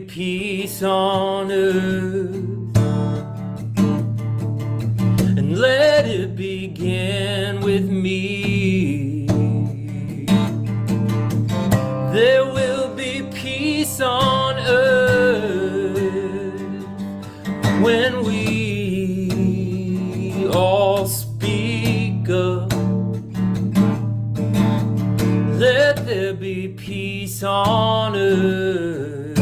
peace on earth, and let it begin with me. There will be peace on earth when we all speak up. Let there be peace on earth,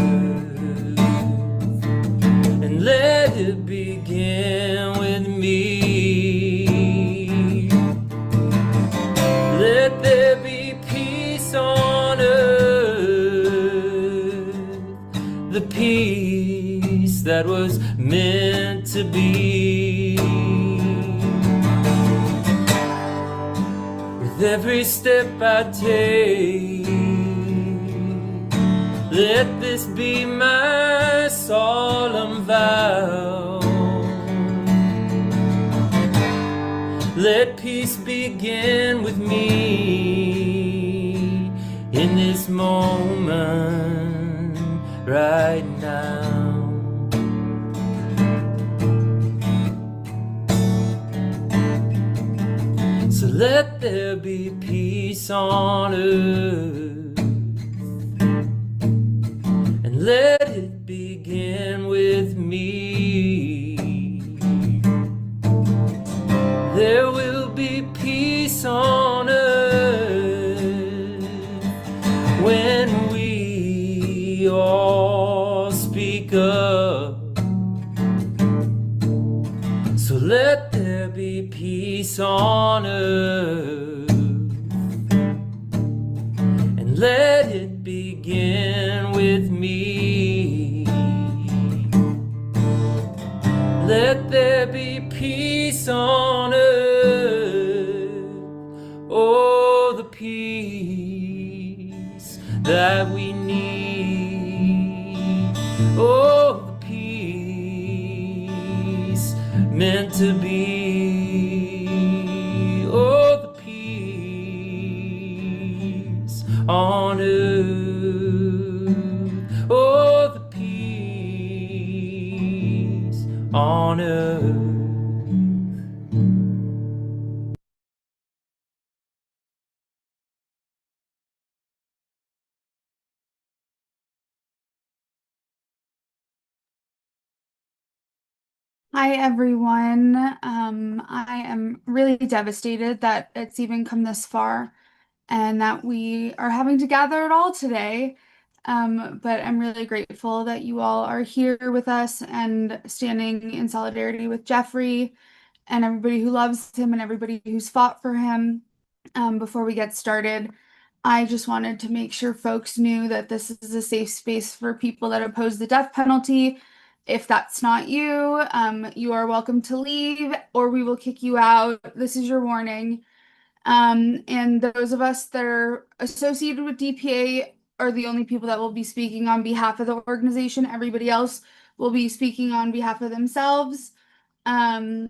and let it begin with me. Let there be peace on earth, the peace that was meant to be. With every step I take, let this be my solemn vow. Let peace begin with me in this moment right now. So let there be peace on earth, and let it begin with me. There will be peace on earth when we all speak up. So let there be peace on earth, and let it begin with me. Let there be peace on earth, oh, the peace that we need, oh, the peace meant to be, oh, the peace on earth, oh, the peace on earth. Hi, everyone. I am really devastated that it's even come this far and that we are having to gather at all today. But I'm really grateful that you all are here with us and standing in solidarity with Jeffrey and everybody who loves him and everybody who's fought for him. Before we get started, I just wanted to make sure folks knew that this is a safe space for people that oppose the death penalty. If that's not you, you are welcome to leave or we will kick you out. This is your warning. And those of us that are associated with DPA are the only people that will be speaking on behalf of the organization. Everybody else will be speaking on behalf of themselves. And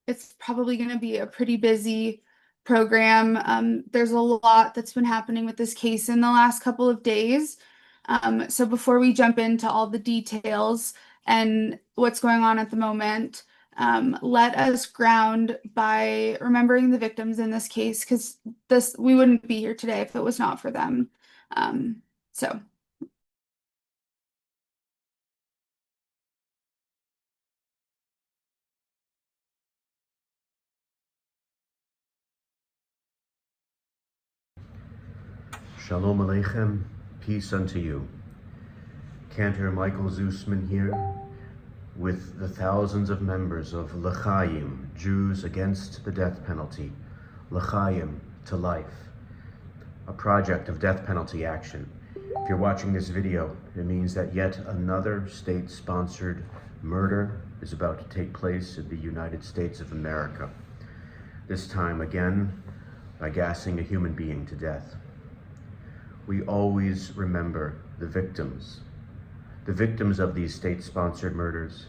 it's probably going to be a pretty busy program. There's a lot that's been happening with this case in the last couple of days. So before we jump into all the details and what's going on at the moment, let us ground by remembering the victims in this case, because we wouldn't be here today if it was not for them. So. Shalom Aleichem, peace unto you. Cantor Michael Zusman here with the thousands of members of L'chaim, Jews Against the Death Penalty, L'chaim, to life, a project of death penalty action. If you're watching this video, it means that yet another state-sponsored murder is about to take place in the United States of America. This time again, by gassing a human being to death. We always remember the victims of these state-sponsored murders,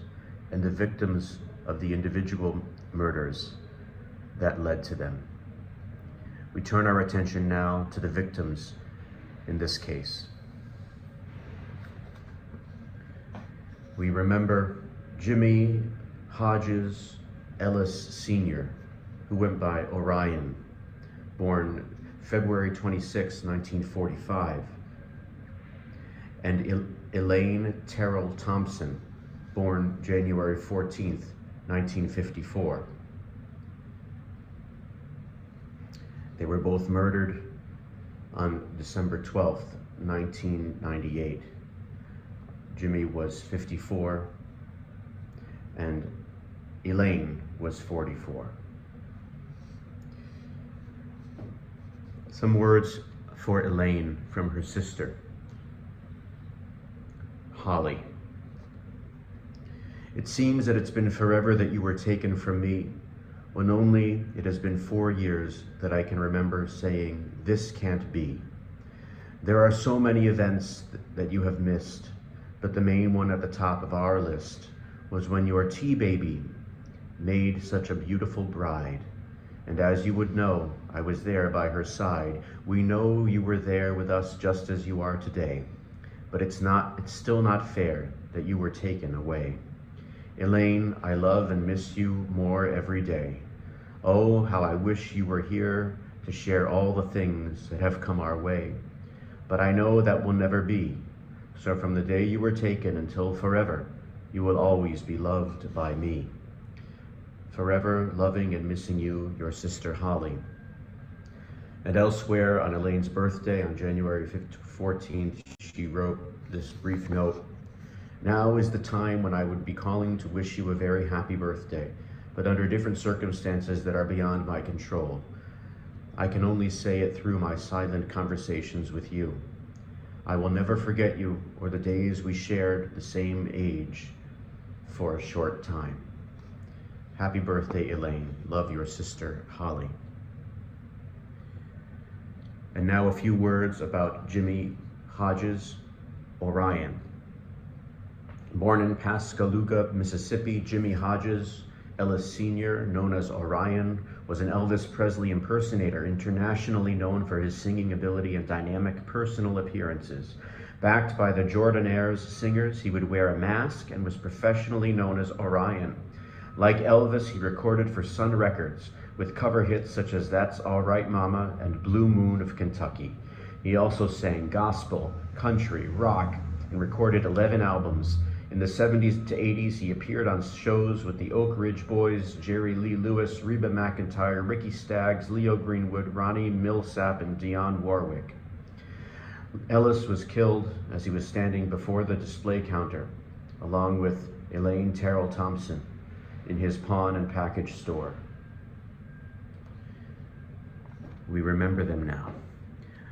and the victims of the individual murders that led to them. We turn our attention now to the victims in this case. We remember Jimmy Hodges Ellis Sr., who went by Orion, born February 26, 1945, and Elaine Terrell Thompson, born January 14, 1954. They were both murdered on December 12, 1998. Jimmy was 54 and Elaine was 44. Some words for Elaine from her sister, Holly. It seems that it's been forever that you were taken from me, when only it has been 4 years that I can remember saying, "This can't be." There are so many events that you have missed, but the main one at the top of our list was when your tea baby made such a beautiful bride. And as you would know, I was there by her side. We know you were there with us just as you are today, but it's still not fair that you were taken away. Elaine, I love and miss you more every day. Oh, how I wish you were here to share all the things that have come our way. But I know that will never be. So from the day you were taken until forever, you will always be loved by me. Forever loving and missing you, your sister Holly. And elsewhere on Elaine's birthday on January 14th, she wrote this brief note. Now is the time when I would be calling to wish you a very happy birthday, but under different circumstances that are beyond my control. I can only say it through my silent conversations with you. I will never forget you or the days we shared the same age for a short time. Happy birthday, Elaine. Love, your sister, Holly. And now a few words about Jimmy Hodges Orion. Born in Pascagoula, Mississippi, Jimmy Hodges Ellis Sr., known as Orion, was an Elvis Presley impersonator, internationally known for his singing ability and dynamic personal appearances. Backed by the Jordanaires singers, he would wear a mask and was professionally known as Orion. Like Elvis, he recorded for Sun Records with cover hits such as That's All Right Mama and Blue Moon of Kentucky. He also sang gospel, country, rock, and recorded 11 albums. In the 70s to 80s, he appeared on shows with the Oak Ridge Boys, Jeffery Lee Lewis, Reba McEntire, Ricky Staggs, Leo Greenwood, Ronnie Millsap, and Dionne Warwick. Ellis was killed as he was standing before the display counter, along with Elaine Terrell Thompson, in his pawn and package store. We remember them now.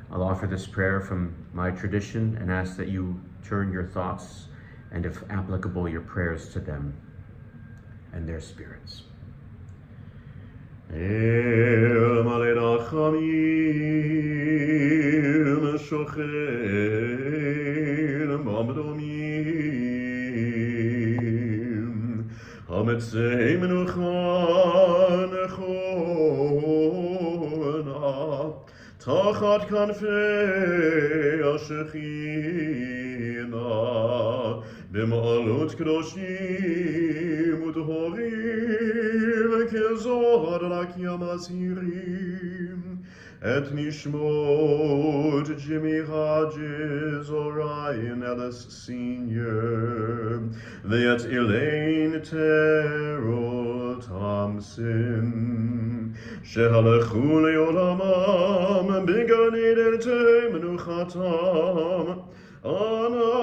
I'll offer this prayer from my tradition and ask that you turn your thoughts and, if applicable, your prayers to them and their spirits. El malei rachamim shochen b'amdomim hametzei menucha nechona tachat kanfei hashechina במעלות קדושים וטהורים כזוהר רק המזהירים את נשמות Jimmy Hodges, Orion Ellis Sr. ואת Elaine Terrell Thompson שהלכו לעולמם בגן עדן מנוחתם אנא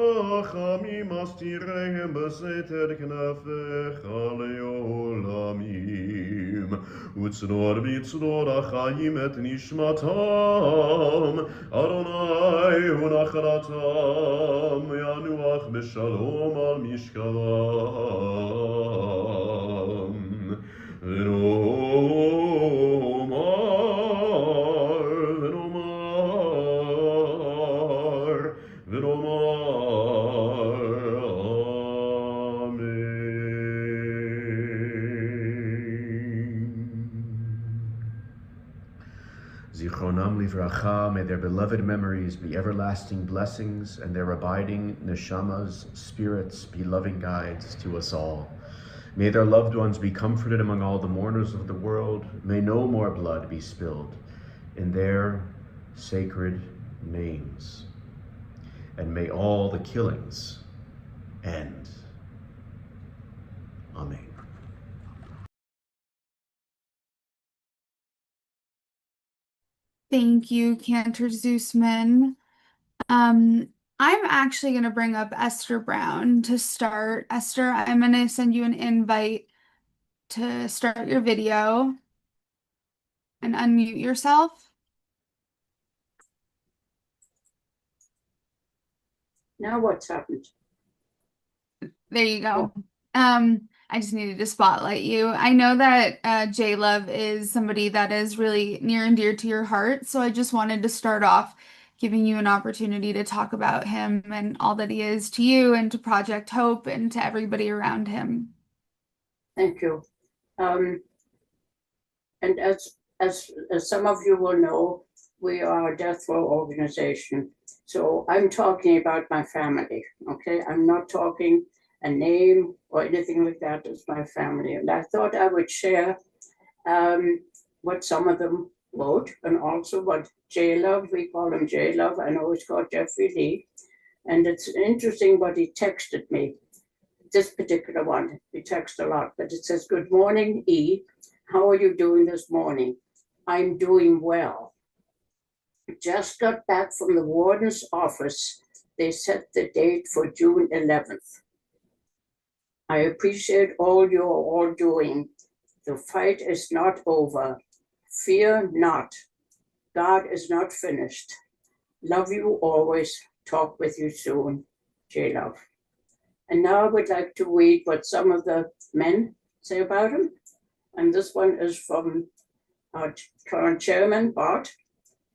ברחמים אסתירם בסתר כנפיך לעולמים וצרור בצרור החיים את נשמתם אדוני הוא נחלתם ינוח בשלום על משכבם זיכרונם livracha, may their beloved memories be everlasting blessings, and their abiding neshamas, spirits, be loving guides to us all. May their loved ones be comforted among all the mourners of the world. May no more blood be spilled in their sacred names. And may all the killings end. Amen. Thank you, Cantor Zeusman. I'm actually going to bring up Esther Brown to start. Esther, I'm going to send you an invite to start your video and unmute yourself. Now what's happened? There you go. I just needed to spotlight you. I know that J Love is somebody that is really near and dear to your heart, so I just wanted to start off giving you an opportunity to talk about him and all that he is to you and to Project Hope and to everybody around him. Thank you. And as some of you will know, we are a death row organization. So I'm talking about my family, okay? I'm not talking a name or anything like that. It's my family. And I thought I would share what some of them wrote, and also what J-Love, we call him J-Love, I know it's called Jeffery Lee. And it's interesting what he texted me. This particular one, we text a lot, but it says, "Good morning, E. How are you doing this morning? I'm doing well. Just got back from the warden's office. They set the date for June 11th. I appreciate all you're all doing. The fight is not over. Fear not. God is not finished. Love you always. Talk with you soon. J-Love." And now I would like to read what some of the men say about him. And this one is from our current chairman, Bart.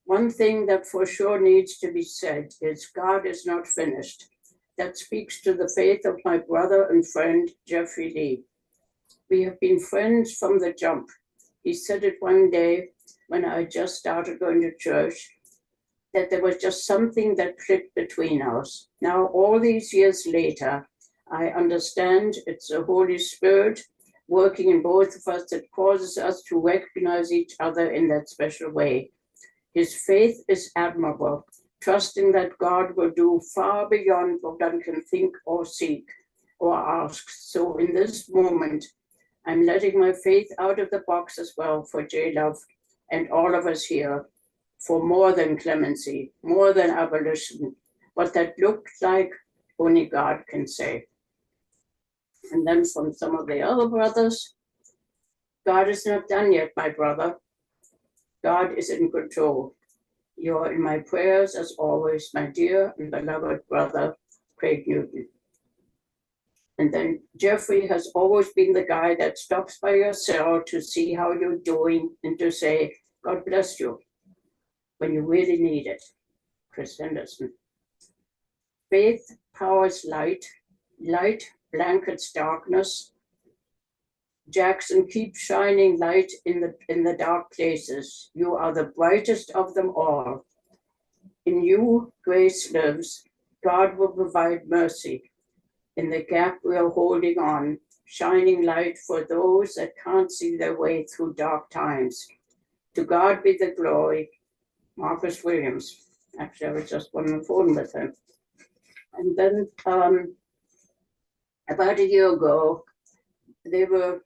"One thing that for sure needs to be said is God is not finished. That speaks to the faith of my brother and friend, Jeffery Lee. We have been friends from the jump. He said it one day when I just started going to church, that there was just something that clicked between us. Now, all these years later, I understand it's the Holy Spirit working in both of us that causes us to recognize each other in that special way. His faith is admirable, trusting that God will do far beyond what one can think or seek or ask. So in this moment, I'm letting my faith out of the box as well for J-Love and all of us here, for more than clemency, more than abolition. What that looks like, only God can say." And then from some of the other brothers, "God is not done yet, my brother. God is in control. You're in my prayers as always, my dear and beloved brother, Craig Newton." And then Jeffrey has always been the guy that stops by your cell to see how you're doing and to say, "God bless you," when you really need it. Chris Henderson. "Faith powers light. Light blankets darkness. Jackson, keep shining light in the dark places. You are the brightest of them all. In you, grace lives. God will provide mercy. In the gap we are holding on, shining light for those that can't see their way through dark times. To God be the glory." Marcus Williams. Actually, I was just on the phone with him. And then about a year ago, they were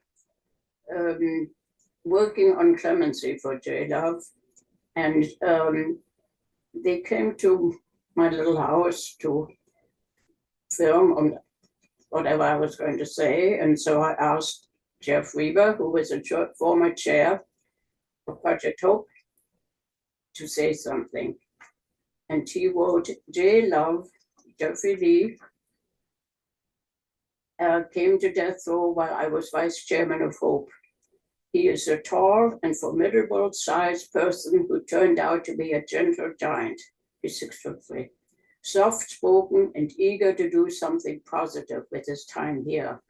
working on clemency for J-Love, and they came to my little house to film on whatever I was going to say. And so I asked Jeff Weber, who was a former chair of Project Hope, to say something. And he wrote, "J-Love, Jeffery Lee, came to death row while I was vice chairman of Hope. He is a tall and formidable sized person who turned out to be a gentle giant. He's 6'3", soft spoken and eager to do something positive with his time here.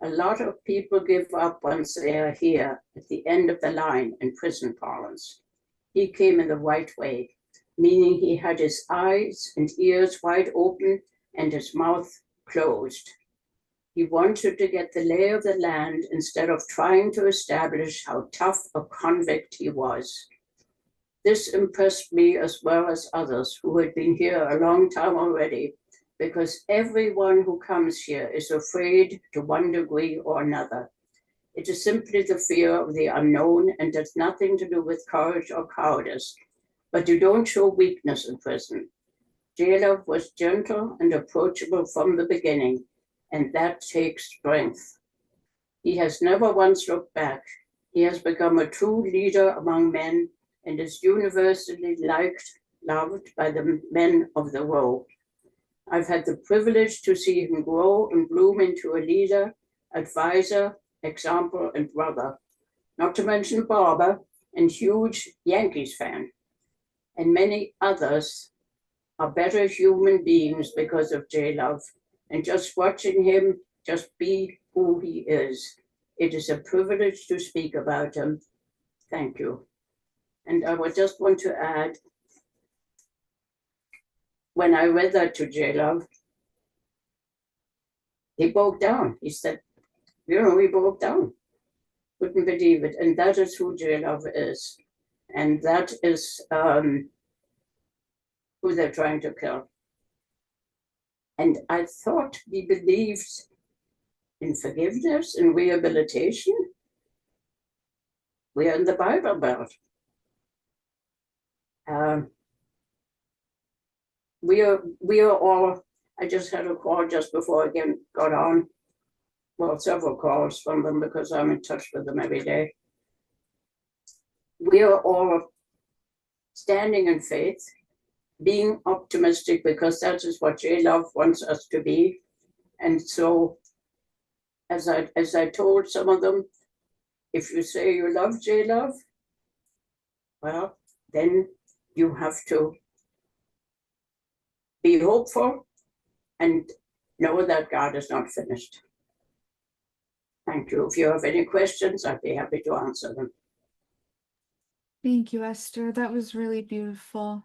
A lot of people give up once they are here at the end of the line in prison parlance. He came in the right way, meaning he had his eyes and ears wide open and his mouth closed. He wanted to get the lay of the land instead of trying to establish how tough a convict he was. This impressed me as well as others who had been here a long time already, because everyone who comes here is afraid to one degree or another. It is simply the fear of the unknown and has nothing to do with courage or cowardice. But you don't show weakness in prison. Jailer was gentle and approachable from the beginning, and that takes strength. He has never once looked back. He has become a true leader among men and is universally liked, loved by the men of the row. I've had the privilege to see him grow and bloom into a leader, advisor, example, and brother, not to mention barber and huge Yankees fan. And many others are better human beings because of J-Love. And just watching him just be who he is, it is a privilege to speak about him. Thank you. And I would just want to add, when I read that to J-Love, he broke down. He said, he broke down. Couldn't believe it. And that is who J-Love is. And that is who they're trying to kill. And I thought he believed in forgiveness and rehabilitation. We are in the Bible Belt. We are all, I just had a call just before I got on. Well, several calls from them because I'm in touch with them every day. We are all standing in faith, being optimistic, because that is what J-Love wants us to be. And so, as I told some of them, if you say you love J-Love, well, then you have to be hopeful and know that God is not finished. Thank you. If you have any questions, I'd be happy to answer them. Thank you, Esther. That was really beautiful.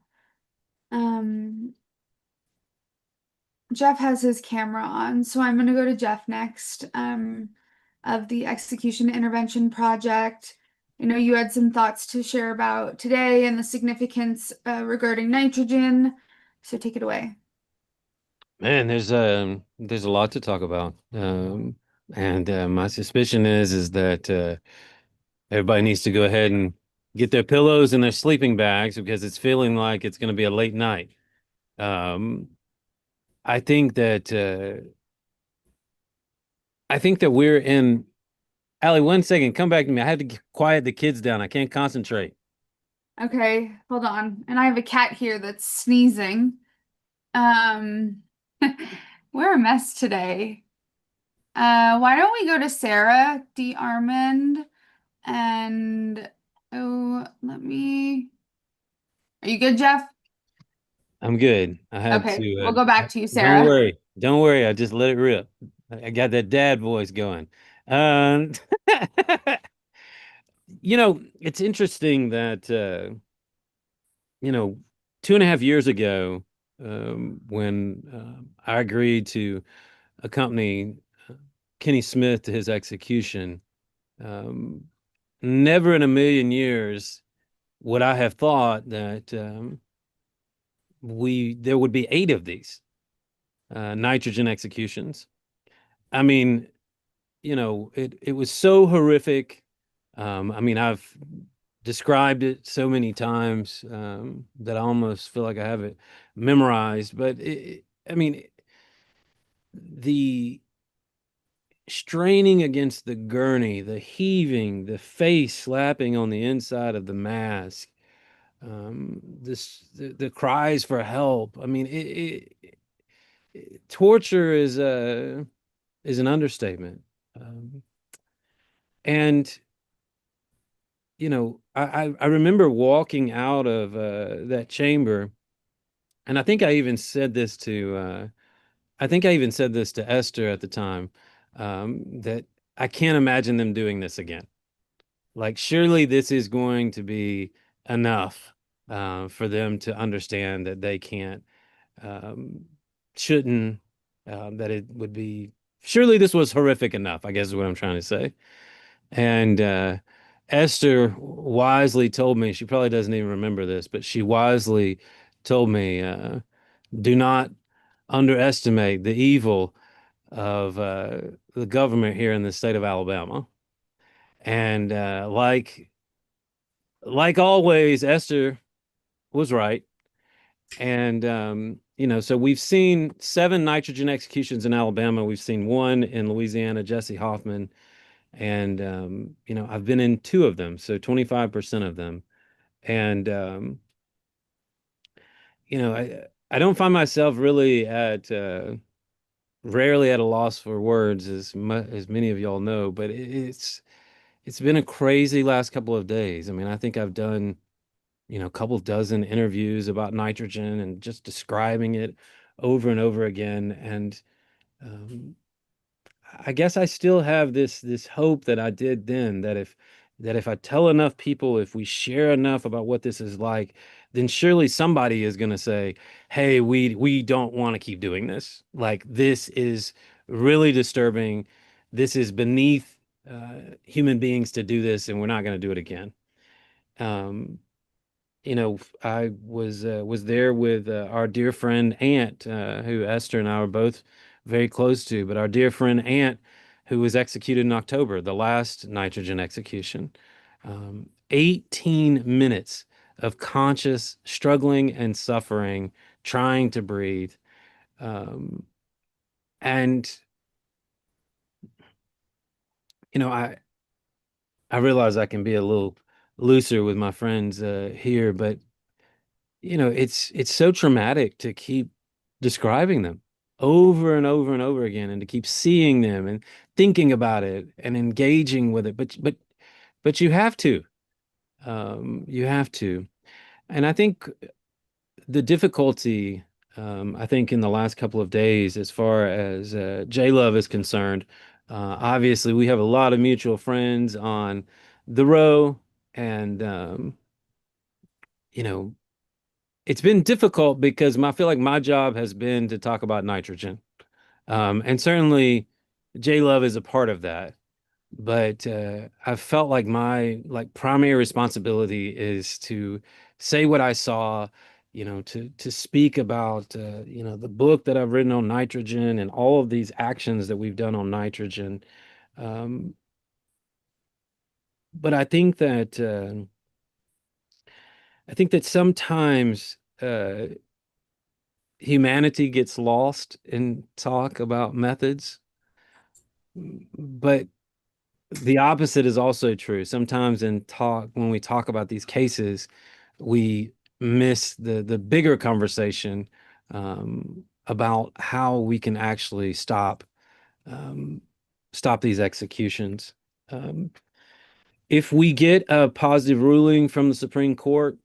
Jeff has his camera on, so I'm going to go to Jeff next, of the Execution Intervention Project. I know you had some thoughts to share about today and the significance regarding nitrogen, so take it away. Man, there's a lot to talk about. And my suspicion is that everybody needs to go ahead and get their pillows and their sleeping bags because it's feeling like it's going to be a late night. I think that we're in. Allie, 1 second, come back to me. I have to quiet the kids down. I can't concentrate. Okay, hold on. And I have a cat here that's sneezing. We're a mess today. Why don't we go to Sarah D. Armand and are you good, Jeff? I'm good. I had Okay, to. we'll go back to you, Sarah. Don't worry. I just let it rip. I got that dad voice going. It's interesting that 2.5 years ago, when I agreed to accompany Kenny Smith to his execution, never in a million years would I have thought that there would be 8 of these nitrogen executions. I mean, it was so horrific. I've described it so many times that I almost feel like I have it memorized. But the straining against the gurney, the heaving, the face slapping on the inside of the mask, the cries for help. Torture is an understatement. And I remember walking out of that chamber, and I think I even said this to Esther at the time, that I can't imagine them doing this again. Like, surely this is going to be enough for them to understand that they can't, shouldn't, that it would be, surely this was horrific enough, I guess is what I'm trying to say. And Esther wisely told me, she probably doesn't even remember this, but she wisely told me, do not underestimate the evil of the government here in the state of Alabama. And like always, Esther was right. And so we've seen 7 nitrogen executions in Alabama. We've seen 1 in Louisiana, Jesse Hoffman. And I've been in 2 of them, so 25% of them. And I don't find myself really at rarely at a loss for words, as many of y'all know, but it's been a crazy last couple of days. I mean, I think I've done a couple dozen interviews about nitrogen and just describing it over and over again. And I guess I still have this hope that I did then, that if I tell enough people, if we share enough about what this is like, then surely somebody is going to say, "Hey, we don't want to keep doing this. Like, this is really disturbing. This is beneath human beings to do this, and we're not going to do it again." Um, I was there with our dear friend Aunt, who Esther and I were both very close to, but our dear friend Aunt, who was executed in October, the last nitrogen execution. 18 minutes of conscious struggling and suffering, trying to breathe. Um, and I realize I can be a little looser with my friends here, but it's so traumatic to keep describing them over and over and over again, and to keep seeing them and thinking about it and engaging with it. But you have to. You have to. And I think the difficulty, I think in the last couple of days, as far as J Love is concerned, obviously we have a lot of mutual friends on the row, and you know it's been difficult because I feel like my job has been to talk about nitrogen. And certainly J Love is a part of that. But I felt like my primary responsibility is to say what I saw, to speak about the book that I've written on nitrogen and all of these actions that we've done on nitrogen. Um, but I think that sometimes humanity gets lost in talk about methods, but the opposite is also true. Sometimes when we talk about these cases, we miss the bigger conversation about how we can actually um, stop these executions. Um, if we get a positive ruling from the Supreme Court,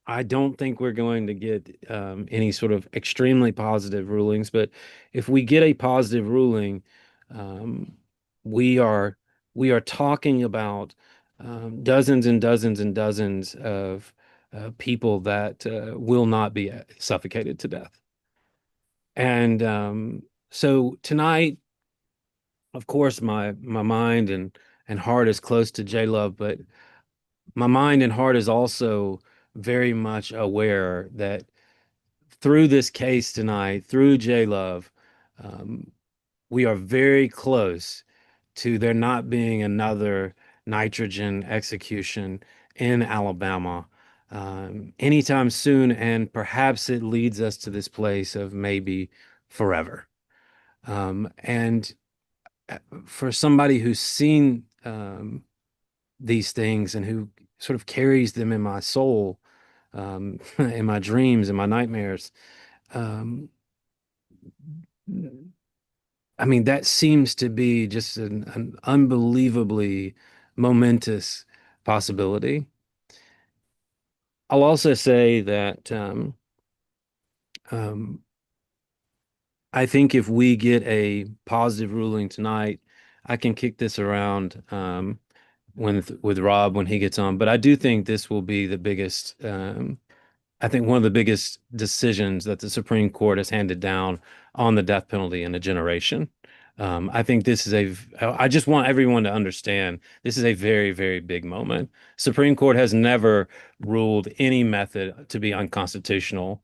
I don't think we're going to get any sort of extremely positive rulings, but if we get a positive ruling, um, we are we are talking about dozens and dozens and dozens of people that will not be suffocated to death. And so tonight, of course, my mind and heart is close to J Love, but my mind and heart is also very much aware that through this case tonight, through J Love, um, we are very close to there not being another nitrogen execution in Alabama anytime soon. And perhaps it leads us to this place of maybe forever. And for somebody who's seen these things and who sort of carries them in my soul, in my dreams, in my nightmares. I mean, that seems to be just an unbelievably momentous possibility. I'll also say that um, I think if we get a positive ruling tonight, I can kick this around with Rob when he gets on. But I do think this will be the biggest, I think one of the biggest decisions that the Supreme Court has handed down on the death penalty in a generation. I think this is I just want everyone to understand this is a very, very big moment. Supreme Court has never ruled any method to be unconstitutional.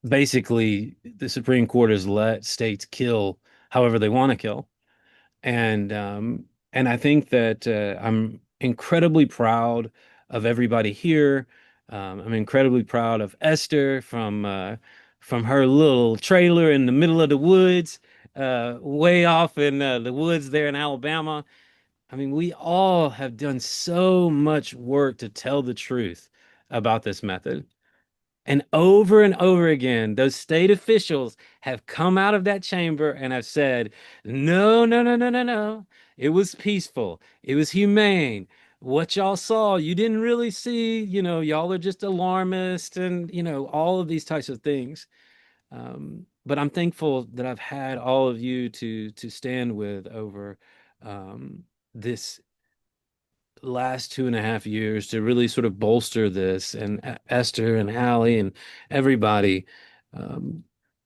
Basically, the Supreme Court has let states kill however they want to kill. And I think that I'm incredibly proud of everybody here. I'm incredibly proud of Esther from her little trailer in the middle of the woods, way off in the woods there in Alabama. I mean, we all have done so much work to tell the truth about this method. And over again, those state officials have come out of that chamber and have said, no, no, no, no, no, no. It was peaceful. It was humane. What y'all saw, you didn't really see, y'all are just alarmist and, all of these types of things. But I'm thankful that I've had all of you to stand with over this last 2.5 years to really sort of bolster this, and Esther and Hallie and everybody.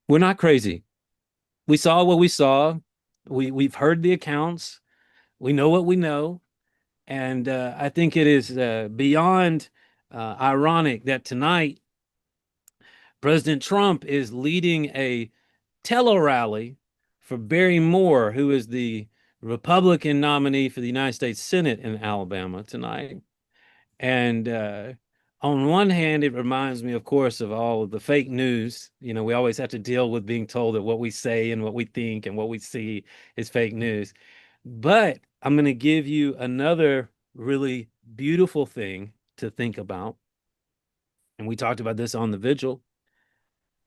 We're not crazy. We saw what we saw. We've heard the accounts. We know what we know. And I think it is beyond ironic that tonight President Trump is leading a tele-rally for Barry Moore, who is the Republican nominee for the United States Senate in Alabama tonight. And on one hand, it reminds me, of course, of all of the fake news. We always have to deal with being told that what we say and what we think and what we see is fake news. But I'm going to give you another really beautiful thing to think about. And we talked about this on the Vigil.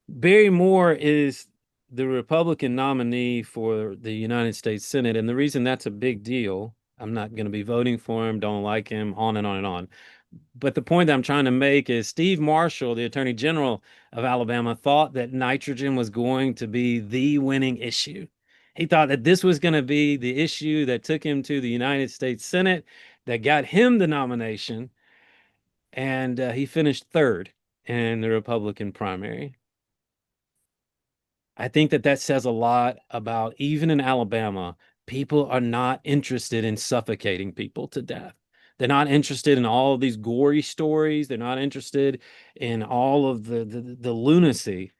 Barry Moore is the Republican nominee for the United States Senate. And the reason that's a big deal, I'm not going to be voting for him, don't like him, on and on and on. But the point that I'm trying to make is Steve Marshall, the Attorney General of Alabama, thought that nitrogen was going to be the winning issue. He thought that this was going to be the issue that took him to the United States Senate, that got him the nomination. And he finished third in the Republican primary. I think that says a lot about, even in Alabama, people are not interested in suffocating people to death. They're not interested in all of these gory stories. They're not interested in all of the lunacy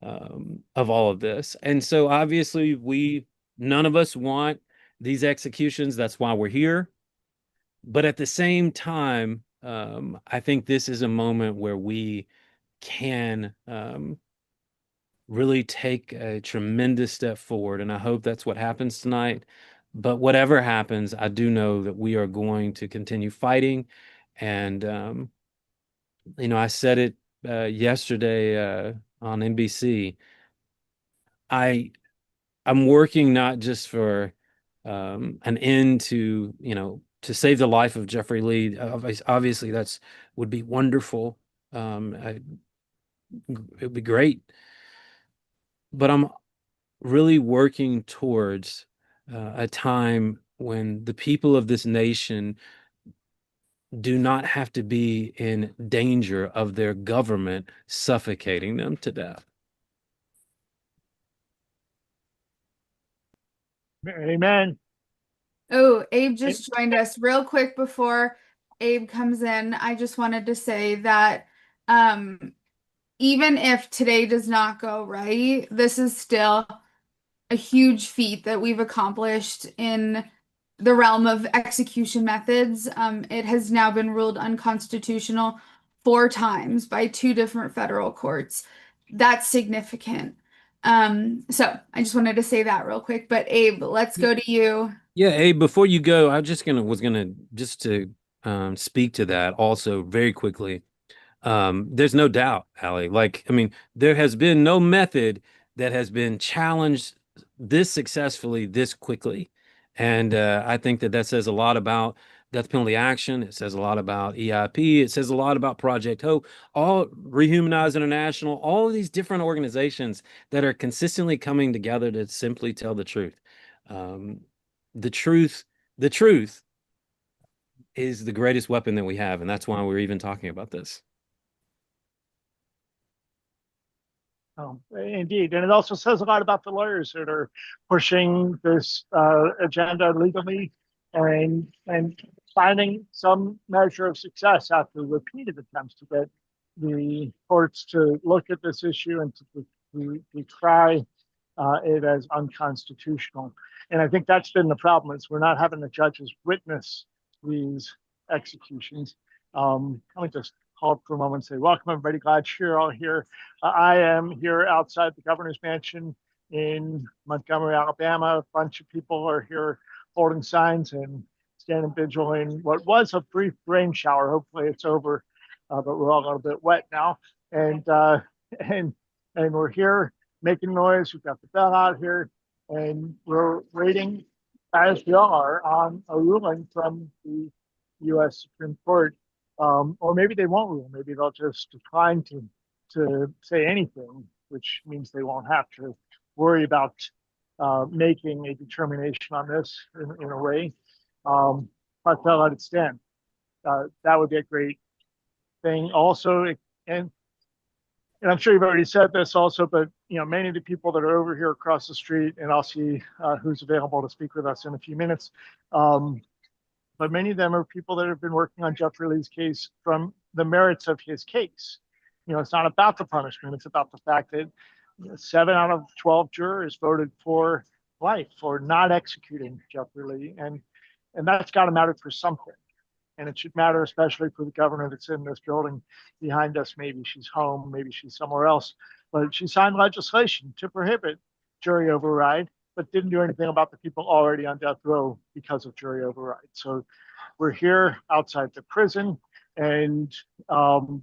of all of this. And so obviously none of us want these executions. That's why we're here. But at the same time, I think this is a moment where we can really take a tremendous step forward. And I hope that's what happens tonight. But whatever happens, I do know that we are going to continue fighting. And, I said it yesterday on NBC. I'm working not just for an end to, to save the life of Jeffery Lee. Obviously, would be wonderful. It would be great. But I'm really working towards a time when the people of this nation do not have to be in danger of their government suffocating them to death. Amen. Oh, Abe just joined us real quick before Abe comes in. I just wanted to say that even if today does not go right, this is still a huge feat that we've accomplished in the realm of execution methods. It has now been ruled unconstitutional 4 times by 2 different federal courts. That's significant. So I just wanted to say that real quick. But Abe, let's go to you. Yeah, Abe, before you go, I was gonna just to speak to that also very quickly. There's no doubt, Hallie. There has been no method that has been challenged this successfully, this quickly. And I think that says a lot about death penalty action. It says a lot about EIP. It says a lot about Project Hope, all Rehumanize International, all of these different organizations that are consistently coming together to simply tell the truth. The truth is the greatest weapon that we have, and that's why we're even talking about this. Indeed, and it also says a lot about the lawyers that are pushing this agenda legally and finding some measure of success after repeated attempts to get the courts to look at this issue and to decry it as unconstitutional. And I think that's been the problem, is we're not having the judges witness these executions. Let me just halt for a moment and say, welcome everybody, glad you're all here. I am here outside the governor's mansion in Montgomery, Alabama. A bunch of people are here holding signs and standing vigil in what was a brief rain shower. Hopefully it's over, but we're all a little bit wet now. And we're here making noise. We've got the bell out here, and we're waiting, as we are, on a ruling from the U.S. Supreme Court. Or maybe they won't rule. Maybe they'll just decline to say anything, which means they won't have to worry about making a determination on this in a way. But they'll let it stand. That would be a great thing. Also, and I'm sure you've already said this also, but many of the people that are over here across the street, and I'll see who's available to speak with us in a few minutes. But many of them are people that have been working on Jeffery Lee's case from the merits of his case. It's not about the punishment. It's about the fact that 7 out of 12 jurors voted for life, for not executing Jeffery Lee. And that's got to matter for something. And it should matter especially for the governor that's in this building behind us. Maybe she's home, maybe she's somewhere else. But she signed legislation to prohibit jury override, but didn't do anything about the people already on death row because of jury override. So we're here outside the prison, and we're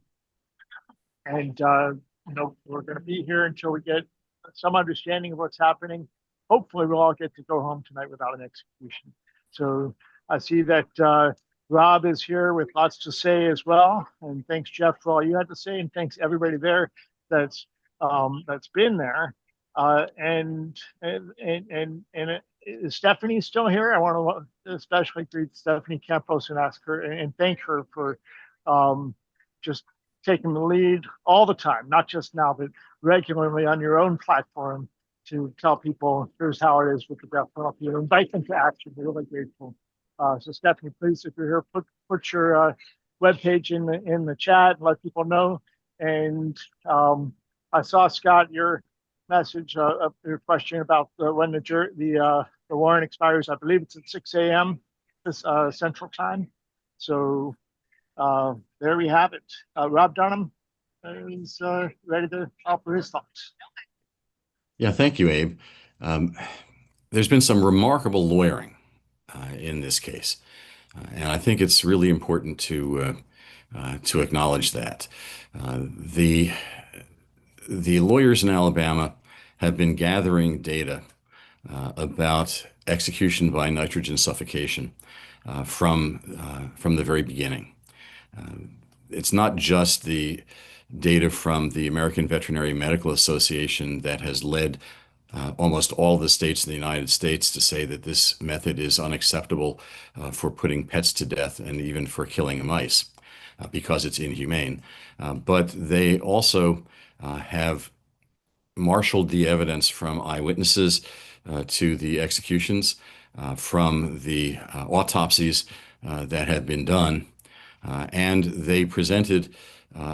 going to be here until we get some understanding of what's happening. Hopefully, we'll all get to go home tonight without an execution. So I see that Rob is here with lots to say as well, and thanks, Jeff, for all you had to say, and thanks everybody there that's been there. And is Stephanie still here? I want to especially greet Stephanie Campos and ask her and thank her for just taking the lead all the time, not just now, but regularly on your own platform to tell people, here's how it is with the death penalty, and invite them to action. We're really grateful. So Stephanie, please, if you're here, put your webpage in the chat and let people know. And I saw, Scott, your message, your question about when the warrant expires. I believe it's at 6 a.m. this Central Time. So there we have it. Rob Dunham is ready to offer his thoughts. Yeah, thank you, Abe. There's been some remarkable lawyering in this case, and I think it's really important to acknowledge that. The lawyers in Alabama have been gathering data about execution by nitrogen suffocation from the very beginning. It's not just the data from the American Veterinary Medical Association that has led almost all the states in the United States to say that this method is unacceptable for putting pets to death and even for killing mice because it's inhumane. But they also have marshaled the evidence from eyewitnesses to the executions, from the autopsies that had been done, and they presented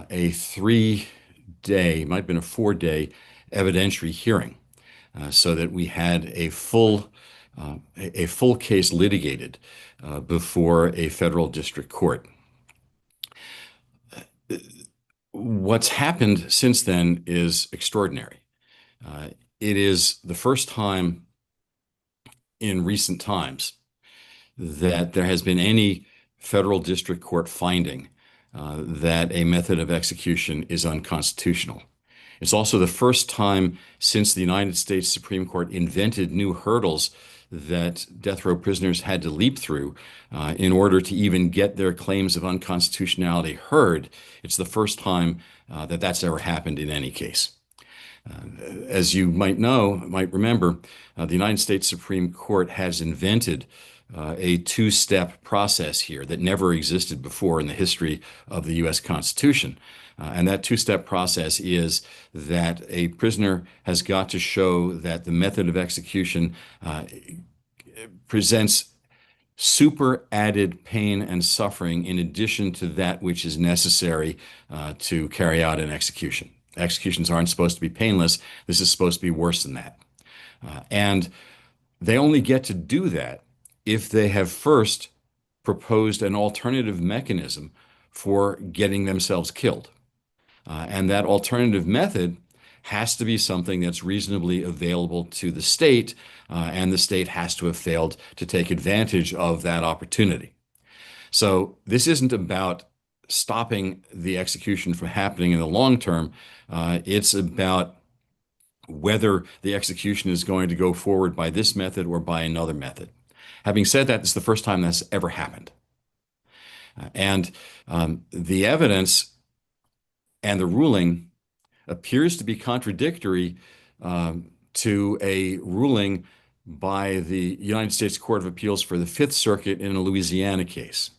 a 3-day, might have been a 4-day evidentiary hearing, so that we had a full case litigated before a federal district court. What's happened since then is extraordinary. It is the first time in recent times that there has been any federal district court finding that a method of execution is unconstitutional. It's also the first time since the United States Supreme Court invented new hurdles that death row prisoners had to leap through in order to even get their claims of unconstitutionality heard. It's the first time that that's ever happened in any case. As you might remember, the United States Supreme Court has invented a two-step process here that never existed before in the history of the U.S. Constitution. And that two-step process is that a prisoner has got to show that the method of execution presents super added pain and suffering in addition to that which is necessary to carry out an execution. Executions aren't supposed to be painless. This is supposed to be worse than that. And they only get to do that if they have first proposed an alternative mechanism for getting themselves killed. And that alternative method has to be something that's reasonably available to the state, and the state has to have failed to take advantage of that opportunity. So this isn't about stopping the execution from happening in the long term. It's about whether the execution is going to go forward by this method or by another method. Having said that, it's the first time that's ever happened. And the evidence and the ruling appears to be contradictory to a ruling by the United States Court of Appeals for the Fifth Circuit in a Louisiana case.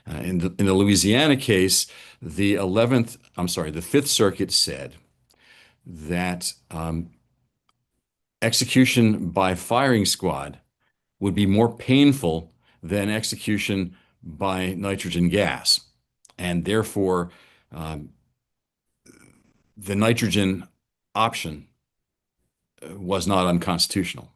In the Louisiana case, the Fifth Circuit said that execution by firing squad would be more painful than execution by nitrogen gas. And therefore, the nitrogen option was not unconstitutional.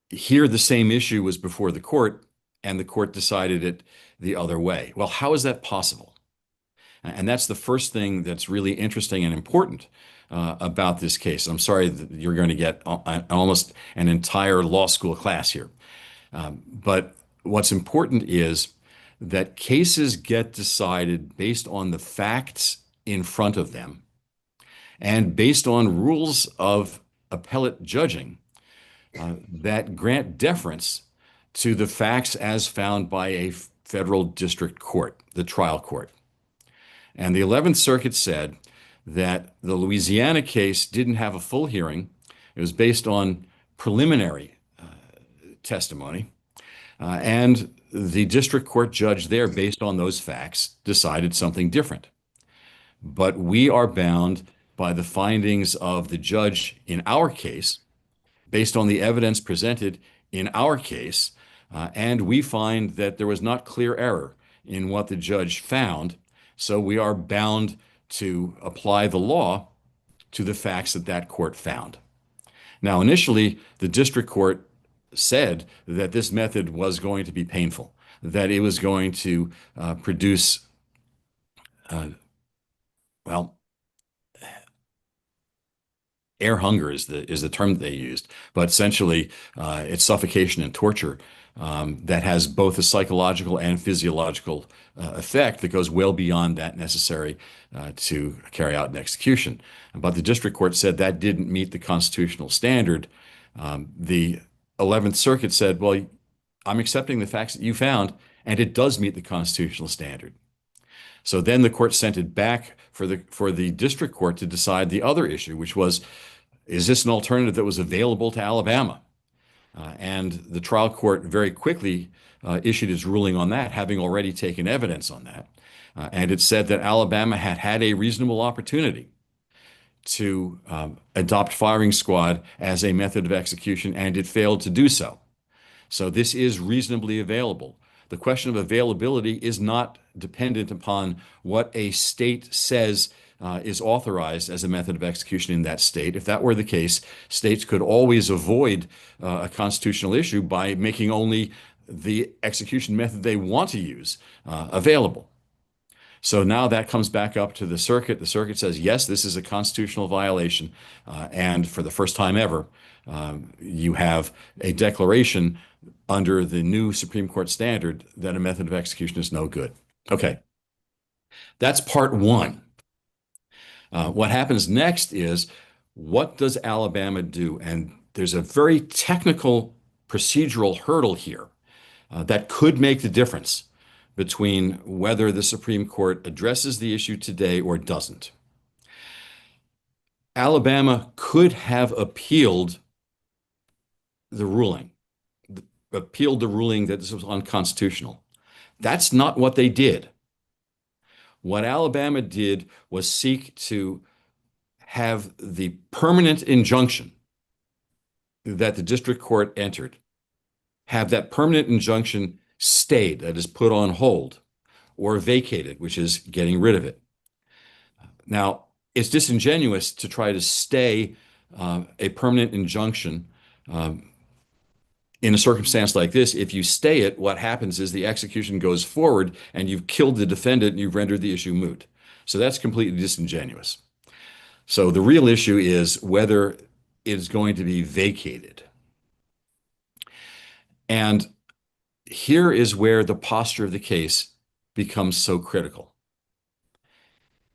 Here, the same issue was before the court, and the court decided it the other way. Well, how is that possible? And that's the first thing that's really interesting and important about this case. I'm sorry that you're going to get almost an entire law school class here. But what's important is that cases get decided based on the facts in front of them and based on rules of appellate judging that grant deference to the facts as found by a federal district court, the trial court. And the 11th Circuit said that the Louisiana case didn't have a full hearing. It was based on preliminary testimony. And the district court judge there, based on those facts, decided something different. But we are bound by the findings of the judge in our case, based on the evidence presented in our case, and we find that there was not clear error in what the judge found, so we are bound to apply the law to the facts that that court found. Now, initially, the district court said that this method was going to be painful, that it was going to produce, air hunger is the term that they used, but essentially it's suffocation and torture that has both a psychological and physiological effect that goes well beyond that necessary to carry out an execution. But the district court said that didn't meet the constitutional standard. The 11th Circuit said, well, I'm accepting the facts that you found, and it does meet the constitutional standard. So then the court sent it back for the district court to decide the other issue, which was, is this an alternative that was available to Alabama? And the trial court very quickly issued its ruling on that, having already taken evidence on that. And it said that Alabama had had a reasonable opportunity to adopt firing squad as a method of execution, and it failed to do so. So this is reasonably available. The question of availability is not dependent upon what a state says is authorized as a method of execution in that state. If that were the case, states could always avoid a constitutional issue by making only the execution method they want to use available. So now that comes back up to the circuit. The circuit says, yes, this is a constitutional violation. And for the first time ever, you have a declaration under the new Supreme Court standard that a method of execution is no good. Okay, that's part one. What happens next is, what does Alabama do? And there's a very technical procedural hurdle here that could make the difference between whether the Supreme Court addresses the issue today or doesn't. Alabama could have appealed the ruling. appealed the ruling that this was unconstitutional. That's not what they did. What Alabama did was seek to have the permanent injunction that the district court entered, have that permanent injunction stayed, that is put on hold, or vacated, which is getting rid of it. Now, it's disingenuous to try to stay a permanent injunction in a circumstance like this. If you stay it, what happens is the execution goes forward and you've killed the defendant and you've rendered the issue moot. So that's completely disingenuous. So the real issue is whether it is going to be vacated. And here is where the posture of the case becomes so critical.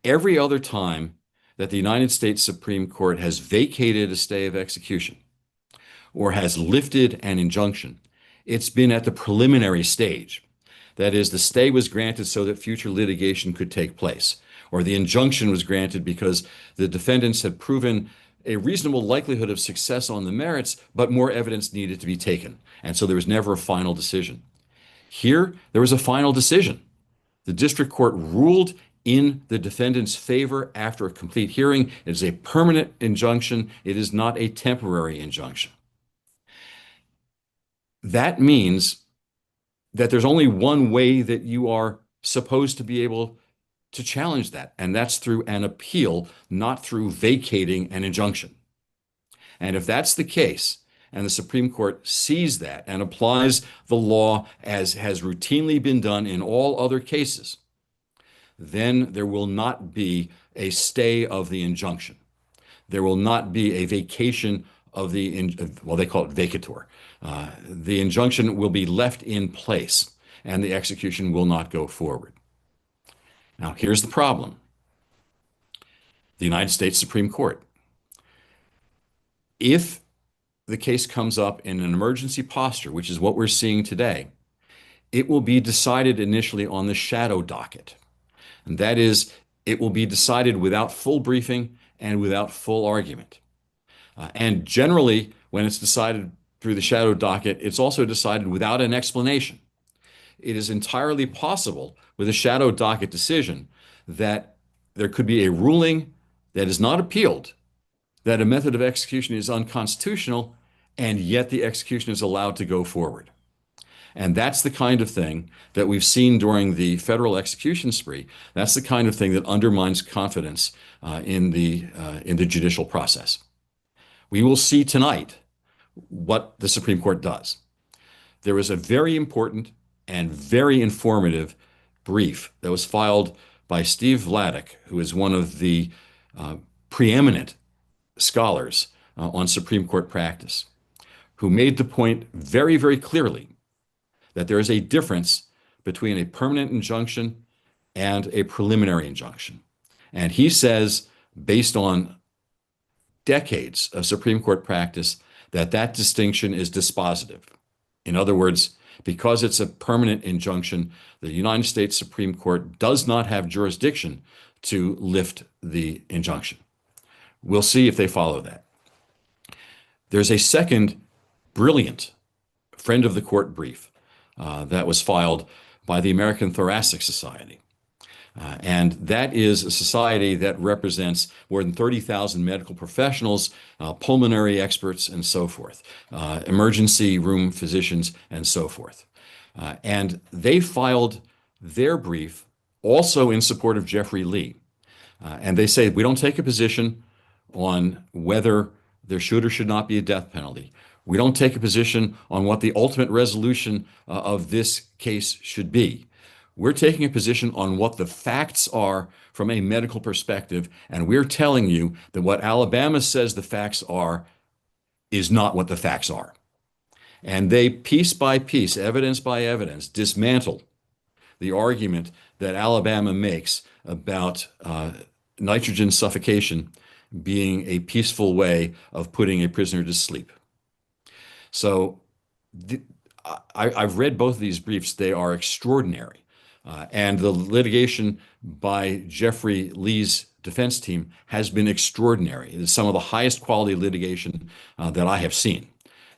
Every other time that the United States Supreme Court has vacated a stay of execution or has lifted an injunction, it's been at the preliminary stage. That is, the stay was granted so that future litigation could take place, or the injunction was granted because the defendants had proven a reasonable likelihood of success on the merits, but more evidence needed to be taken. And so there was never a final decision. Here, there was a final decision. The district court ruled in the defendant's favor after a complete hearing. It is a permanent injunction. It is not a temporary injunction. That means that there's only one way that you are supposed to be able to challenge that, and that's through an appeal, not through vacating an injunction. And if that's the case, and the Supreme Court sees that and applies the law as has routinely been done in all other cases, then there will not be a stay of the injunction. There will not be a vacation of well, they call it vacatur. The injunction will be left in place and the execution will not go forward. Now, here's the problem. The United States Supreme Court. If the case comes up in an emergency posture, which is what we're seeing today, it will be decided initially on the shadow docket. And that is, it will be decided without full briefing and without full argument. And generally, when it's decided through the shadow docket, it's also decided without an explanation. It is entirely possible with a shadow docket decision that there could be a ruling that is not appealed, that a method of execution is unconstitutional, and yet the execution is allowed to go forward. And that's the kind of thing that we've seen during the federal execution spree. That's the kind of thing that undermines confidence in the judicial process. We will see tonight what the Supreme Court does. There was a very important and very informative brief that was filed by Steve Vladeck, who is one of the preeminent scholars on Supreme Court practice, who made the point very, very clearly that there is a difference between a permanent injunction and a preliminary injunction. And he says, based on decades of Supreme Court practice, that that distinction is dispositive. In other words, because it's a permanent injunction, the United States Supreme Court does not have jurisdiction to lift the injunction. We'll see if they follow that. There's a second brilliant friend of the court brief that was filed by the American Thoracic Society. And that is a society that represents more than 30,000 medical professionals, pulmonary experts, and so forth, emergency room physicians, and so forth. And they filed their brief also in support of Jeffery Lee. And they say, we don't take a position on whether there should or should not be a death penalty. We don't take a position on what the ultimate resolution of this case should be. We're taking a position on what the facts are from a medical perspective, and we're telling you that what Alabama says the facts are is not what the facts are. And they, piece by piece, evidence by evidence, dismantle the argument that Alabama makes about nitrogen suffocation being a peaceful way of putting a prisoner to sleep. So I've read both of these briefs. They are extraordinary. And the litigation by Jeffery Lee's defense team has been extraordinary. It is some of the highest quality litigation that I have seen.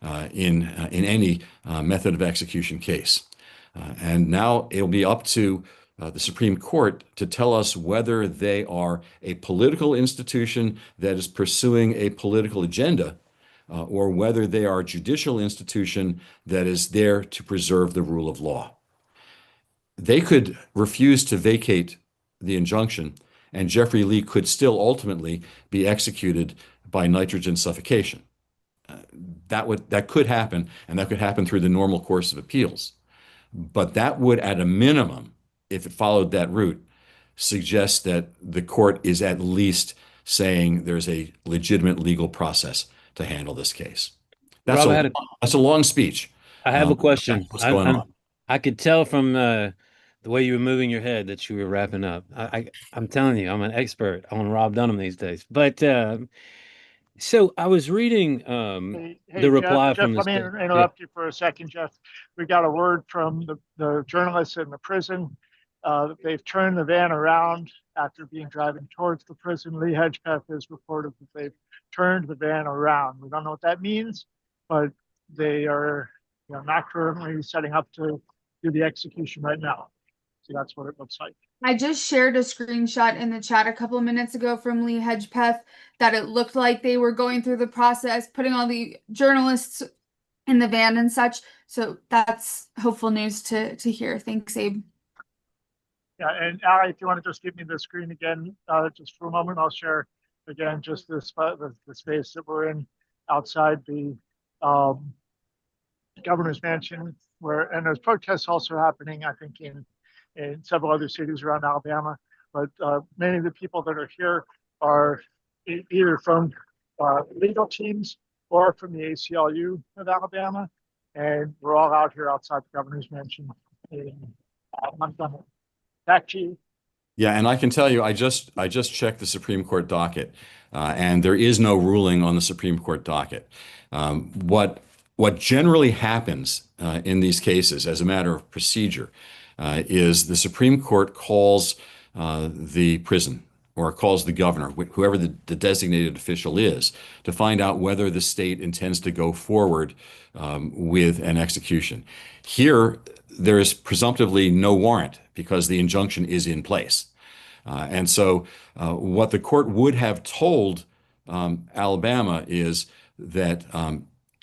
in any method of execution case. And now it'll be up to the Supreme Court to tell us whether they are a political institution that is pursuing a political agenda, or whether they are a judicial institution that is there to preserve the rule of law. They could refuse to vacate the injunction, and Jeffery Lee could still ultimately be executed by nitrogen suffocation. That could happen, and that could happen through the normal course of appeals. But that would, at a minimum, if it followed that route, suggest that the court is at least saying there's a legitimate legal process to handle this case. That's Rob, that's a long speech. I have a question. What's going on? I could tell from the way you were moving your head that you were wrapping up. I'm telling you, I'm an expert on Rob Dunham these days. But so I was reading the reply Jeff, from the let me state. interrupt you for a second, Jeff. We got a word from the journalists in the prison. They've turned the van around after being driving towards the prison. Lee Hedgepeth has reported that they've turned the van around. We don't know what that means, but they are not currently setting up to do the execution right now. So that's what it looks like. I just shared a screenshot in the chat a couple of minutes ago from Lee Hedgepeth that it looked like they were going through the process, putting all the journalists in the van and such. So that's hopeful news to hear. Thanks, Abe. Yeah, and Ali, if you want to just give me the screen again, just for a moment, I'll share again just the space that we're in outside the governor's mansion, and there's protests also happening, I think, in several other cities around Alabama. But many of the people that are here are either from legal teams or from the ACLU of Alabama, and we're all out here outside the governor's mansion in Montgomery. Back to you. Yeah, and I can tell you, I just checked the Supreme Court docket, and there is no ruling on the Supreme Court docket. What generally happens in these cases, as a matter of procedure, is the Supreme Court calls the prison or calls the governor, whoever the designated official is, to find out whether the state intends to go forward with an execution. Here, there is presumptively no warrant because the injunction is in place. And so what the court would have told Alabama is that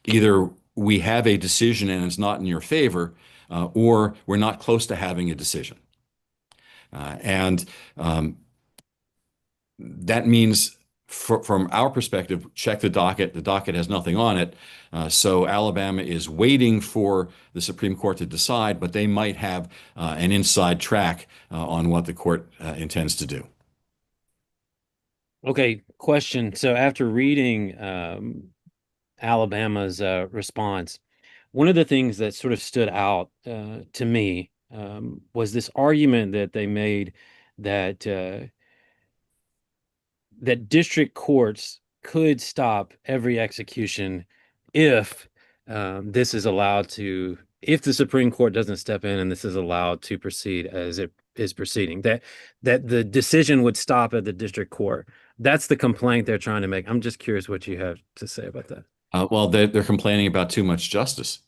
either we have a decision and it's not in your favor, or we're not close to having a decision. And that means, from our perspective, check the docket. The docket has nothing on it. So Alabama is waiting for the Supreme Court to decide, but they might have an inside track on what the court intends to do. Okay, question. So after reading Alabama's response, one of the things that sort of stood out to me was this argument that they made that that district courts could stop every execution if this is allowed to, if the Supreme Court doesn't step in and this is allowed to proceed as it is proceeding, that the decision would stop at the district court. That's the complaint they're trying to make. I'm just curious what you have to say about that. Well, they're complaining about too much justice.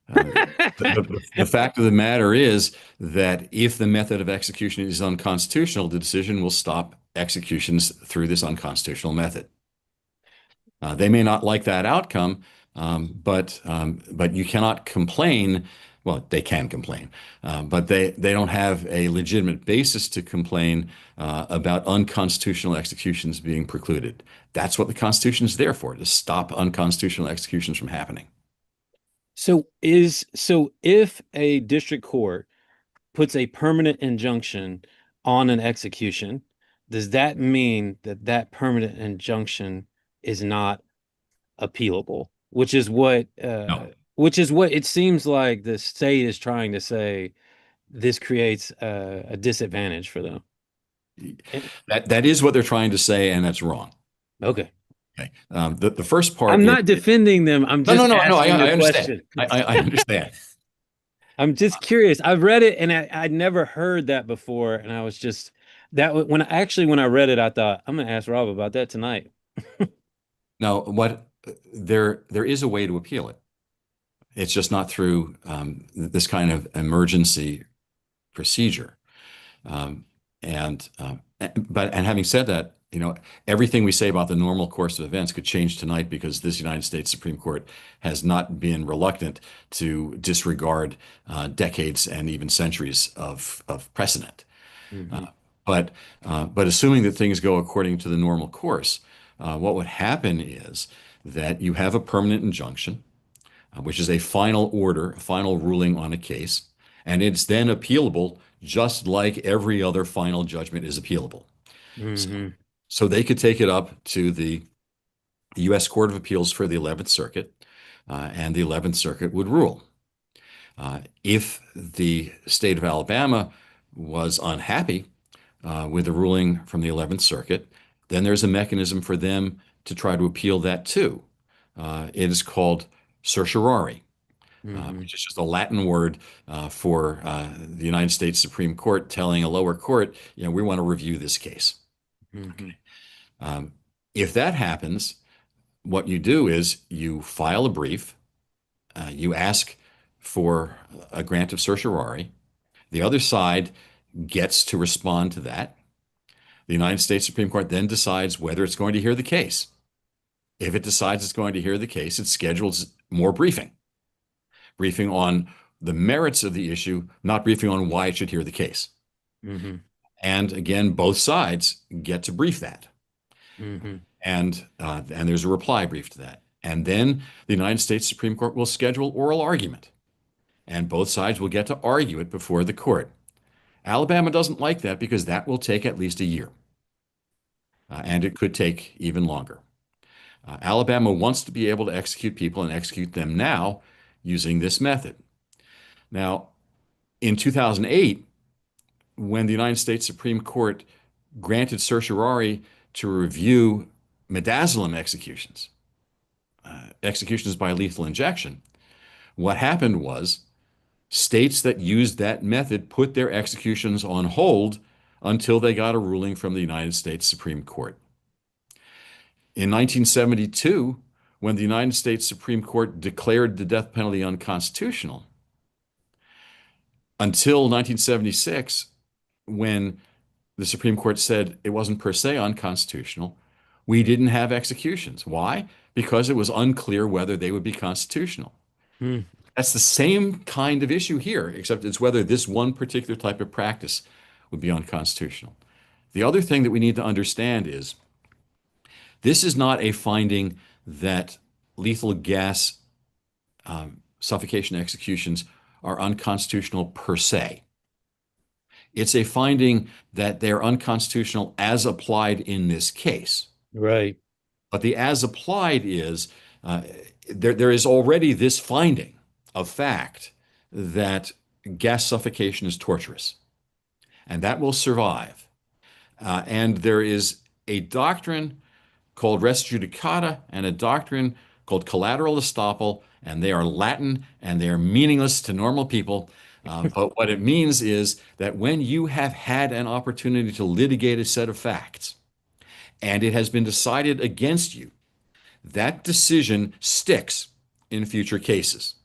The fact of the matter is that if the method of execution is unconstitutional, the decision will stop executions through this unconstitutional method. They may not like that outcome, but you cannot complain. Well, they can complain, but they don't have a legitimate basis to complain about unconstitutional executions being precluded. That's what the Constitution is there for, to stop unconstitutional executions from happening. So if a district court puts a permanent injunction on an execution, does that mean that that permanent injunction is not appealable? Which is what No. Which is what it seems like the state is trying to say. This creates a disadvantage for them. That is what they're trying to say, and that's wrong. Okay. Okay. The first part. I'm not defending them. I'm just no. asking I the understand. question. I understand. I'm just curious. I've read it and I'd never heard that before, and I was just when I read it, I thought I'm gonna ask Rob about that tonight. Now, there is a way to appeal it. It's just not through this kind of emergency procedure. Um, and having said that, everything we say about the normal course of events could change tonight because this United States Supreme Court has not been reluctant to disregard decades and even centuries of precedent. Mhm. But assuming that things go according to the normal course, what would happen is that you have a permanent injunction, which is a final order, a final ruling on a case, and it's then appealable just like every other final judgment is appealable. Mhm. So they could take it up to the U.S. Court of Appeals for the 11th Circuit, and the 11th Circuit would rule. If the state of Alabama was unhappy with the ruling from the 11th Circuit, then there's a mechanism for them to try to appeal that too. It is called certiorari, Mhm. which is just a Latin word for the United States Supreme Court telling a lower court, we want to review this case. Mhm. Um, if that happens, what you do is you file a brief, you ask for a grant of certiorari. The other side gets to respond to that. The United States Supreme Court then decides whether it's going to hear the case. If it decides it's going to hear the case, it schedules more briefing on the merits of the issue, not briefing on why it should hear the case. Mhm. And again, both sides get to brief that. Mhm. And there's a reply brief to that. And then the United States Supreme Court will schedule oral argument, and both sides will get to argue it before the court. Alabama doesn't like that because that will take at least a year, and it could take even longer. Alabama wants to be able to execute people and execute them now using this method. Now, in 2008, when the United States Supreme Court granted certiorari to review midazolam executions, executions by lethal injection, what happened was states that used that method put their executions on hold until they got a ruling from the United States Supreme Court. In 1972, when the United States Supreme Court declared the death penalty unconstitutional, until 1976, when the Supreme Court said it wasn't per se unconstitutional, we didn't have executions. Why? Because it was unclear whether they would be constitutional. Mhm. That's the same kind of issue here, except it's whether this one particular type of practice would be unconstitutional. The other thing that we need to understand is this is not a finding that lethal gas suffocation executions are unconstitutional per se. It's a finding that they're unconstitutional as applied in this case. Right. But the as applied is uh, there is already this finding of fact that gas suffocation is torturous, and that will survive. And there is a doctrine called res judicata and a doctrine called collateral estoppel, and they are Latin and they are meaningless to normal people. But what it means is that when you have had an opportunity to litigate a set of facts and it has been decided against you, that decision sticks in future cases.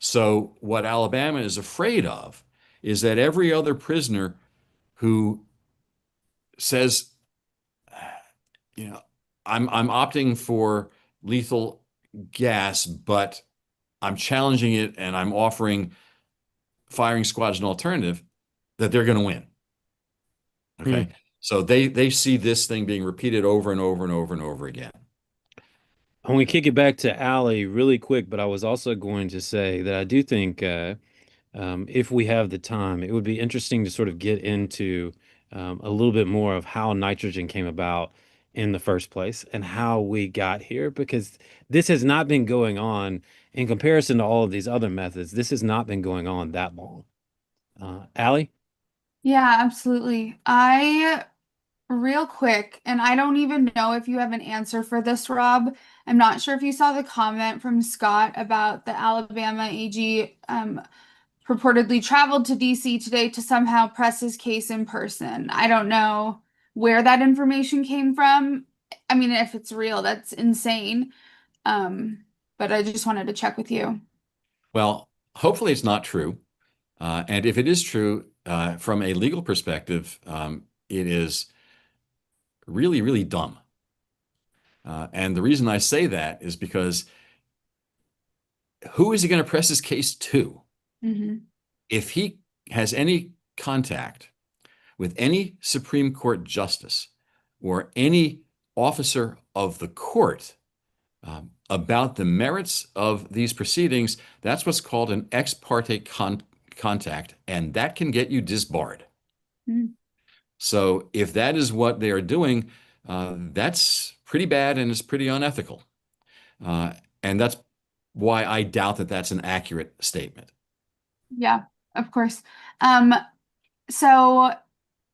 So, what Alabama is afraid of is that every other prisoner who says, you know, I'm opting for lethal gas, but I'm challenging it and I'm offering firing squad as an alternative, that they're going to win. Okay. Hmm. So they see this thing being repeated over and over and over and over again. I'm going to kick it back to Allie really quick, but I was also going to say that I do think if we have the time, it would be interesting to sort of get into a little bit more of how nitrogen came about in the first place and how we got here, because this has not been going on in comparison to all of these other methods. This has not been going on that long. Allie? Yeah, absolutely. Real quick, and I don't even know if you have an answer for this, Rob. I'm not sure if you saw the comment from Scott about the Alabama AG purportedly traveled to DC today to somehow press his case in person. I don't know where that information came from. I mean, if it's real, that's insane. But I just wanted to check with you. Well, hopefully it's not true. And if it is true, from a legal perspective, it is really, really dumb. And the reason I say that is because who is he going to press his case to? Mhm. If he has any contact with any Supreme Court justice or any officer of the court about the merits of these proceedings, that's what's called an ex parte contact, and that can get you disbarred. Mm. So if that is what they are doing, that's pretty bad and it's pretty unethical. And that's why I doubt that that's an accurate statement. Yeah, of course. So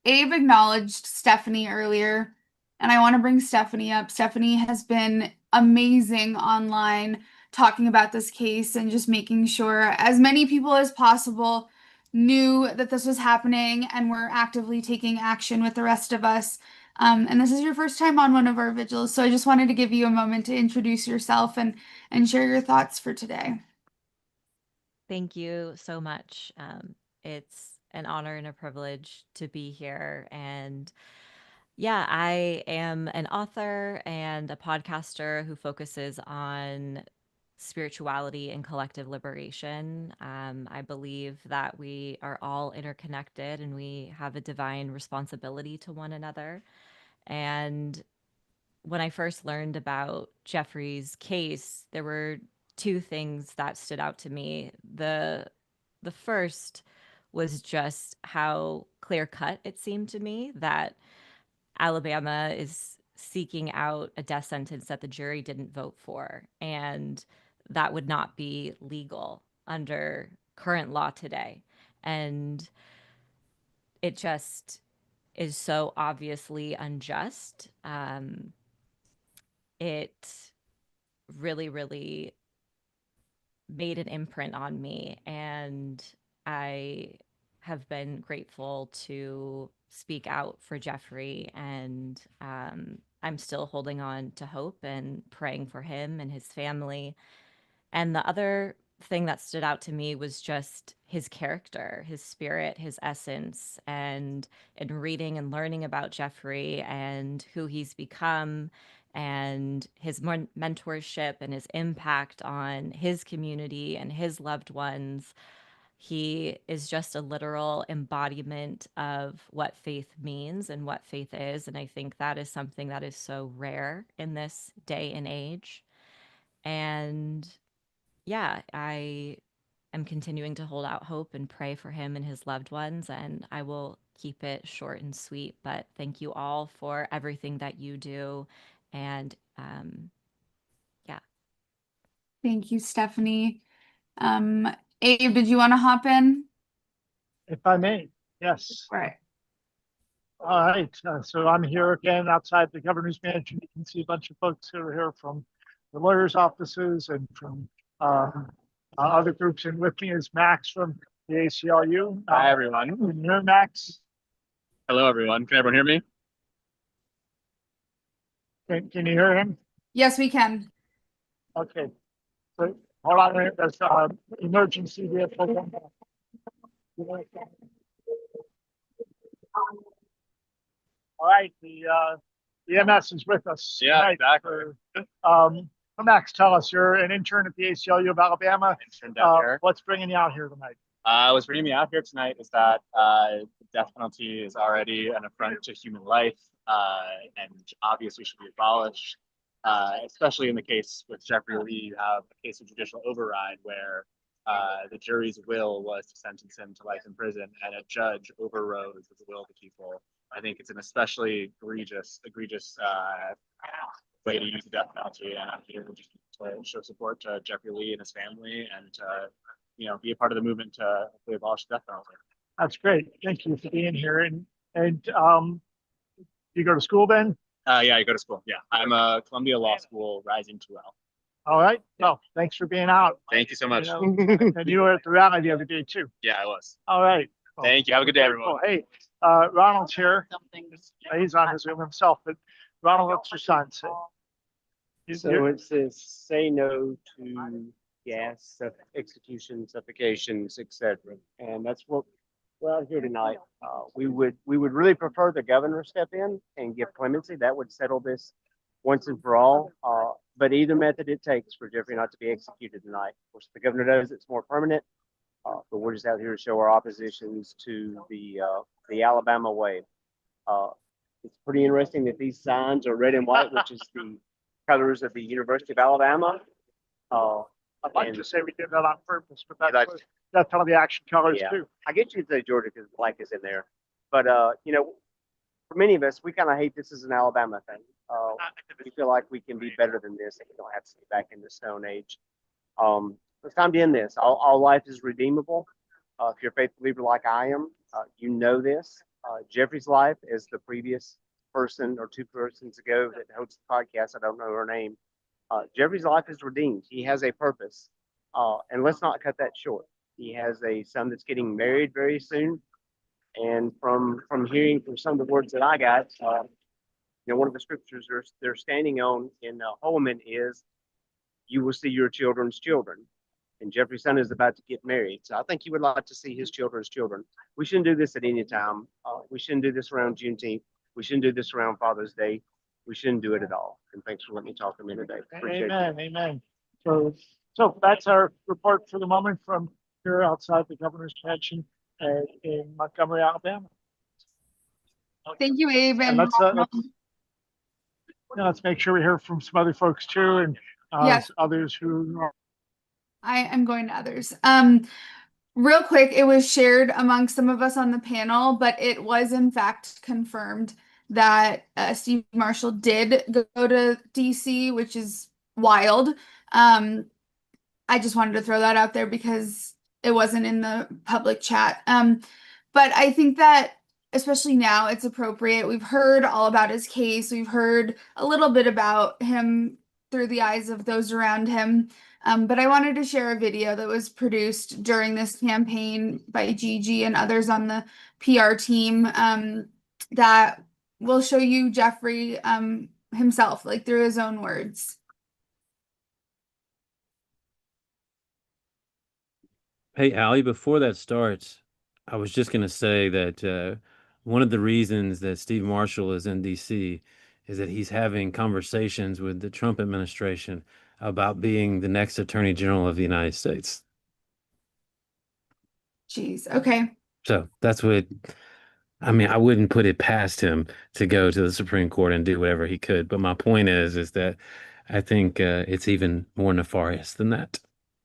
Abe acknowledged Stephanie earlier, and I want to bring Stephanie up. Stephanie has been amazing online talking about this case and just making sure as many people as possible knew that this was happening and were actively taking action with the rest of us. And this is your first time on one of our vigils, so I just wanted to give you a moment to introduce yourself and share your thoughts for today. Thank you so much. It's an honor and a privilege to be here. And yeah, I am an author and a podcaster who focuses on spirituality and collective liberation. I believe that we are all interconnected and we have a divine responsibility to one another. And when I first learned about Jeffrey's case, there were two things that stood out to me. The first was just how clear cut it seemed to me that Alabama is seeking out a death sentence that the jury didn't vote for, and that would not be legal under current law today. And it just is so obviously unjust. It really, really made an imprint on me. And I have been grateful to speak out for Jeffrey. And I'm still holding on to hope and praying for him and his family. And the other thing that stood out to me was just his character, his spirit, his essence. And in reading and learning about Jeffrey and who he's become and his mentorship and his impact on his community and his loved ones, he is just a literal embodiment of what faith means and what faith is. And I think that is something that is so rare in this day and age. And yeah, I am continuing to hold out hope and pray for him and his loved ones. And I will keep it short and sweet. But thank you all for everything that you do. And yeah. Thank you, Stephanie. Abe, did you want to hop in? If I may, yes. All right. All right. So I'm here again outside the governor's mansion. You can see a bunch of folks who are here from the lawyers' offices and from other groups. And with me is Max from the ACLU. Hi, everyone. Can you hear Max? Hello, everyone. Can everyone hear me? Can you hear him? Yes, we can. Okay. So hold on a minute. There's emergency vehicle. All right, the EMS is with us. Yeah, tonight. exactly. Max, tell us, you're an intern at the ACLU of Alabama. Intern down here. What's bringing you out here tonight? What's bringing me out here tonight is that the death penalty is already an affront to human life and obviously should be abolished. Especially in the case with Jeffery Lee, you have a case of judicial override where the jury's will was to sentence him to life in prison, and a judge overrode the will of the people. I think it's an especially egregious way to use the death penalty, and I'm here just to show support to Jeffery Lee and his family, and to be a part of the movement to hopefully abolish the death penalty. That's great. Thank you for being here. And you go to school then? Yeah, I go to school. Yeah, I'm a Columbia Law School Rising 2L. All right. Well, thanks for being out. Thank you so much. And you were at the rally the other day too. Yeah, I was. All right. Well, Thank you. Have a good day, everyone. cool. Hey, Ronald's here. He's on his Zoom himself, but Ronald, what's your son say? So it says say no to gas, executions, suffocations, etc. And that's what we're out here tonight. We would really prefer the governor step in and give clemency. That would settle this once and for all. But either method it takes for Jeffrey not to be executed tonight. Of course, if the governor does, it's more permanent. But we're just out here to show our oppositions to the Alabama way. It's pretty interesting that these signs are red and white, which is the colors of the University of Alabama. I'd like And- to say we did that on purpose, but That's- that's one of the action colors Yeah. too. I guess you could say Georgia because black is in there. But you know, for many of us, we kind of hate this as an Alabama thing. We feel like we can be better than this, and we don't have to be back in the Stone Age. It's time to end this. All life is redeemable. If you're a faith believer like I am, you know this. Jeffrey's life, as the previous person or two persons ago that hosts the podcast, I don't know her name. Jeffrey's life is redeemed. He has a purpose. And let's not cut that short. He has a son that's getting married very soon. And from hearing from some of the words that I got, one of the scriptures they're standing on in Holman is, "You will see your children's children." And Jeffrey's son is about to get married. So I think he would like to see his children's children. We shouldn't do this at any time. We shouldn't do this around Juneteenth. We shouldn't do this around Father's Day. We shouldn't do it at all. And thanks for letting me talk a minute today. Appreciate Amen, amen. So that's our report for the moment from here outside the governor's mansion in Montgomery, Alabama. Thank you, Abe. And And let's make sure we hear from some other folks too, and Yes. others who are. I am going to others. Real quick, it was shared among some of us on the panel, but it was in fact confirmed that Steve Marshall did go to DC, which is wild. I just wanted to throw that out there because it wasn't in the public chat. But I think that especially now it's appropriate. We've heard all about his case. We've heard a little bit about him through the eyes of those around him. But I wanted to share a video that was produced during this campaign by Gigi and others on the PR team that will show you Jeffrey himself, like through his own words. Hey, Allie, before that starts, I was just going to say that one of the reasons that Steve Marshall is in DC is that he's having conversations with the Trump administration about being the next Attorney General of the United States. Jeez. Okay. So that's what, I mean, I wouldn't put it past him to go to the Supreme Court and do whatever he could. But my point is that I think it's even more nefarious than that.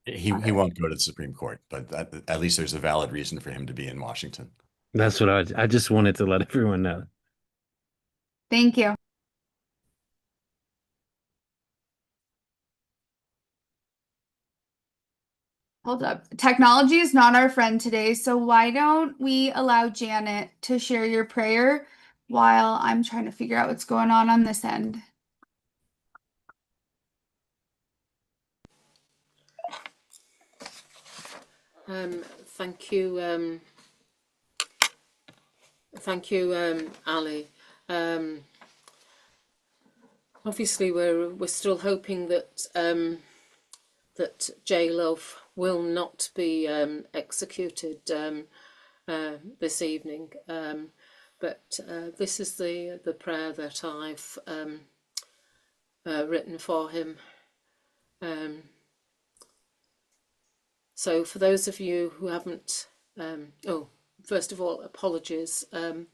He won't go to the Supreme Court, but at least there's a valid reason for him to be in Washington. That's what I just wanted to let everyone know. Thank you. Hold up. Technology is not our friend today, so why don't we allow Janet to share your prayer while I'm trying to figure out what's going on this end. Thank you, Ali. Obviously, we're still hoping that that J Love will not be executed this evening. But this is the prayer that I've written for him. So for those of you who haven't, first of all, apologies. I've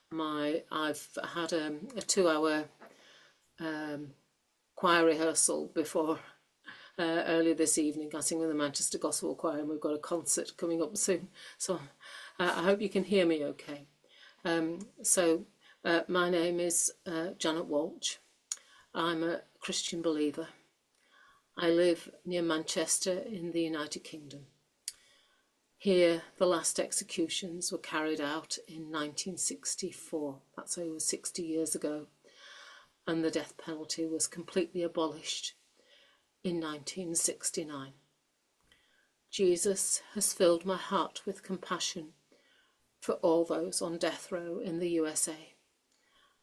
had a 2-hour choir rehearsal before earlier this evening. I sing with the Manchester Gospel Choir, and we've got a concert coming up soon. So I hope you can hear me okay. My name is Janet Walsh. I'm a Christian believer. I live near Manchester in the United Kingdom. Here, the last executions were carried out in 1964. That's over 60 years ago. And the death penalty was completely abolished in 1969. Jesus has filled my heart with compassion for all those on death row in the USA.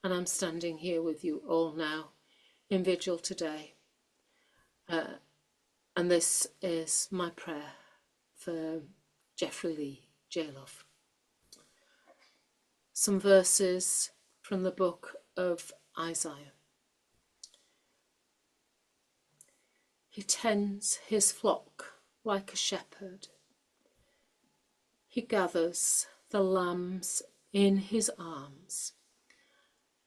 And I'm standing here with you all now in Vigil today, And this is my prayer for Jeffery Lee, J-Love. Some verses from the book of Isaiah. He tends his flock like a shepherd. He gathers the lambs in his arms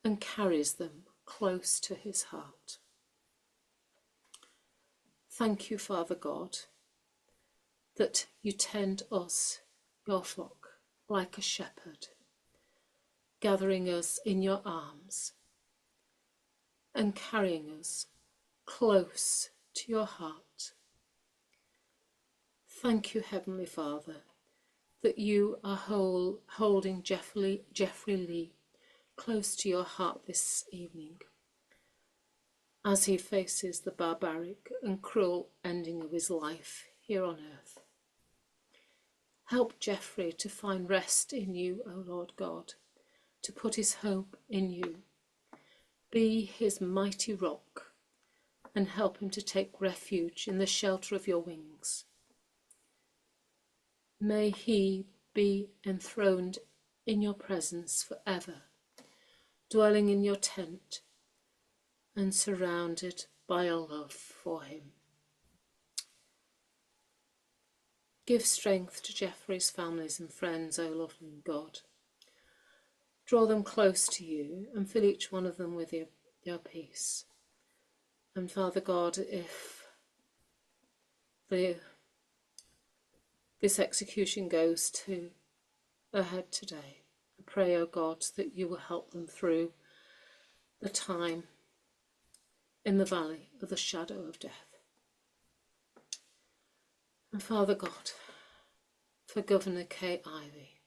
and carries them close to his heart. Thank you, Father God, that you tend us, your flock, like a shepherd, gathering us in your arms and carrying us close to your heart. Thank you, Heavenly Father, that you are holding Jeffery Lee close to your heart this evening as he faces the barbaric and cruel ending of his life here on earth. Help Jeffery to find rest in you, O Lord God, to put his hope in you. Be his mighty rock and help him to take refuge in the shelter of your wings. May he be enthroned in your presence forever, dwelling in your tent and surrounded by a love for him. Give strength to Jeffery's families and friends, O loving God. Draw them close to you and fill each one of them with your peace. And Father God, if this execution goes to ahead today, I pray, O God, that you will help them through the time in the valley of the shadow of death. And Father God, for Governor Kay Ivey,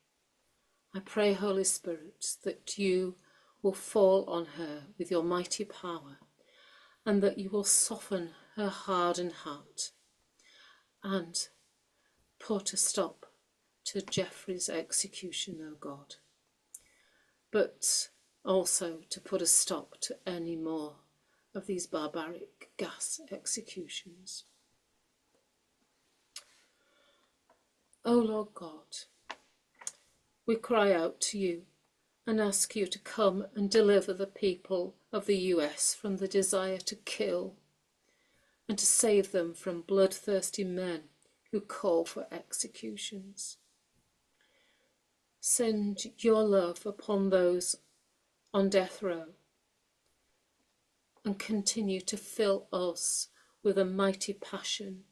I pray, Holy Spirit, that you will fall on her with your mighty power and that you will soften her hardened heart and put a stop to Jeffrey's execution, O God, but also to put a stop to any more of these barbaric gas executions. O Lord God, we cry out to you and ask you to come and deliver the people of the US from the desire to kill and to save them from bloodthirsty men who call for executions. Send your love upon those on death row and continue to fill us with a mighty passion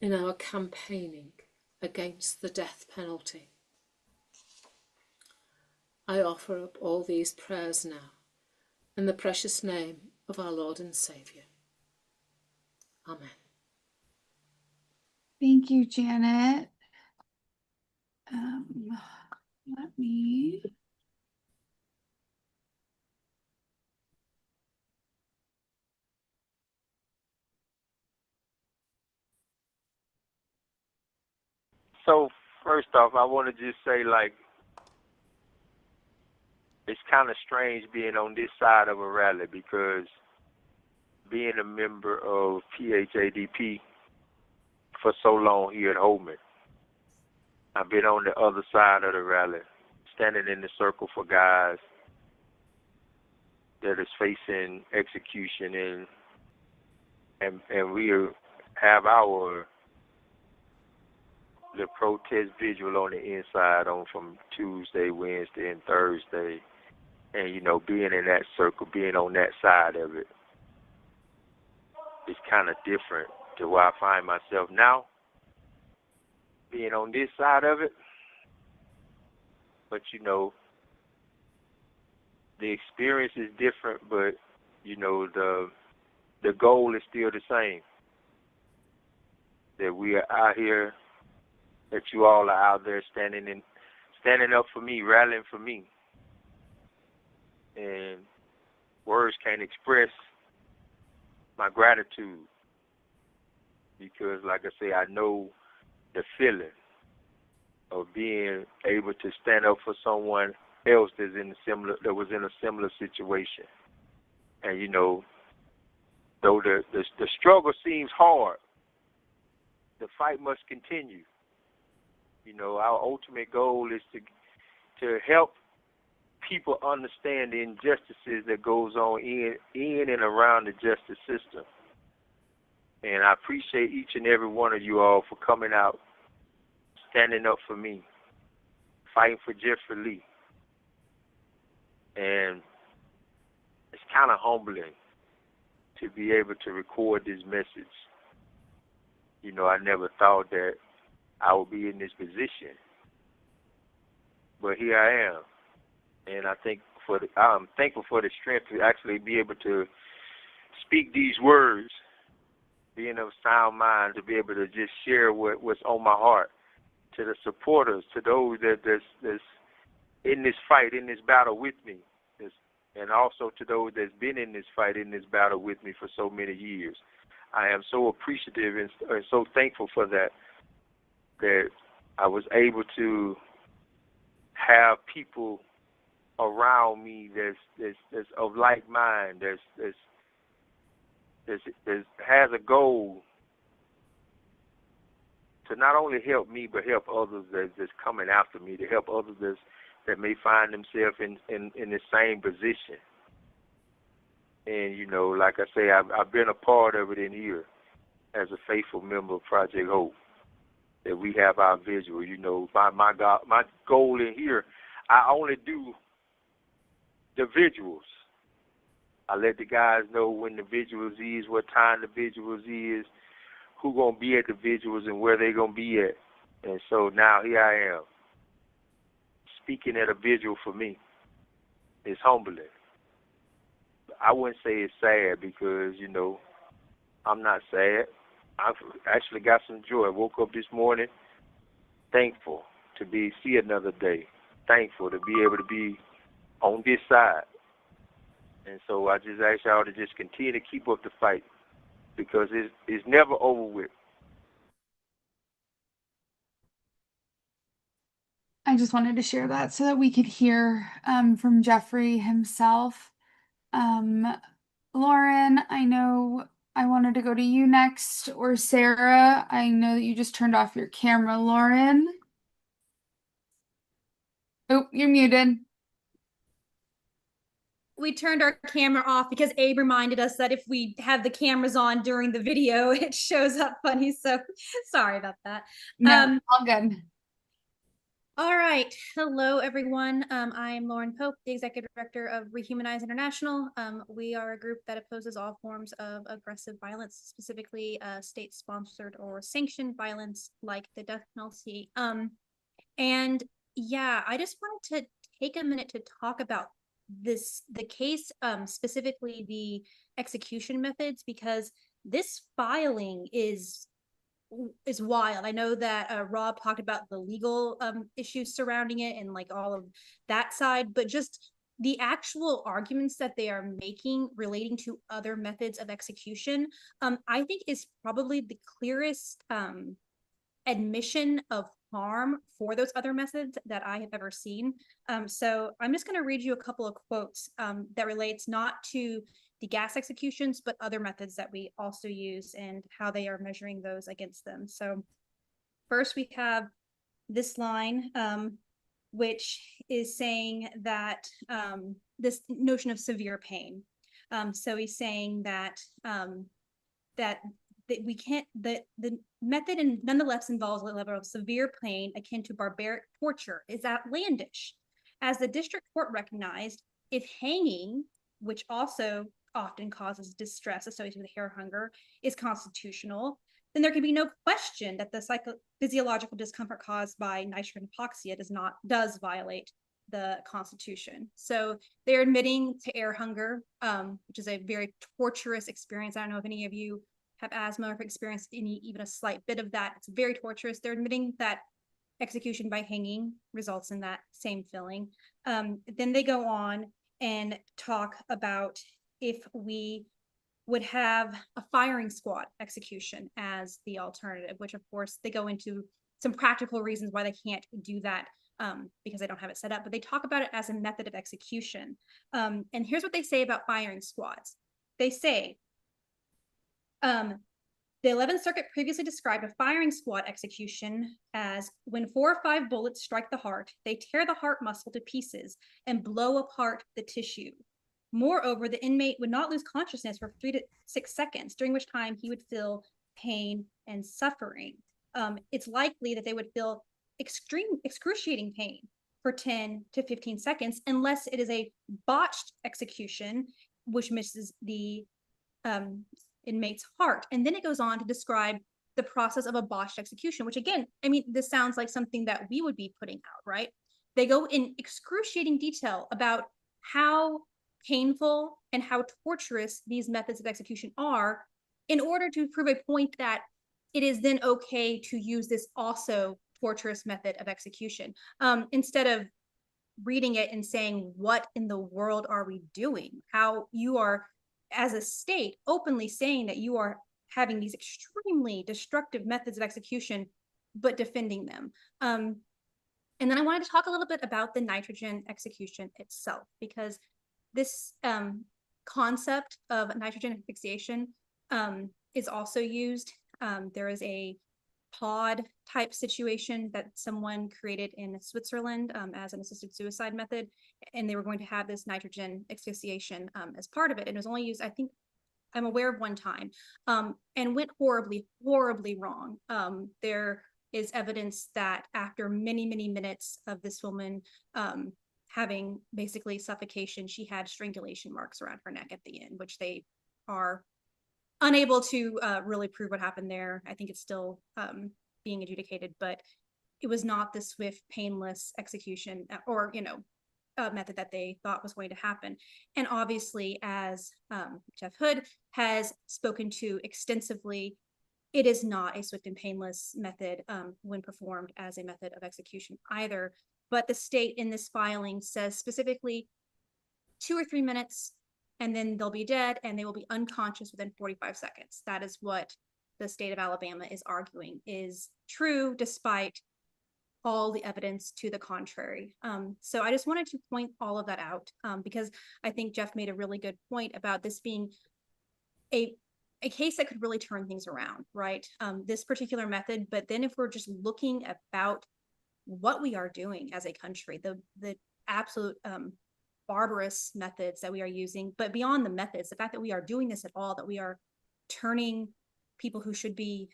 in our campaigning against the death penalty. I offer up all these prayers now in the precious name of our Lord and Saviour. Amen. Thank you, Janet. Let me. So first off, I want to just say, like, it's kind of strange being on this side of a rally because being a member of PHADP for so long here at Holman, I've been on the other side of the rally, standing in the circle for guys that is facing execution, and we have the protest vigil on the inside on from Tuesday, Wednesday, and Thursday. And, you know, being in that circle, being on that side of it, it's kind of different to where I find myself now, being on this side of it. But, you know, the experience is different, but, you know, the goal is still the same. That we are out here, that you all are out there standing up for me, rallying for me. And words can't express my gratitude because, like I say, I know the feeling of being able to stand up for someone else that was in a similar situation. And, you know, Though the struggle seems hard, the fight must continue. You know, our ultimate goal is to help people understand the injustices that goes on in and around the justice system. And I appreciate each and every one of you all for coming out, standing up for me, fighting for Jeffery Lee. And it's kind of humbling to be able to record this message. You know, I never thought that I would be in this position, but here I am. And I'm thankful for the strength to actually be able to speak these words, being of sound mind, to be able to just share what's on my heart to the supporters, to those that's in this fight, in this battle with me, and also to those that's been in this fight, in this battle with me for so many years. I am so appreciative and so thankful for that I was able to have people around me that's of like mind, that has a goal to not only help me but help others that's coming after me, to help others that may find themselves in the same position. And you know, like I say, I've been a part of it in here as a faithful member of Project Hope. That we have our Vigil. You know, my goal in here, I only do the Vigils. I let the guys know when the Vigils is, what time the Vigils is, who gonna be at the Vigils and where they gonna be at. And so now here I am, speaking at a Vigil for me. It's humbling. I wouldn't say it's sad because, you know, I'm not sad. I've actually got some joy. I woke up this morning thankful to see another day, thankful to be able to be on this side. And so I just ask y'all to just continue to keep up the fight because it's never over with. I just wanted to share that so that we could hear from Jeffery himself. Lauren, I know I wanted to go to you next, or Sarah. I know that you just turned off your camera, Lauren. Oh, you're muted. We turned our camera off because Abe reminded us that if we have the cameras on during the video, it shows up funny. So sorry about that. No, all good. All right. Hello, everyone. I am Lauren Pope, the Executive Director of Rehumanize International. We are a group that opposes all forms of aggressive violence, specifically state-sponsored or sanctioned violence like the death penalty. And yeah, I just wanted to take a minute to talk about the case, specifically the execution methods, because this filing is wild. I know that Rob talked about the legal issues surrounding it and like all of that side, but just the actual arguments that they are making relating to other methods of execution, I think is probably the clearest admission of harm for those other methods that I have ever seen. So I'm just going to read you a couple of quotes that relates not to the gas executions, but other methods that we also use and how they are measuring those against them. So first we have this line, which is saying that this notion of severe pain. So he's saying that that we can't, the method and nonetheless involves a level of severe pain akin to barbaric torture is outlandish. As the district court recognized, if hanging, which also often causes distress associated with hair hunger, is constitutional, then there can be no question that the physiological discomfort caused by nitrogen hypoxia does violate the Constitution. So they're admitting to air hunger, which is a very torturous experience. I don't know if any of you have asthma or have experienced even a slight bit of that. It's very torturous. They're admitting that execution by hanging results in that same feeling. Then they go on and talk about if we would have a firing squad execution as the alternative, which of course they go into some practical reasons why they can't do that because they don't have it set up, but they talk about it as a method of execution. And here's what they say about firing squads. They say, The 11th Circuit previously described a firing squad execution as when 4 or 5 bullets strike the heart, they tear the heart muscle to pieces and blow apart the tissue. Moreover, the inmate would not lose consciousness for 3 to 6 seconds, during which time he would feel pain and suffering. It's likely that they would feel excruciating pain for 10 to 15 seconds, unless it is a botched execution, which misses the inmate's heart. And then it goes on to describe the process of a botched execution, which again, I mean, this sounds like something that we would be putting out, right? They go in excruciating detail about how painful and how torturous these methods of execution are in order to prove a point that it is then okay to use this also torturous method of execution. Instead of reading it and saying, what in the world are we doing? How you are, as a state, openly saying that you are having these extremely destructive methods of execution, but defending them. And then I wanted to talk a little bit about the nitrogen execution itself, because this concept of nitrogen asphyxiation is also used. There is a pod type situation that someone created in Switzerland as an assisted suicide method, and they were going to have this nitrogen asphyxiation as part of it, and it was only used, I think I'm aware of, one time, and went horribly wrong. There is evidence that after many minutes of this woman having basically suffocation, she had strangulation marks around her neck at the end, which they are unable to really prove what happened there. I think it's still being adjudicated, but it was not the swift, painless execution or, method that they thought was going to happen. And obviously, as Jeff Hood has spoken to extensively, it is not a swift and painless method when performed as a method of execution either. But the state in this filing says specifically 2 or 3 minutes, and then they'll be dead and they will be unconscious within 45 seconds. That is what the state of Alabama is arguing is true, despite all the evidence to the contrary. So I just wanted to point all of that out because I think Jeff made a really good point about this being a case that could really turn things around, right? This particular method, but then if we're just looking about what we are doing as a country, the absolute barbarous methods that we are using, but beyond the methods, the fact that we are doing this at all, that we are turning people who should be,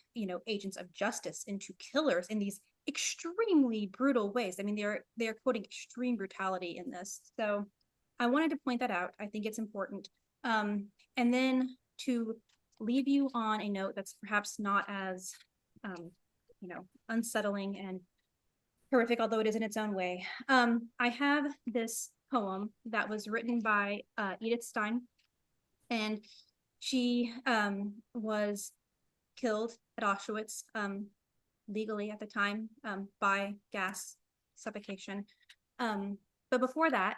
agents of justice into killers in these extremely brutal ways. I mean, they're quoting extreme brutality in this. So I wanted to point that out. I think it's important. And then to leave you on a note that's perhaps not as, unsettling and horrific, although it is in its own way. I have this poem that was written by Edith Stein, and she was killed at Auschwitz legally at the time by gas suffocation. But before that,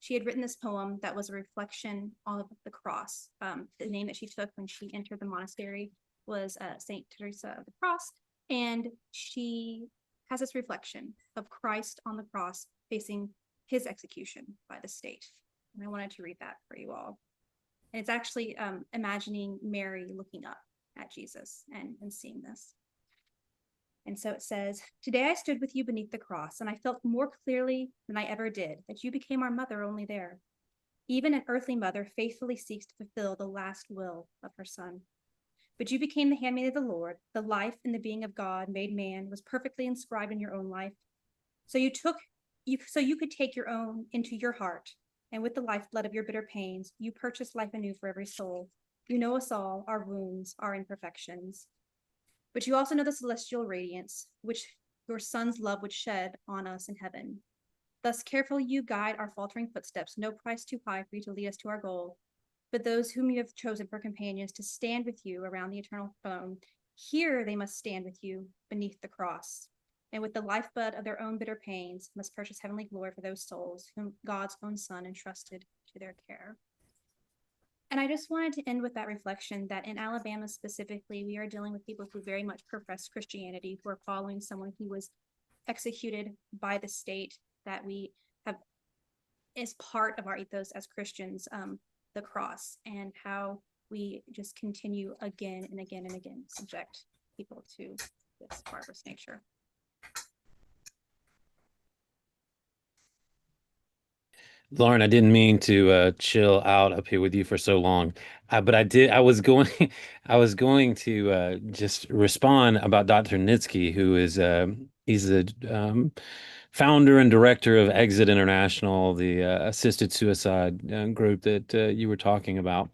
she had written this poem that was a reflection of the cross. The name that she took when she entered the monastery was Saint Teresa of the Cross, and she has this reflection of Christ on the cross facing his execution by the state. And I wanted to read that for you all. And it's actually imagining Mary looking up at Jesus and seeing this. And so it says, "Today I stood with you beneath the cross, and I felt more clearly than I ever did that you became our mother only there. Even an earthly mother faithfully seeks to fulfill the last will of her son. But you became the handmaid of the Lord. The life and the being of God made man was perfectly inscribed in your own life. So you could take your own into your heart, and with the lifeblood of your bitter pains, you purchased life anew for every soul. You know us all, our wounds, our imperfections. But you also know the celestial radiance, which your son's love would shed on us in heaven. Thus carefully you guide our faltering footsteps, no price too high for you to lead us to our goal. But those whom you have chosen for companions to stand with you around the eternal throne, here they must stand with you beneath the cross, and with the lifeblood of their own bitter pains must purchase heavenly glory for those souls whom God's own Son entrusted to their care." And I just wanted to end with that reflection that in Alabama specifically, we are dealing with people who very much profess Christianity, who are following someone who was executed by the state, that we have as part of our ethos as Christians, the cross, and how we just continue again and again and again to subject people to this barbarous nature. Lauren, I didn't mean to chill out up here with you for so long, but I did. I was going, I was going to just respond about Dr. Nitsky, who is he's the founder and director of Exit International, the assisted suicide group that you were talking about,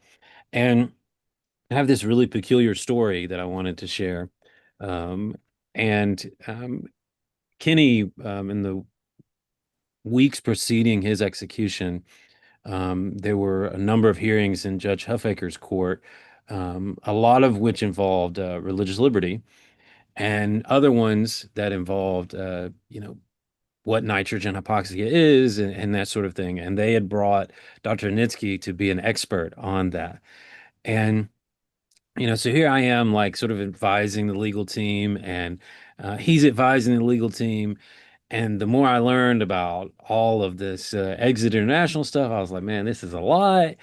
and I have this really peculiar story that I wanted to share. Um, and Kenny, in the weeks preceding his execution, there were a number of hearings in Judge Huffaker's court, a lot of which involved religious liberty, and other ones that involved, what nitrogen hypoxia is and that sort of thing. And they had brought Dr. Nitsky to be an expert on that. And so here I am, like, sort of advising the legal team, and he's advising the legal team. And the more I learned about all of this Exit International stuff, I was like, man, this is a lot.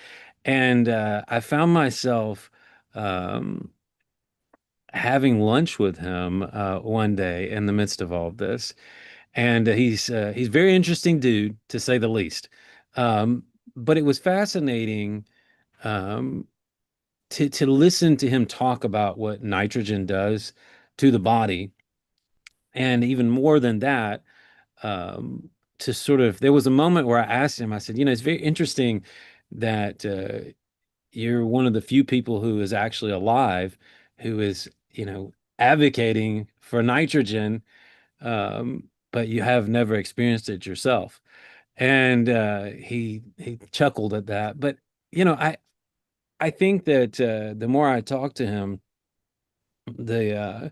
And I found myself um, having lunch with him one day in the midst of all of this. And he's a very interesting dude, to say the least. Um, but it was fascinating um, to listen to him talk about what nitrogen does to the body. And even more than that, to sort of, there was a moment where I asked him, I said, it's very interesting that you're one of the few people who is actually alive, who is, advocating for nitrogen, but you have never experienced it yourself. And he chuckled at that. But, I think that the more I talked to him, the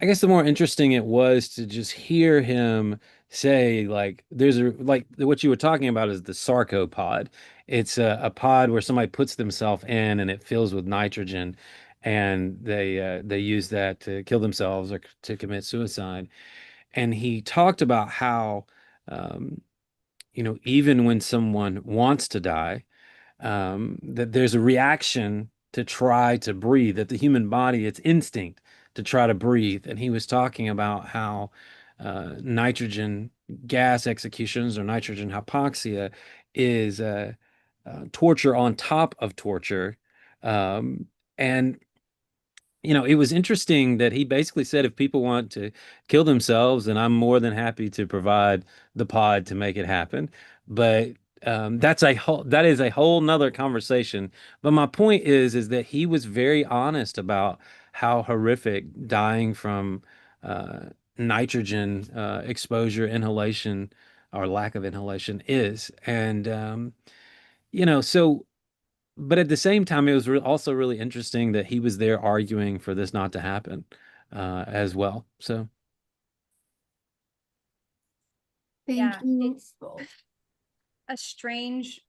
I guess the more interesting it was to just hear him say, like, like what you were talking about is the sarcopod. It's a pod where somebody puts themselves in and it fills with nitrogen, and they use that to kill themselves or to commit suicide. And he talked about how, um, even when someone wants to die, that there's a reaction to try to breathe, that the human body, it's instinct to try to breathe. And he was talking about how nitrogen gas executions or nitrogen hypoxia is torture on top of torture. And it was interesting that he basically said if people want to kill themselves, then I'm more than happy to provide the pod to make it happen. But that is a whole nother conversation. But my point is that he was very honest about how horrific dying from nitrogen exposure, inhalation, or lack of inhalation is. And so, but at the same time, it was also really interesting that he was there arguing for this not to happen as well. So Thank you. It's a strange,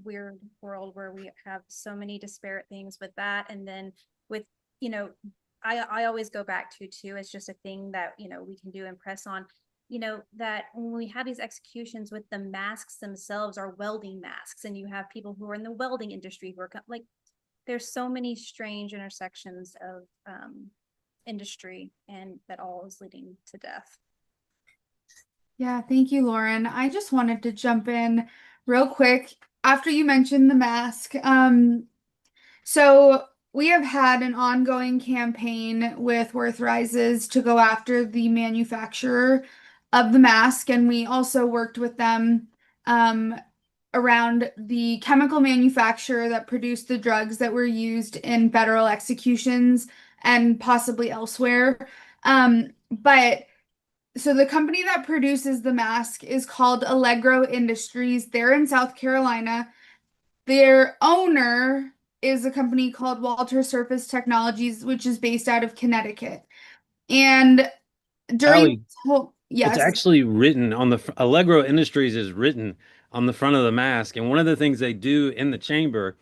weird world where we have so many disparate things with that. And then with, I always go back to too, it's just a thing that, we can do and press on, that when we have these executions with the masks themselves are welding masks, and you have people who are in the welding industry who are like, there's so many strange intersections of industry, and that all is leading to death. Yeah, thank you, Lauren. I just wanted to jump in real quick after you mentioned the mask. So we have had an ongoing campaign with Worth Rises to go after the manufacturer of the mask, and we also worked with them around the chemical manufacturer that produced the drugs that were used in federal executions and possibly elsewhere. But so the company that produces the mask is called Allegro Industries. They're in South Carolina. Their owner is a company called Walter Surface Technologies, which is based out of Connecticut. And during Allie, yes, it's actually written on the Allegro Industries is written on the front of the mask. And one of the things they do in the chamber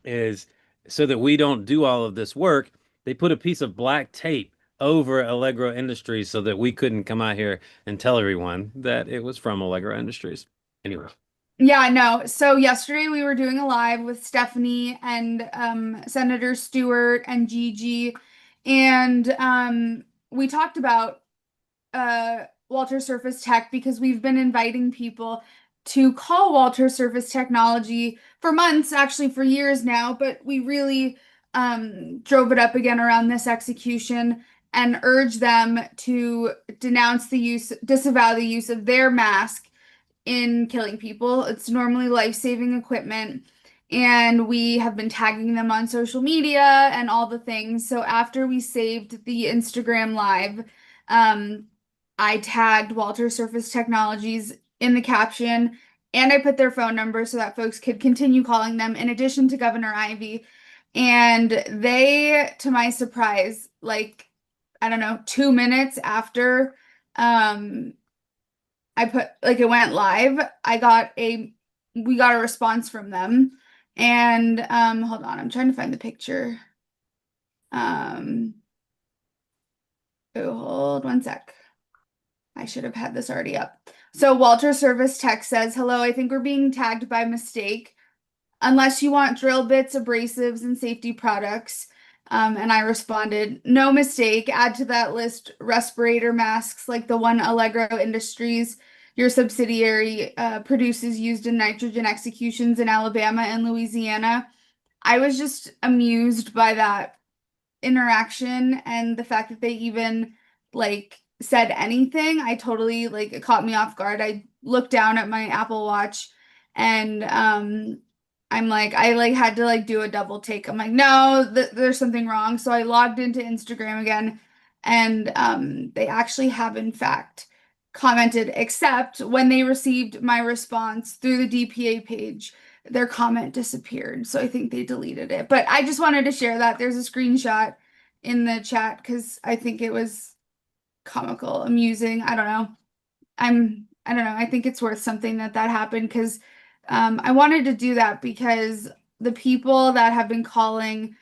is, so that we don't do all of this work, they put a piece of black tape over Allegro Industries so that we couldn't come out here and tell everyone that it was from Allegro Industries. Anyway. Yeah, no. So yesterday we were doing a live with Stephanie and Senator Stewart and Gigi, and we talked about Walter Surface Tech because we've been inviting people to call Walter Surface Technology for months, actually for years now, but we really drove it up again around this execution and urged them to disavow the use of their mask in killing people. It's normally life-saving equipment, and we have been tagging them on social media and all the things. So after we saved the Instagram live, I tagged Walter Surface Technologies in the caption, and I put their phone number so that folks could continue calling them in addition to Governor Ivey. And they, to my surprise, like, I don't know, 2 minutes after I put like it went live, we got a response from them. And hold on, I'm trying to find the picture. Oh, hold one sec. I should have had this already up. So Walter Service Tech says, "Hello, I think we're being tagged by mistake. Unless you want drill bits, abrasives, and safety products." And I responded, "No mistake. Add to that list respirator masks like the one Allegro Industries, your subsidiary, produces used in nitrogen executions in Alabama and Louisiana." I was just amused by that interaction and the fact that they even like said anything. I totally like it caught me off guard. I looked down at my Apple Watch and I'm like I like had to like do a double take. I'm like, no, there's something wrong. So I logged into Instagram again and they actually have in fact commented, except when they received my response through the DPA page, their comment disappeared. So I think they deleted it. But I just wanted to share that. There's a screenshot in the chat because I think it was comical, amusing. I don't know. I don't know. I think it's worth something that happened because I wanted to do that because the people that have been calling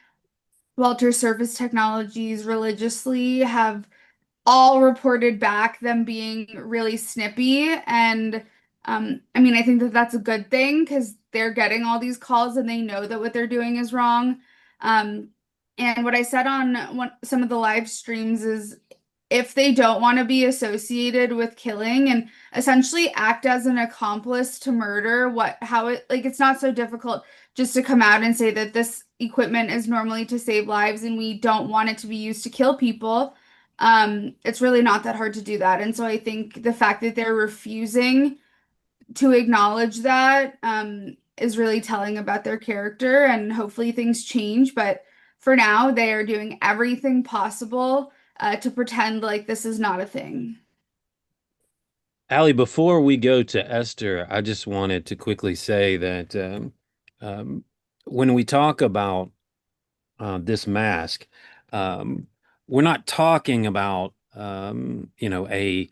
Walter Surface Technologies religiously have all reported back them being really snippy. And I mean, I think that that's a good thing because they're getting all these calls and they know that what they're doing is wrong. And what I said on some of the live streams is if they don't want to be associated with killing and essentially act as an accomplice to murder, it's not so difficult just to come out and say that this equipment is normally to save lives and we don't want it to be used to kill people. It's really not that hard to do that. And so I think the fact that they're refusing to acknowledge that is really telling about their character, and hopefully things change. But for now, they are doing everything possible to pretend like this is not a thing. Allie, before we go to Esther, I just wanted to quickly say that when we talk about this mask, we're not talking about a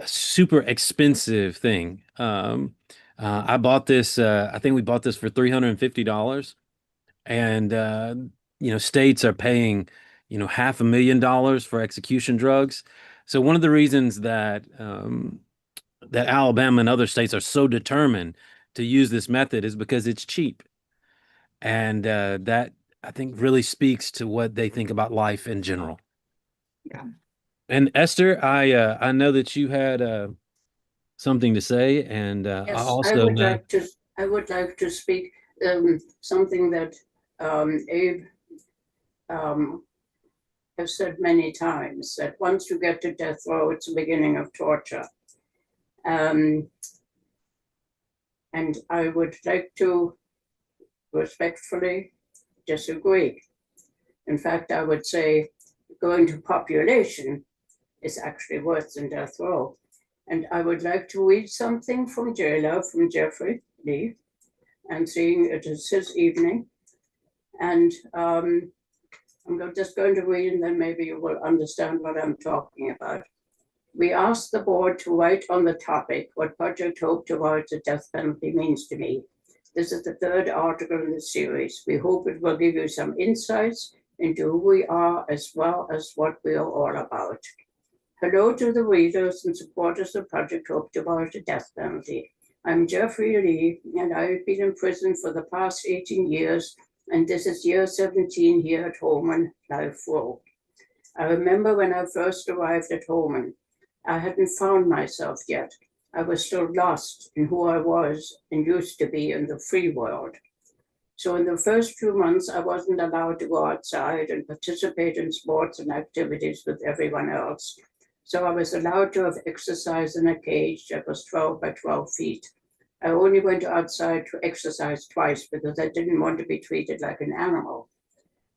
super expensive thing. I bought this. I think we bought this for $350, and states are paying $500,000 for execution drugs. So one of the reasons that that Alabama and other states are so determined to use this method is because it's cheap, and that I think really speaks to what they think about life in general. Yeah. And Esther, I know that you had something to say, and I Yes, also know. I would like to speak something that Abe has said many times, that once you get to death row, it's the beginning of torture. And I would like to respectfully disagree. In fact, I would say going to population is actually worse than death row. And I would like to read something from Jailer, from Jeffery Lee, and seeing it is his evening. And I'm just going to read, and then maybe you will understand what I'm talking about. We asked the board to write on the topic what Project Hope to avoid the death penalty means to me. This is the third article in the series. We hope it will give you some insights into who we are as well as what we are all about. Hello to the readers and supporters of Project Hope to avoid the death penalty. I'm Jeffery Lee, and I've been in prison for the past 18 years, and this is year 17 here at Holman, Life Row. I remember when I first arrived at Holman, I hadn't found myself yet. I was still lost in who I was and used to be in the free world. So in the first few months, I wasn't allowed to go outside and participate in sports and activities with everyone else. So I was allowed to have exercise in a cage that was 12 by 12 feet. I only went outside to exercise twice because I didn't want to be treated like an animal.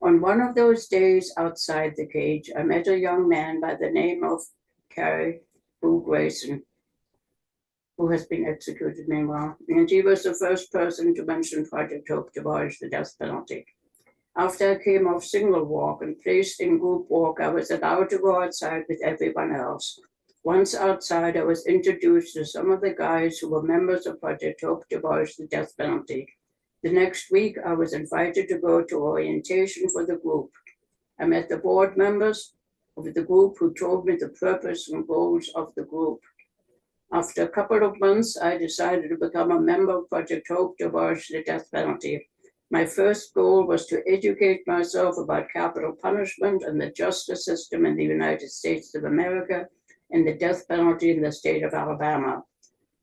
On one of those days outside the cage, I met a young man by the name of Carrie Boo Grayson, who has been executed meanwhile, and he was the first person to mention Project Hope to abolish the death penalty. After I came off single walk and placed in group walk, I was allowed to go outside with everyone else. Once outside, I was introduced to some of the guys who were members of Project Hope to abolish the death penalty. The next week, I was invited to go to orientation for the group. I met the board members of the group who told me the purpose and goals of the group. After a couple of months, I decided to become a member of Project Hope to abolish the death penalty. My first goal was to educate myself about capital punishment and the justice system in the United States of America and the death penalty in the state of Alabama.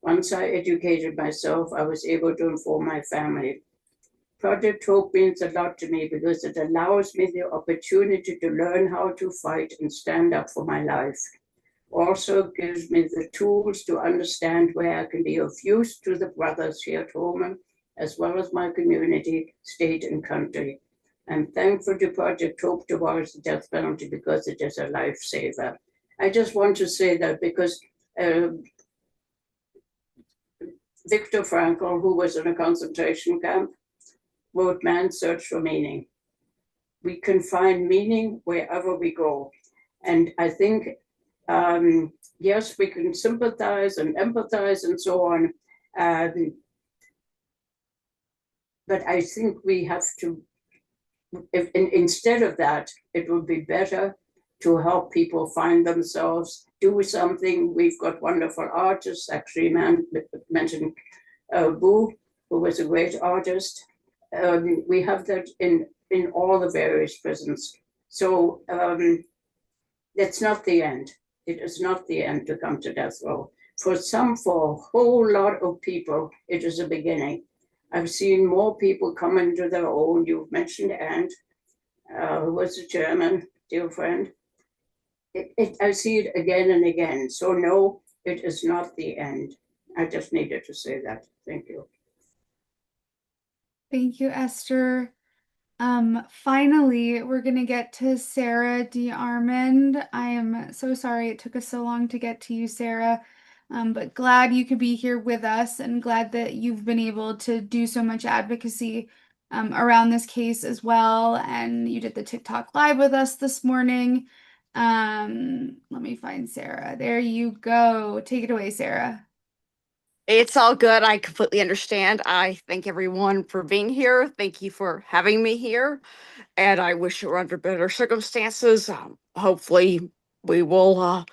Once I educated myself, I was able to inform my family. Project Hope means a lot to me because it allows me the opportunity to learn how to fight and stand up for my life. Also gives me the tools to understand where I can be of use to the brothers here at Holman, as well as my community, state, and country. I'm thankful to Project Hope to abolish the death penalty because it is a lifesaver. I just want to say that because Viktor Frankl, who was in a concentration camp, wrote Man's Search for Meaning. We can find meaning wherever we go. And I think yes, we can sympathize and empathize and so on. But I think we have to, instead of that, it would be better to help people find themselves, do something. We've got wonderful artists, actually, mentioned Boo, who was a great artist. We have that in all the various prisons. So that's not the end. It is not the end to come to death row. For a whole lot of people, it is a beginning. I've seen more people come into their own. You've mentioned Anne, who was a German, dear friend. I see it again and again. So no, it is not the end. I just needed to say that. Thank you. Thank you, Esther. Finally, we're gonna get to Sarah DeArmond. I am so sorry it took us so long to get to you, Sarah, but glad you could be here with us and glad that you've been able to do so much advocacy around this case as well. And you did the TikTok live with us this morning. Let me find Sarah. There you go. Take it away, Sarah. It's all good. I completely understand. I thank everyone for being here. Thank you for having me here. And I wish it were under better circumstances. Hopefully, we will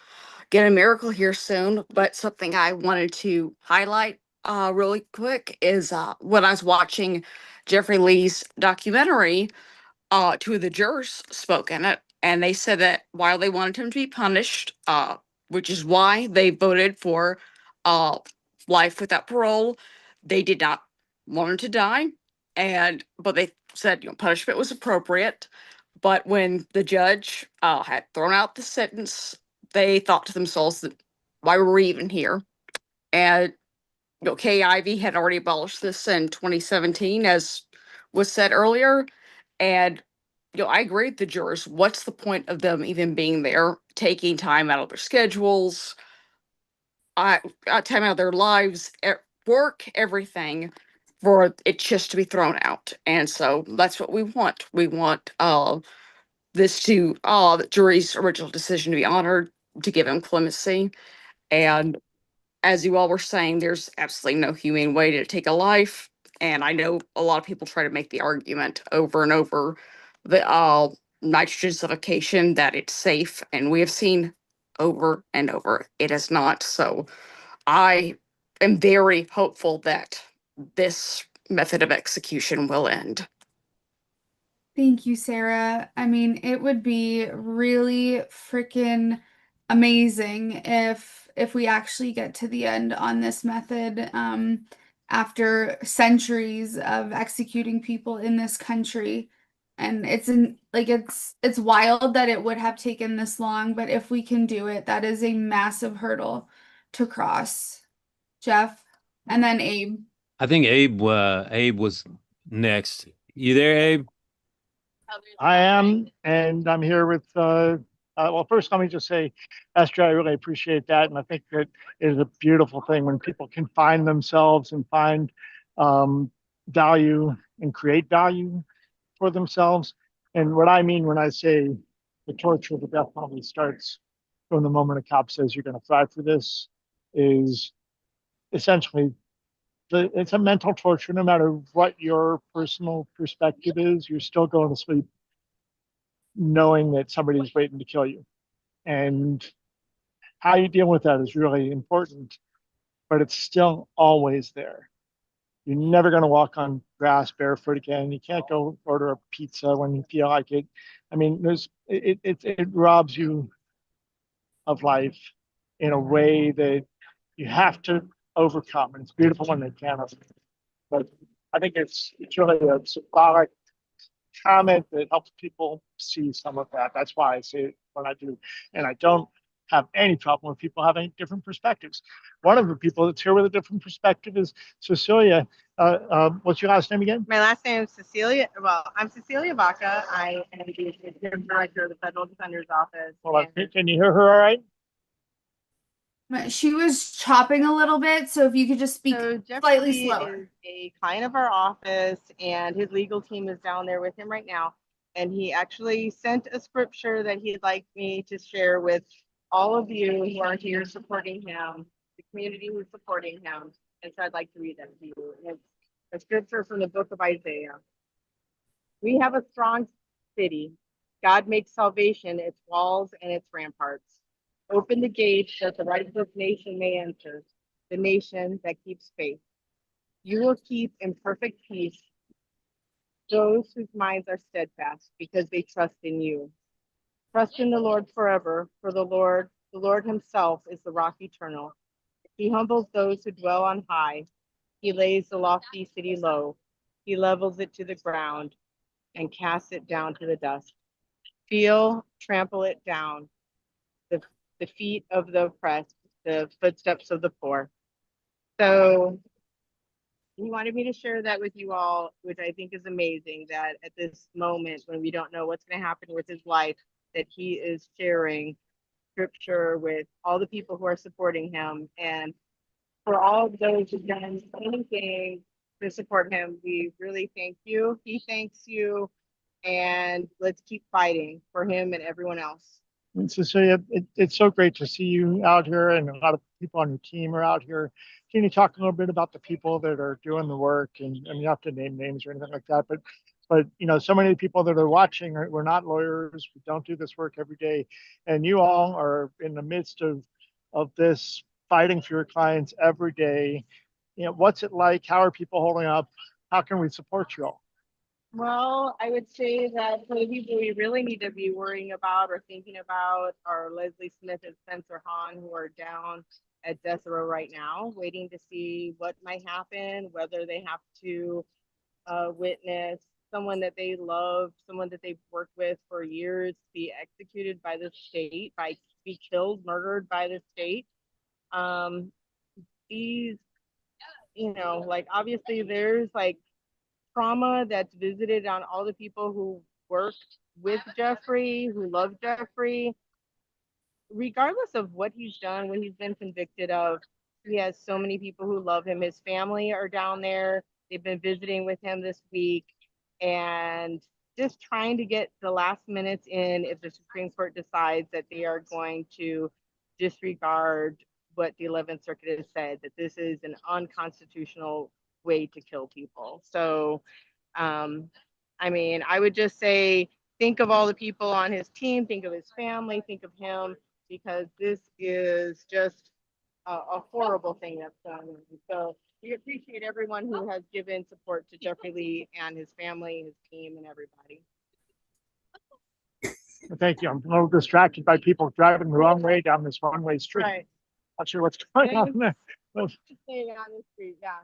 get a miracle here soon. But something I wanted to highlight really quick is when I was watching Jeffery Lee's documentary, two of the jurors spoke in it, and they said that while they wanted him to be punished, which is why they voted for life without parole, they did not want him to die, but they said punishment was appropriate. But when the judge had thrown out the sentence, they thought to themselves that why were we even here? And Kay Ivey had already abolished this in 2017, as was said earlier. And I agree with the jurors. What's the point of them even being there, taking time out of their schedules, time out of their lives, work, everything, for it just to be thrown out? And so that's what we want. We want the jury's original decision to be honored, to give him clemency. And as you all were saying, there's absolutely no humane way to take a life. And I know a lot of people try to make the argument over and over the nitrogen suffocation, that it's safe. And we have seen over and over it is not. So I am very hopeful that this method of execution will end. Thank you, Sarah. I mean, it would be really freaking amazing if we actually get to the end on this method after centuries of executing people in this country. And it's wild that it would have taken this long, but if we can do it, that is a massive hurdle to cross. Jeff, and then Abe. I think Abe was next. You there, Abe? I am, and I'm here with, well, first, let me just say, Esther, I really appreciate that. And I think that it is a beautiful thing when people can find themselves and find value and create value for themselves. And what I mean when I say the torture of the death penalty starts from the moment a cop says you're going to fly for this is essentially it's a mental torture. No matter what your personal perspective is, you're still going to sleep knowing that somebody's waiting to kill you. And how you deal with that is really important, but it's still always there. You're never going to walk on grass barefoot again. You can't go order a pizza when you feel like it. I mean, it robs you of life in a way that you have to overcome. And it's beautiful when they can. But I think it's really a symbolic comment that helps people see some of that. That's why I say it when I do. And I don't have any problem with people having different perspectives. One of the people that's here with a different perspective is Cecilia. What's your last name again? My last name is Cecilia. Well, I'm Cecilia Baca. I am the executive director of the Federal Defender's Office. Hold on. Can you hear her all right? She was chopping a little bit, so if you could just speak slightly Jeffery slower. is a client of our office, and his legal team is down there with him right now. And he actually sent a scripture that he'd like me to share with all of you who are here supporting him, the community who's supporting him. And so I'd like to read that to you. It's a scripture from the book of Isaiah. We have a strong city. God makes salvation its walls and its ramparts. Open the gates that the righteous nation may enter, the nation that keeps faith. You will keep in perfect peace those whose minds are steadfast because they trust in you. Trust in the Lord forever, for the Lord himself is the rock eternal. He humbles those who dwell on high. He lays the lofty city low. He levels it to the ground and casts it down to the dust. Trample it down. The feet of the oppressed, the footsteps of the poor. So he wanted me to share that with you all, which I think is amazing, that at this moment when we don't know what's going to happen with his life, that he is sharing scripture with all the people who are supporting him. And for all of those who've done anything to support him, we really thank you. He thanks you. And let's keep fighting for him and everyone else. And Cecilia, it's so great to see you out here, and a lot of people on your team are out here. Can you talk a little bit about the people that are doing the work? And you don't have to name names or anything like that, but so many people that are watching, we're not lawyers. We don't do this work every day. And you all are in the midst of this, fighting for your clients every day. What's it like? How are people holding up? How can we support you all? Well, I would say that for the people we really need to be worrying about or thinking about are Leslie Smith and Spencer Hahn, who are down at death row right now, waiting to see what might happen, whether they have to witness someone that they love, someone that they've worked with for years, be executed by the state, be killed, murdered by the state. These, obviously there's trauma that's visited on all the people who worked with Jeffrey, who love Jeffrey. Regardless of what he's done, what he's been convicted of, he has so many people who love him. His family are down there. They've been visiting with him this week and just trying to get the last minutes in if the Supreme Court decides that they are going to disregard what the 11th Circuit has said, that this is an unconstitutional way to kill people. So, I would just say, think of all the people on his team, think of his family, think of him, because this is just a horrible thing that's done. And so we appreciate everyone who has given support to Jeffrey Lee and his family, his team, and everybody. Thank you. I'm a little distracted by people driving the wrong way down this one-way street. Right. Not sure what's going on there. Just staying on the street, yeah.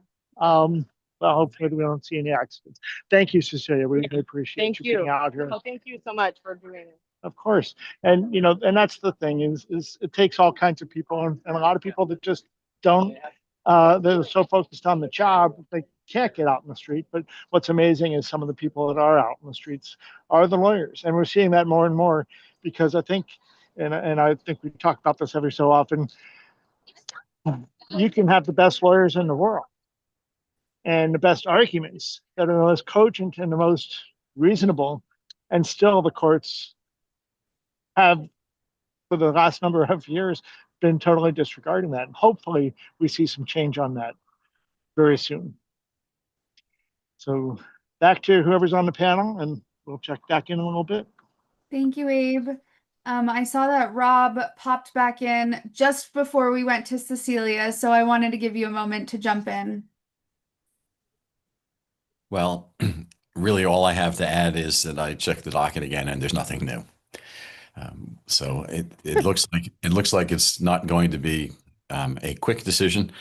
Well, hopefully we don't see any accidents. Thank you, Cecilia. We really appreciate Thank you being you. out here. Well, thank you so much for doing it. Of course. And, and that's the thing is it takes all kinds of people and a lot of people that just don't, they're so focused on the job, they can't get out in the street. But what's amazing is some of the people that are out in the streets are the lawyers. And we're seeing that more and more because I think, and I think we talk about this every so often, you can have the best lawyers in the world and the best arguments that are the most cogent and the most reasonable. And still the courts have, for the last number of years, been totally disregarding that. And hopefully we see some change on that very soon. So back to whoever's on the panel, and we'll check back in a little bit. Thank you, Abe. I saw that Rob popped back in just before we went to Cecilia, so I wanted to give you a moment to jump in. Well, really all I have to add is that I checked the docket again and there's nothing new. So it looks like it's not going to be a quick decision.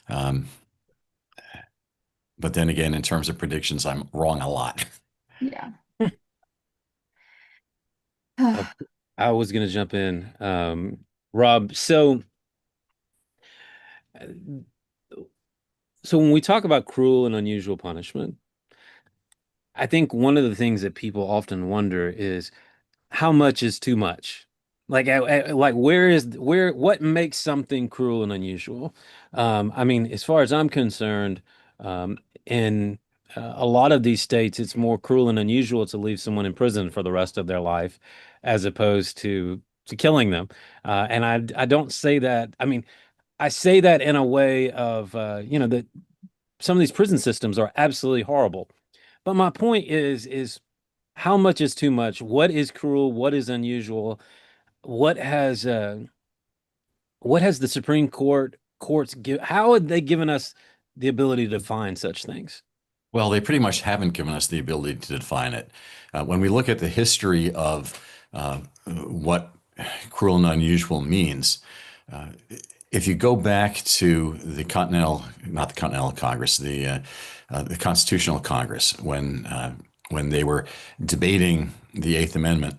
But then again, in terms of predictions, I'm wrong a lot. Yeah. I was going to jump in. Rob, so when we talk about cruel and unusual punishment, I think one of the things that people often wonder is how much is too much? Like what makes something cruel and unusual? I mean, as far as I'm concerned, in a lot of these states, it's more cruel and unusual to leave someone in prison for the rest of their life, as opposed to killing them. And I don't say that. I mean, I say that in a way of that some of these prison systems are absolutely horrible. But my point is how much is too much? What is cruel? What is unusual? What has the Supreme courts give? How have they given us the ability to define such things? Well, they pretty much haven't given us the ability to define it. When we look at the history of what cruel and unusual means, if you go back to the not the Continental Congress, the Constitutional Congress, when they were debating the Eighth Amendment,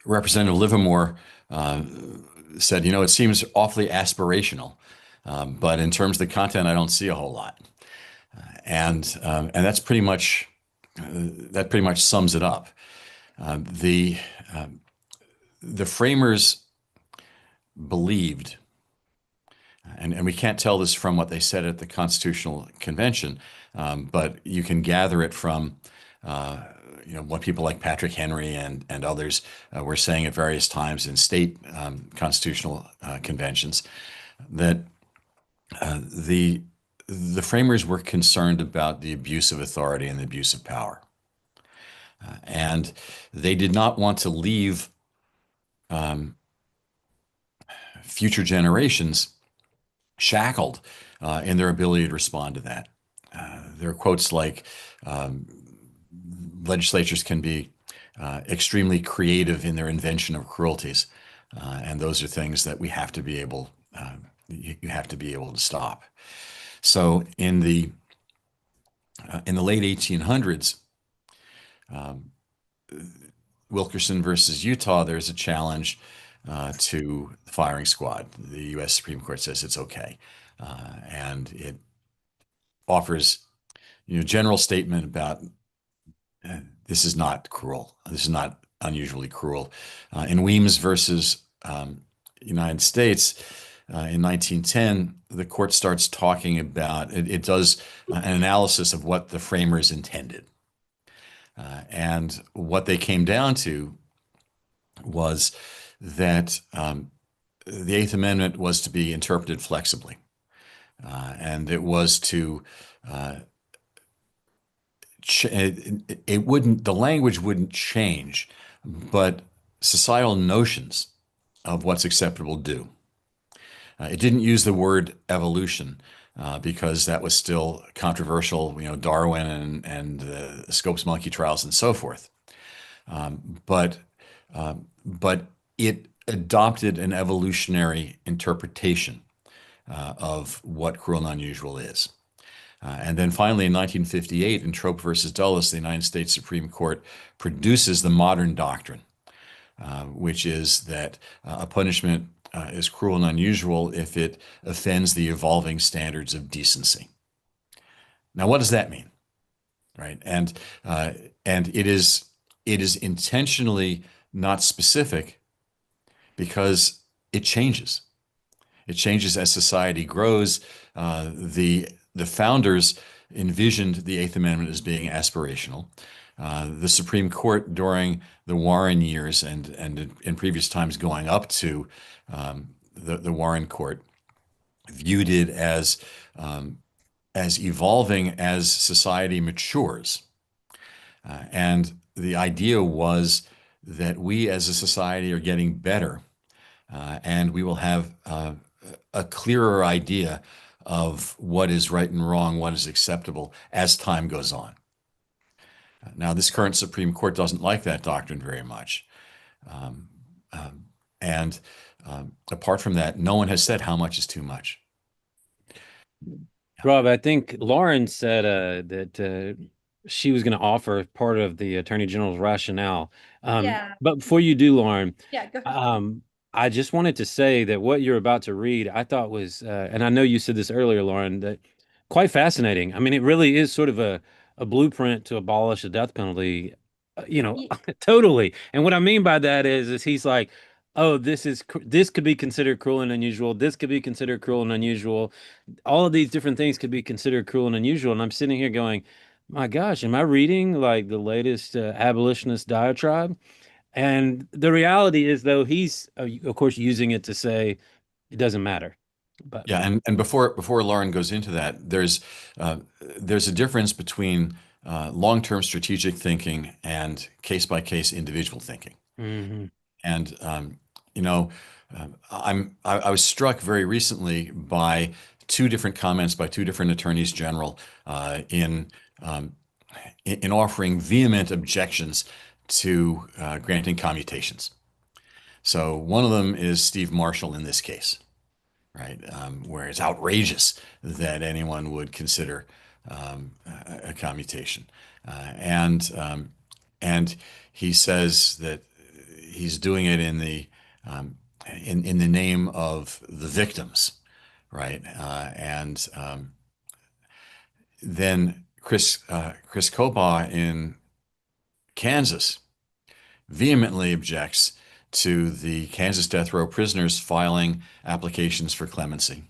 Representative Livermore said, it seems awfully aspirational, but in terms of the content, I don't see a whole lot. And that's pretty much sums it up. The framers believed, and we can't tell this from what they said at the Constitutional Convention, but you can gather it from what people like Patrick Henry and others were saying at various times in state constitutional conventions, that the framers were concerned about the abuse of authority and the abuse of power. And they did not want to leave future generations shackled in their ability to respond to that. There are quotes like, legislatures can be extremely creative in their invention of cruelties. And those are things that we have to be able, you have to be able to stop. So in the late 1800s, Wilkerson versus Utah, there's a challenge to the firing squad. The U.S. Supreme Court says it's okay, and it offers, general statement about this is not cruel. This is not unusually cruel. In Weems versus United States in 1910, the court starts talking about it does an analysis of what the framers intended. And what they came down to was that the Eighth Amendment was to be interpreted flexibly. And it was to, the language wouldn't change, but societal notions of what's acceptable do. It didn't use the word evolution because that was still controversial, Darwin and Scopes monkey trials and so forth. But it adopted an evolutionary interpretation of what cruel and unusual is. And then finally, in 1958, in Trope versus Dulles, the United States Supreme Court produces the modern doctrine, which is that a punishment is cruel and unusual if it offends the evolving standards of decency. Now, what does that mean, right? And it is intentionally not specific because it changes. It changes as society grows. The founders envisioned the Eighth Amendment as being aspirational. The Supreme Court during the Warren years and in previous times going up to the Warren Court viewed it as evolving as society matures. And the idea was that we as a society are getting better and we will have a clearer idea of what is right and wrong, what is acceptable as time goes on. Now, this current Supreme Court doesn't like that doctrine very much. And apart from that, no one has said how much is too much. Rob, I think Lauren said that she was going to offer part of the Attorney General's rationale. Yeah. But before you do, Lauren, Yeah, go ahead. I just wanted to say that what you're about to read, I thought was, and I know you said this earlier, Lauren, that quite fascinating. I mean, it really is sort of a blueprint to abolish the death penalty, totally. And what I mean by that is he's like, oh, this could be considered cruel and unusual. This could be considered cruel and unusual. All of these different things could be considered cruel and unusual. And I'm sitting here going, my gosh, am I reading like the latest abolitionist diatribe? And the reality is, though, he's, of course, using it to say it doesn't matter. But yeah, and before Lauren goes into that, there's a difference between long-term strategic thinking and case-by-case individual thinking. Mm-hmm. And I was struck very recently by two different comments by two different attorneys general in offering vehement objections to granting commutations. So one of them is Steve Marshall in this case, right? Where it's outrageous that anyone would consider a commutation, and he says that he's doing it in the name of the victims, right? Then Chris Cobaugh in Kansas vehemently objects to the Kansas death row prisoners filing applications for clemency.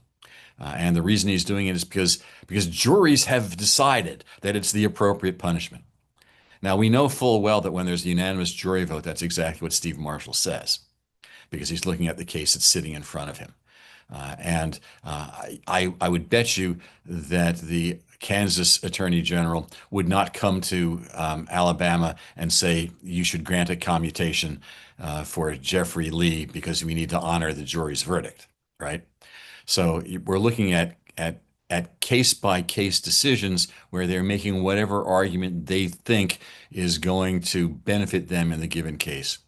And the reason he's doing it is because juries have decided that it's the appropriate punishment. Now, we know full well that when there's a unanimous jury vote, that's exactly what Steve Marshall says, because he's looking at the case that's sitting in front of him. I would bet you that the Kansas Attorney General would not come to Alabama and say you should grant a commutation for Jeffery Lee because we need to honor the jury's verdict, right? So we're looking at case-by-case decisions where they're making whatever argument they think is going to benefit them in the given case.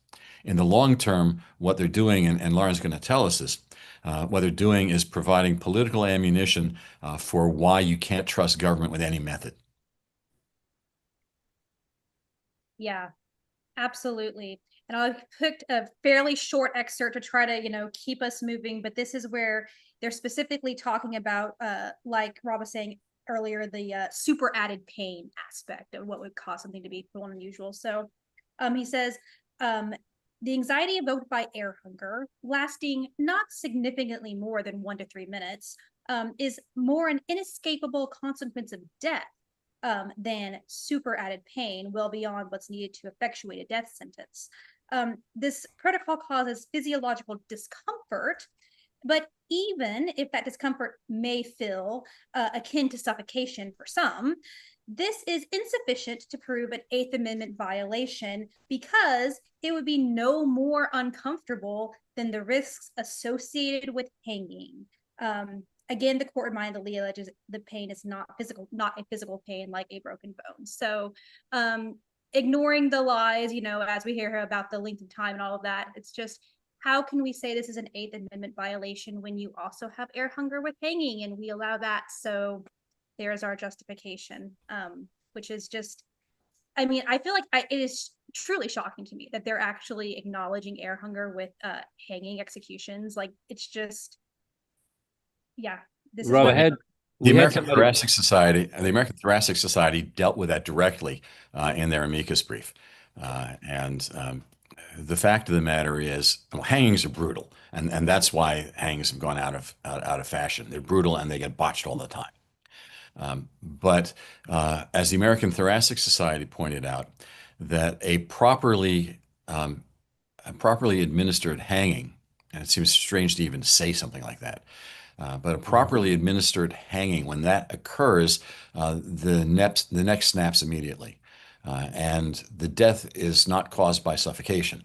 In the long term, what they're doing, and Lauren's going to tell us this, what they're doing is providing political ammunition for why you can't trust government with any method. Yeah, absolutely. And I picked a fairly short excerpt to try to, keep us moving. But this is where they're specifically talking about, like Rob was saying earlier, the super added pain aspect of what would cause something to be cruel and unusual. So he says, the anxiety evoked by air hunger, lasting not significantly more than 1 to 3 minutes, is more an inescapable consequence of death than super added pain, well beyond what's needed to effectuate a death sentence. This protocol causes physiological discomfort, but even if that discomfort may feel akin to suffocation for some, This is insufficient to prove an Eighth Amendment violation because it would be no more uncomfortable than the risks associated with hanging. Again, the court reminded Lee alleges the pain is not a physical pain like a broken bone. So ignoring the lies, as we hear about the length of time and all of that, it's just, how can we say this is an Eighth Amendment violation when you also have air hunger with hanging and we allow that? So there's our justification, which is just, I feel like it is truly shocking to me that they're actually acknowledging air hunger with hanging executions. Like, it's just, yeah. This Rob, is The American Thoracic Society dealt with that directly in their amicus brief. The fact of the matter is, well, hangings are brutal, and that's why hangings have gone out of fashion. They're brutal and they get botched all the time. But as the American Thoracic Society pointed out, that a properly administered hanging, and it seems strange to even say something like that, but a properly administered hanging, when that occurs, the neck snaps immediately. And the death is not caused by suffocation.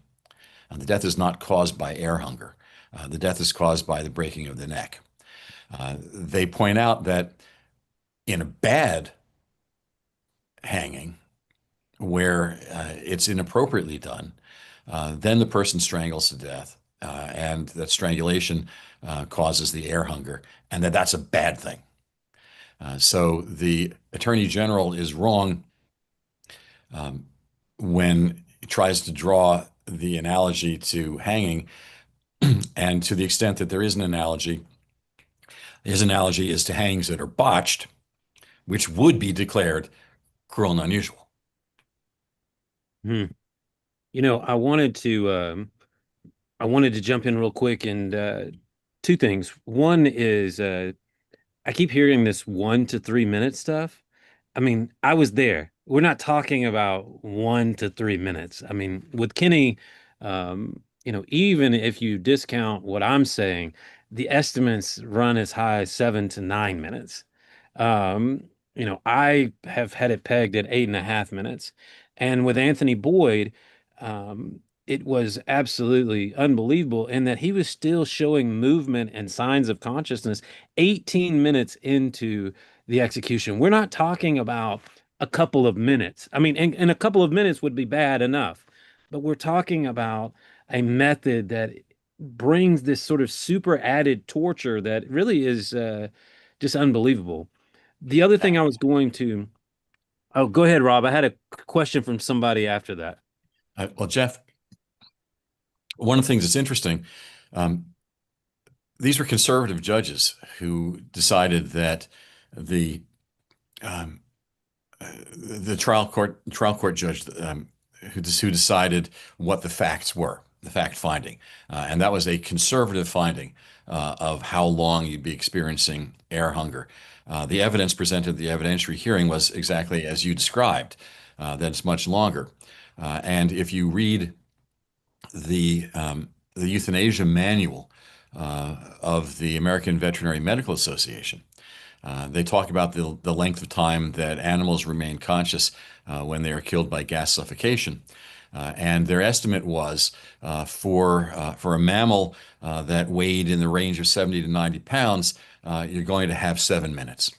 The death is not caused by air hunger. The death is caused by the breaking of the neck. They point out that in a bad hanging, where it's inappropriately done, then the person strangles to death, and that strangulation causes the air hunger, and that's a bad thing. So the Attorney General is wrong when he tries to draw the analogy to hanging, and to the extent that there is an analogy, his analogy is to hangings that are botched, which would be declared cruel and unusual. I wanted to jump in real quick, and two things. One is I keep hearing this 1 to 3 minute stuff. I was there. We're not talking about 1 to 3 minutes. With Kenny, even if you discount what I'm saying, the estimates run as high as 7 to 9 minutes. I have had it pegged at 8.5 minutes. And with Anthony Boyd, it was absolutely unbelievable in that he was still showing movement and signs of consciousness 18 minutes into the execution. We're not talking about a couple of minutes. And a couple of minutes would be bad enough, but we're talking about a method that brings this sort of super added torture that really is just unbelievable. The other thing I was going to, oh, go ahead, Rob. I had a question from somebody after that. Well, Jeff, one of the things that's interesting, these were conservative judges who decided that the trial court judge who decided what the facts were, the fact finding, and that was a conservative finding of how long you'd be experiencing air hunger. The evidence presented at the evidentiary hearing was exactly as you described, that it's much longer. And if you read the euthanasia manual of the American Veterinary Medical Association, they talk about the length of time that animals remain conscious when they are killed by gas suffocation. And their estimate was for a mammal that weighed in the range of 70 to 90 pounds, you're going to have 7 minutes.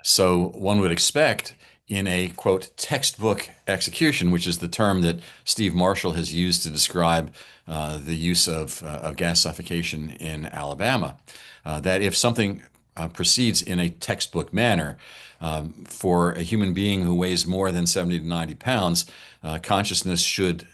So one would expect in a, quote, textbook execution, which is the term that Steve Marshall has used to describe the use of gas suffocation in Alabama, that if something proceeds in a textbook manner, for a human being who weighs more than 70 to 90 pounds, consciousness should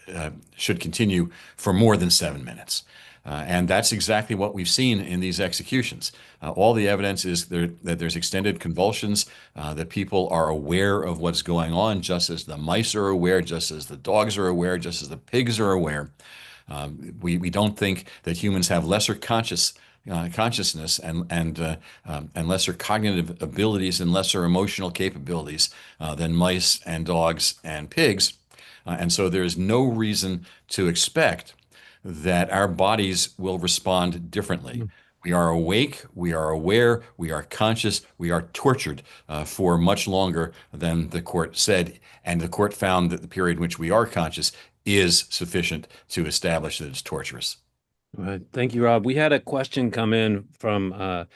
continue for more than 7 minutes. And that's exactly what we've seen in these executions. All the evidence is that there's extended convulsions, that people are aware of what's going on, just as the mice are aware, just as the dogs are aware, just as the pigs are aware. We don't think that humans have lesser consciousness and lesser cognitive abilities and lesser emotional capabilities than mice and dogs and pigs. And so there's no reason to expect that our bodies will respond differently We are awake, we are aware, we are conscious, we are tortured for much longer than the court said. And the court found that the period in which we are conscious is sufficient to establish that it's torturous. Thank you, Rob. We had a question come in from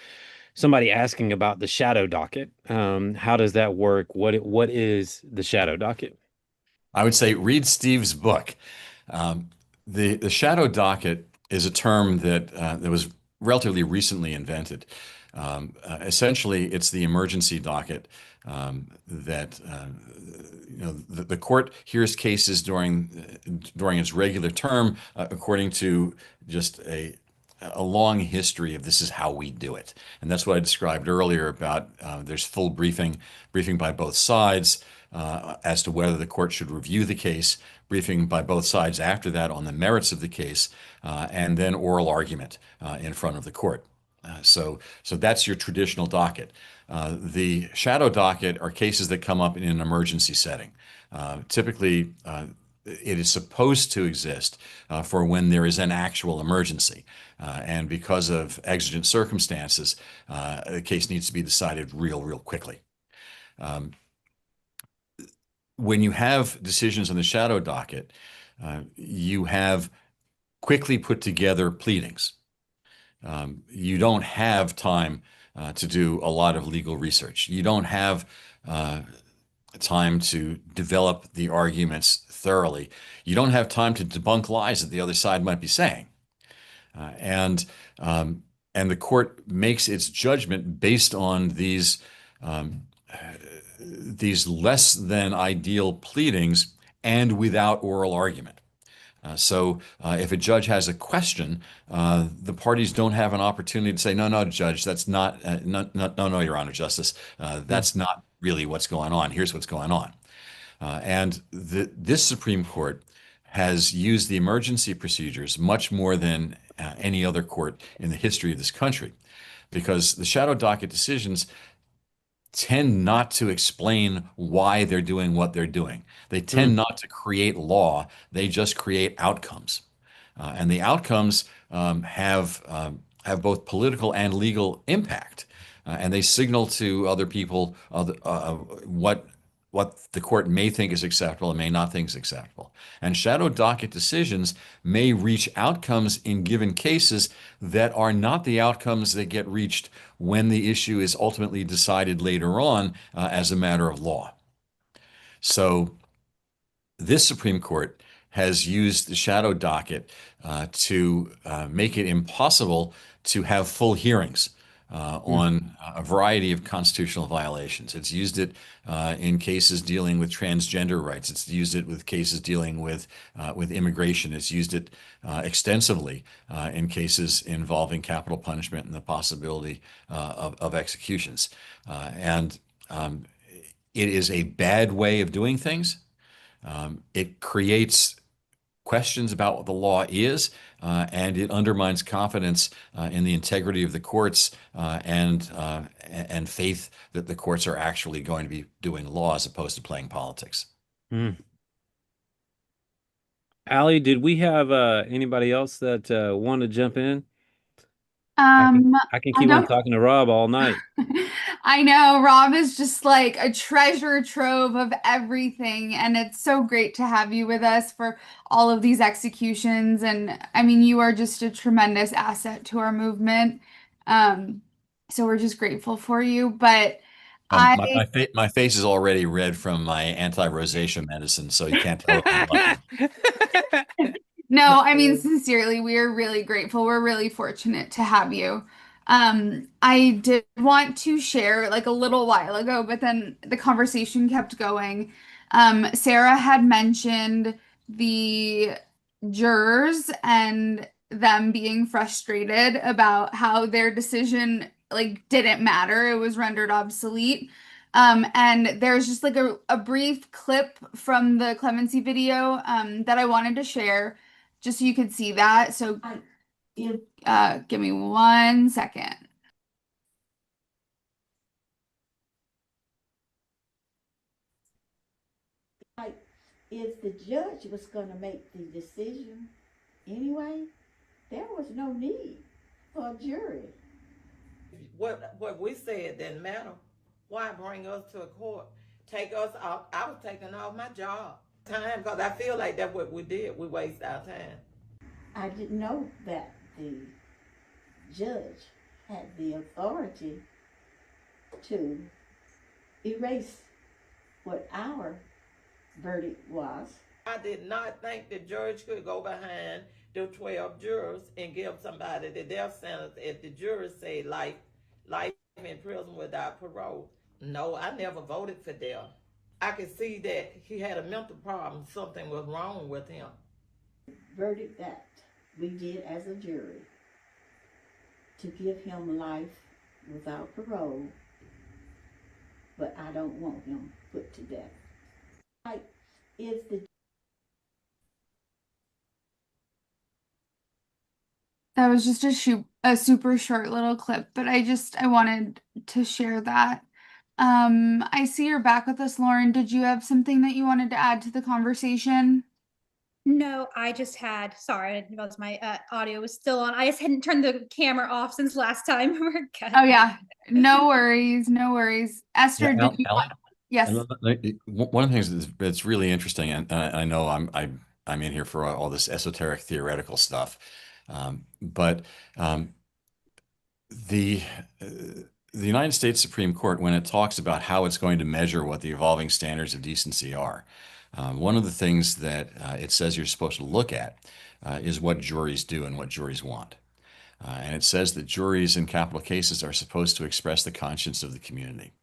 somebody asking about the shadow docket. How does that work? What is the shadow docket? I would say read Steve's book. The shadow docket is a term that was relatively recently invented. Essentially, it's the emergency docket that the court hears cases during its regular term according to just a long history of this is how we do it. And that's what I described earlier about there's full briefing by both sides as to whether the court should review the case, briefing by both sides after that on the merits of the case, and then oral argument in front of the court. So that's your traditional docket. The shadow docket are cases that come up in an emergency setting. Typically, it is supposed to exist for when there is an actual emergency. And because of exigent circumstances, the case needs to be decided real quickly. When you have decisions on the shadow docket, you have quickly put together pleadings. You don't have time to do a lot of legal research. You don't have time to develop the arguments thoroughly. You don't have time to debunk lies that the other side might be saying. And the court makes its judgment based on these less than ideal pleadings and without oral argument. So if a judge has a question, the parties don't have an opportunity to say, no, Judge, that's not, no, Your Honor, Justice, that's not really what's going on. Here's what's going on. And this Supreme Court has used the emergency procedures much more than any other court in the history of this country, because the shadow docket decisions tend not to explain why they're doing what they're doing. They tend not to create law. They just create outcomes. And the outcomes have both political and legal impact. And they signal to other people what the court may think is acceptable and may not think is acceptable. And shadow docket decisions may reach outcomes in given cases that are not the outcomes that get reached when the issue is ultimately decided later on as a matter of law. So this Supreme Court has used the shadow docket to make it impossible to have full hearings on a variety of constitutional violations. It's used it in cases dealing with transgender rights. It's used it with cases dealing with immigration. It's used it extensively in cases involving capital punishment and the possibility of executions. And it is a bad way of doing things. It creates questions about what the law is, and it undermines confidence in the integrity of the courts and faith that the courts are actually going to be doing law as opposed to playing politics. Allie, did we have anybody else that want to jump in? I can keep on talking to Rob all night. I know Rob is just like a treasure trove of everything, and it's so great to have you with us for all of these executions. And I mean, you are just a tremendous asset to our movement. So we're just grateful for you. But my face is already red from my anti-rosacea medicine, so you can't tell I'm lucky. No, I mean, sincerely, we are really grateful. We're really fortunate to have you. I did want to share like a little while ago, but then the conversation kept going. Sarah had mentioned the jurors and them being frustrated about how their decision like didn't matter. It was rendered obsolete. And there's just like a brief clip from the clemency video that I wanted to share just so you could see that. So give me 1 second. If the judge was going to make the decision anyway, there was no need for a jury. What we said didn't matter. Why bring us to a court? Take us off. I was taking off my job time because I feel like that's what we did. We waste our time. I didn't know that the judge had the authority to erase what our verdict was. I did not think the judge could go behind the 12 jurors and give somebody the death sentence if the jurors say life in prison without parole. No, I never voted for death. I could see that he had a mental problem. Something was wrong with him. Verdict that we did as a jury to give him life without parole, but I don't want him put to death. If the That was just a super short little clip, but I wanted to share that. I see you're back with us, Lauren. Did you have something that you wanted to add to the conversation? No, I just had, sorry, I didn't realize my audio was still on. I just hadn't turned the camera off since last time. We're good. Oh yeah, no worries, no worries. Esther, Yeah, did you? Ellie? Yes. One of the things that's really interesting, and I know I'm in here for all this esoteric theoretical stuff, but the United States Supreme Court, when it talks about how it's going to measure what the evolving standards of decency are, one of the things that it says you're supposed to look at is what juries do and what juries want. And it says that juries in capital cases are supposed to express the conscience of the community.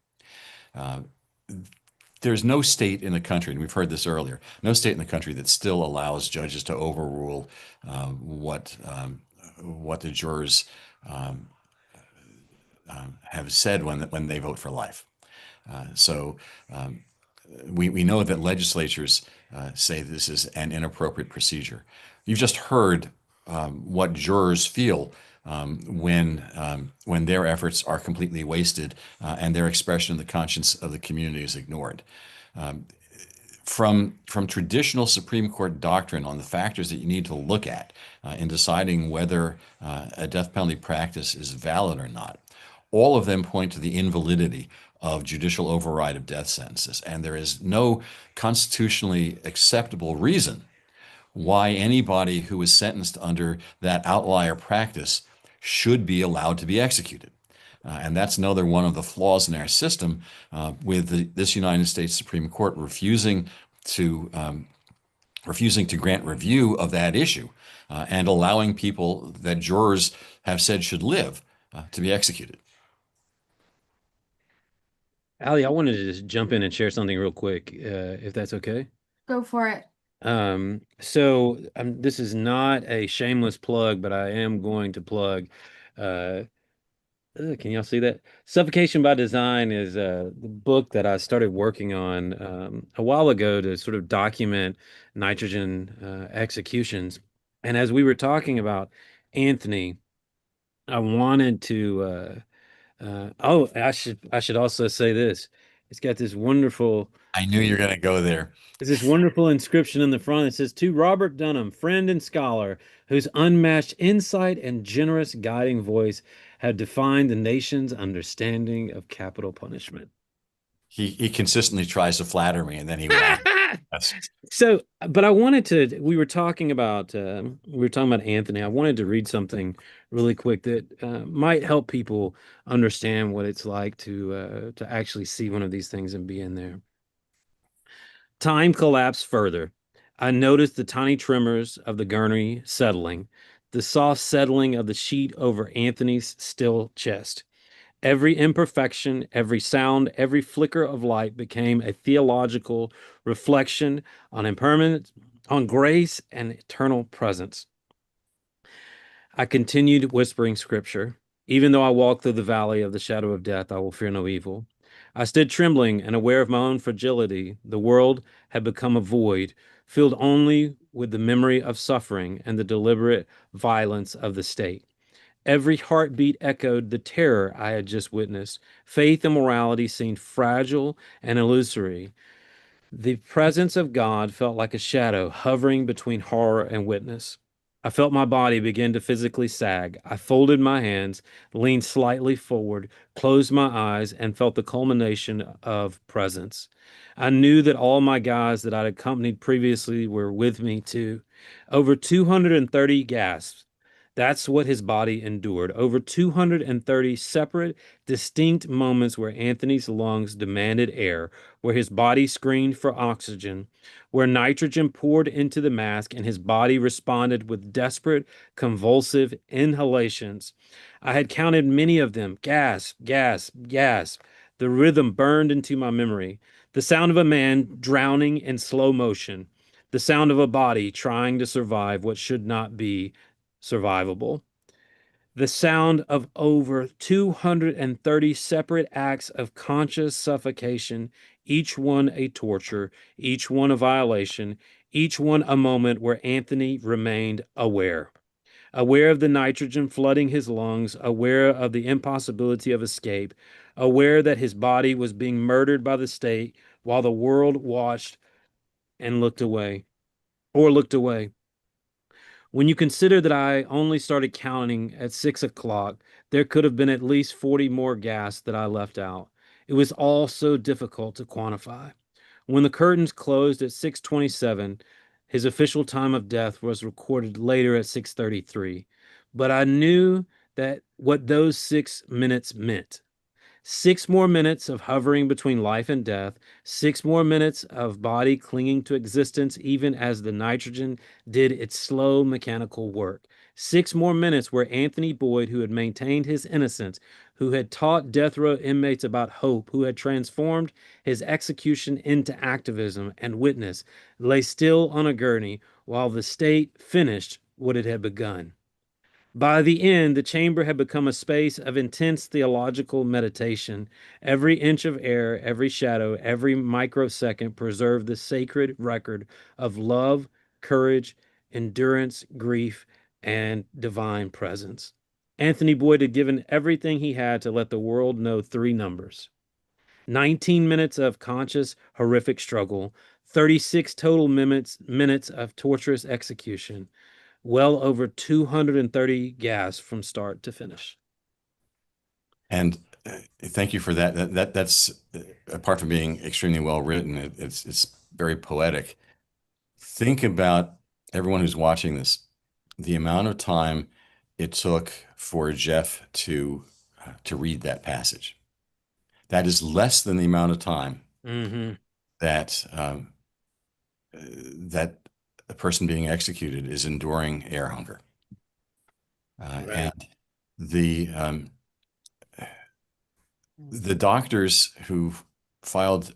There's no state in the country, and we've heard this earlier, no state in the country that still allows judges to overrule what the jurors have said when they vote for life. So we know that legislatures say this is an inappropriate procedure. You've just heard what jurors feel when their efforts are completely wasted and their expression of the conscience of the community is ignored. From traditional Supreme Court doctrine on the factors that you need to look at in deciding whether a death penalty practice is valid or not, all of them point to the invalidity of judicial override of death sentences. And there is no constitutionally acceptable reason why anybody who is sentenced under that outlier practice should be allowed to be executed. And that's another one of the flaws in our system with this United States Supreme Court refusing to grant review of that issue and allowing people that jurors have said should live to be executed. Allie, I wanted to just jump in and share something real quick, if that's okay. Go for it. So this is not a shameless plug, but I am going to plug. Can y'all see that? Suffocation by Design is the book that I started working on a while ago to sort of document nitrogen executions. And as we were talking about Anthony, I wanted to. I should also say this. It's got this wonderful. I knew you were going to go there. There's this wonderful inscription in the front. It says, "To Robert Dunham, friend and scholar, whose unmatched insight and generous guiding voice have defined the nation's understanding of capital punishment." He consistently tries to flatter me, and then he won't. So, but I wanted to. We were talking about Anthony. I wanted to read something really quick that might help people understand what it's like to actually see one of these things and be in there. Time collapsed further. I noticed the tiny tremors of the gurney settling, the soft settling of the sheet over Anthony's still chest. Every imperfection, every sound, every flicker of light became a theological reflection on impermanence, on grace and eternal presence. I continued whispering scripture. Even though I walk through the valley of the shadow of death, I will fear no evil. I stood trembling and aware of my own fragility. The world had become a void, filled only with the memory of suffering and the deliberate violence of the state. Every heartbeat echoed the terror I had just witnessed. Faith and morality seemed fragile and illusory. The presence of God felt like a shadow hovering between horror and witness. I felt my body begin to physically sag. I folded my hands, leaned slightly forward, closed my eyes, and felt the culmination of presence. I knew that all my guys that I'd accompanied previously were with me too. Over 230 gasps. That's what his body endured. Over 230 separate, distinct moments where Anthony's lungs demanded air, where his body screamed for oxygen, where nitrogen poured into the mask and his body responded with desperate, convulsive inhalations. I had counted many of them. Gasp, gasp, gasp. The rhythm burned into my memory. The sound of a man drowning in slow motion. The sound of a body trying to survive what should not be survivable. The sound of over 230 separate acts of conscious suffocation, each one a torture, each one a violation, each one a moment where Anthony remained aware. Aware of the nitrogen flooding his lungs, aware of the impossibility of escape, aware that his body was being murdered by the state while the world watched and looked away, or looked away. When you consider that I only started counting at 6 o'clock, there could have been at least 40 more gasps that I left out. It was all so difficult to quantify. When the curtains closed at 6:27, his official time of death was recorded later at 6:33. But I knew that what those 6 minutes meant. 6 more minutes of hovering between life and death, 6 more minutes of body clinging to existence even as the nitrogen did its slow mechanical work. 6 more minutes where Anthony Boyd, who had maintained his innocence, who had taught death row inmates about hope, who had transformed his execution into activism and witness, lay still on a gurney while the state finished what it had begun. By the end, the chamber had become a space of intense theological meditation. Every inch of air, every shadow, every microsecond preserved the sacred record of love, courage, endurance, grief, and divine presence. Anthony Boyd had given everything he had to let the world know 3 numbers. 19 minutes of conscious, horrific struggle, 36 total minutes of torturous execution, well over 230 gasps from start to finish. And thank you for that. That's apart from being extremely well written, it's very poetic. Think about everyone who's watching this, the amount of time it took for Jeff to read that passage. That is less than the amount of time that that a person being executed is enduring air hunger. And the doctors who filed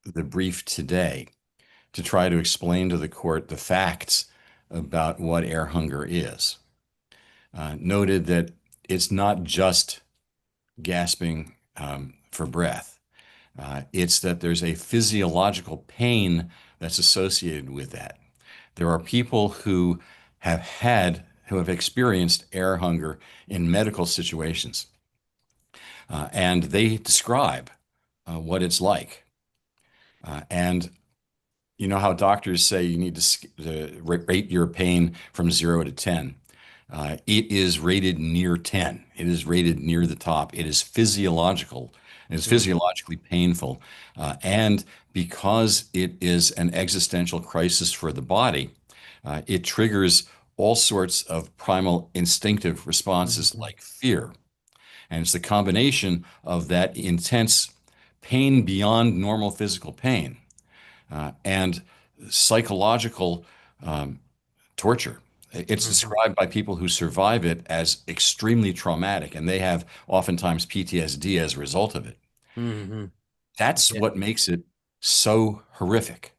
the brief today to try to explain to the court the facts about what air hunger is noted that it's not just gasping for breath. It's that there's a physiological pain that's associated with that. There are people who have experienced air hunger in medical situations, and they describe what it's like. And you know how doctors say you need to rate your pain from 0 to 10. It is rated near 10. It is rated near the top. It is physiological. It is physiologically painful. And because it is an existential crisis for the body, it triggers all sorts of primal instinctive responses like fear. And it's the combination of that intense pain beyond normal physical pain and psychological torture. It's described by people who survive it as extremely traumatic, and they have oftentimes PTSD as a result of it. That's what makes it so horrific.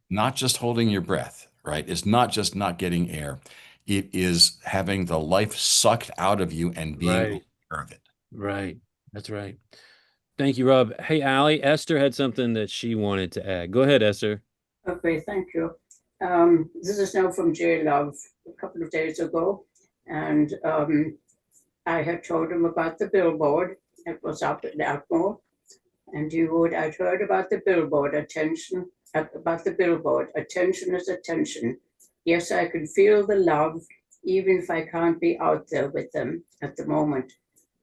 Not just holding your breath, right? It's not just not getting air. It is having the life sucked out of you and being aware of it. Right. That's right. Thank you, Rob. Hey, Allie, Esther had something that she wanted to add. Go ahead, Esther. Okay, thank you. This is now from J Love a couple of days ago, and I had told him about the billboard. It was up at Atmore, and I'd heard about the billboard. Attention, about the billboard. Attention is attention. Yes, I can feel the love, even if I can't be out there with them at the moment.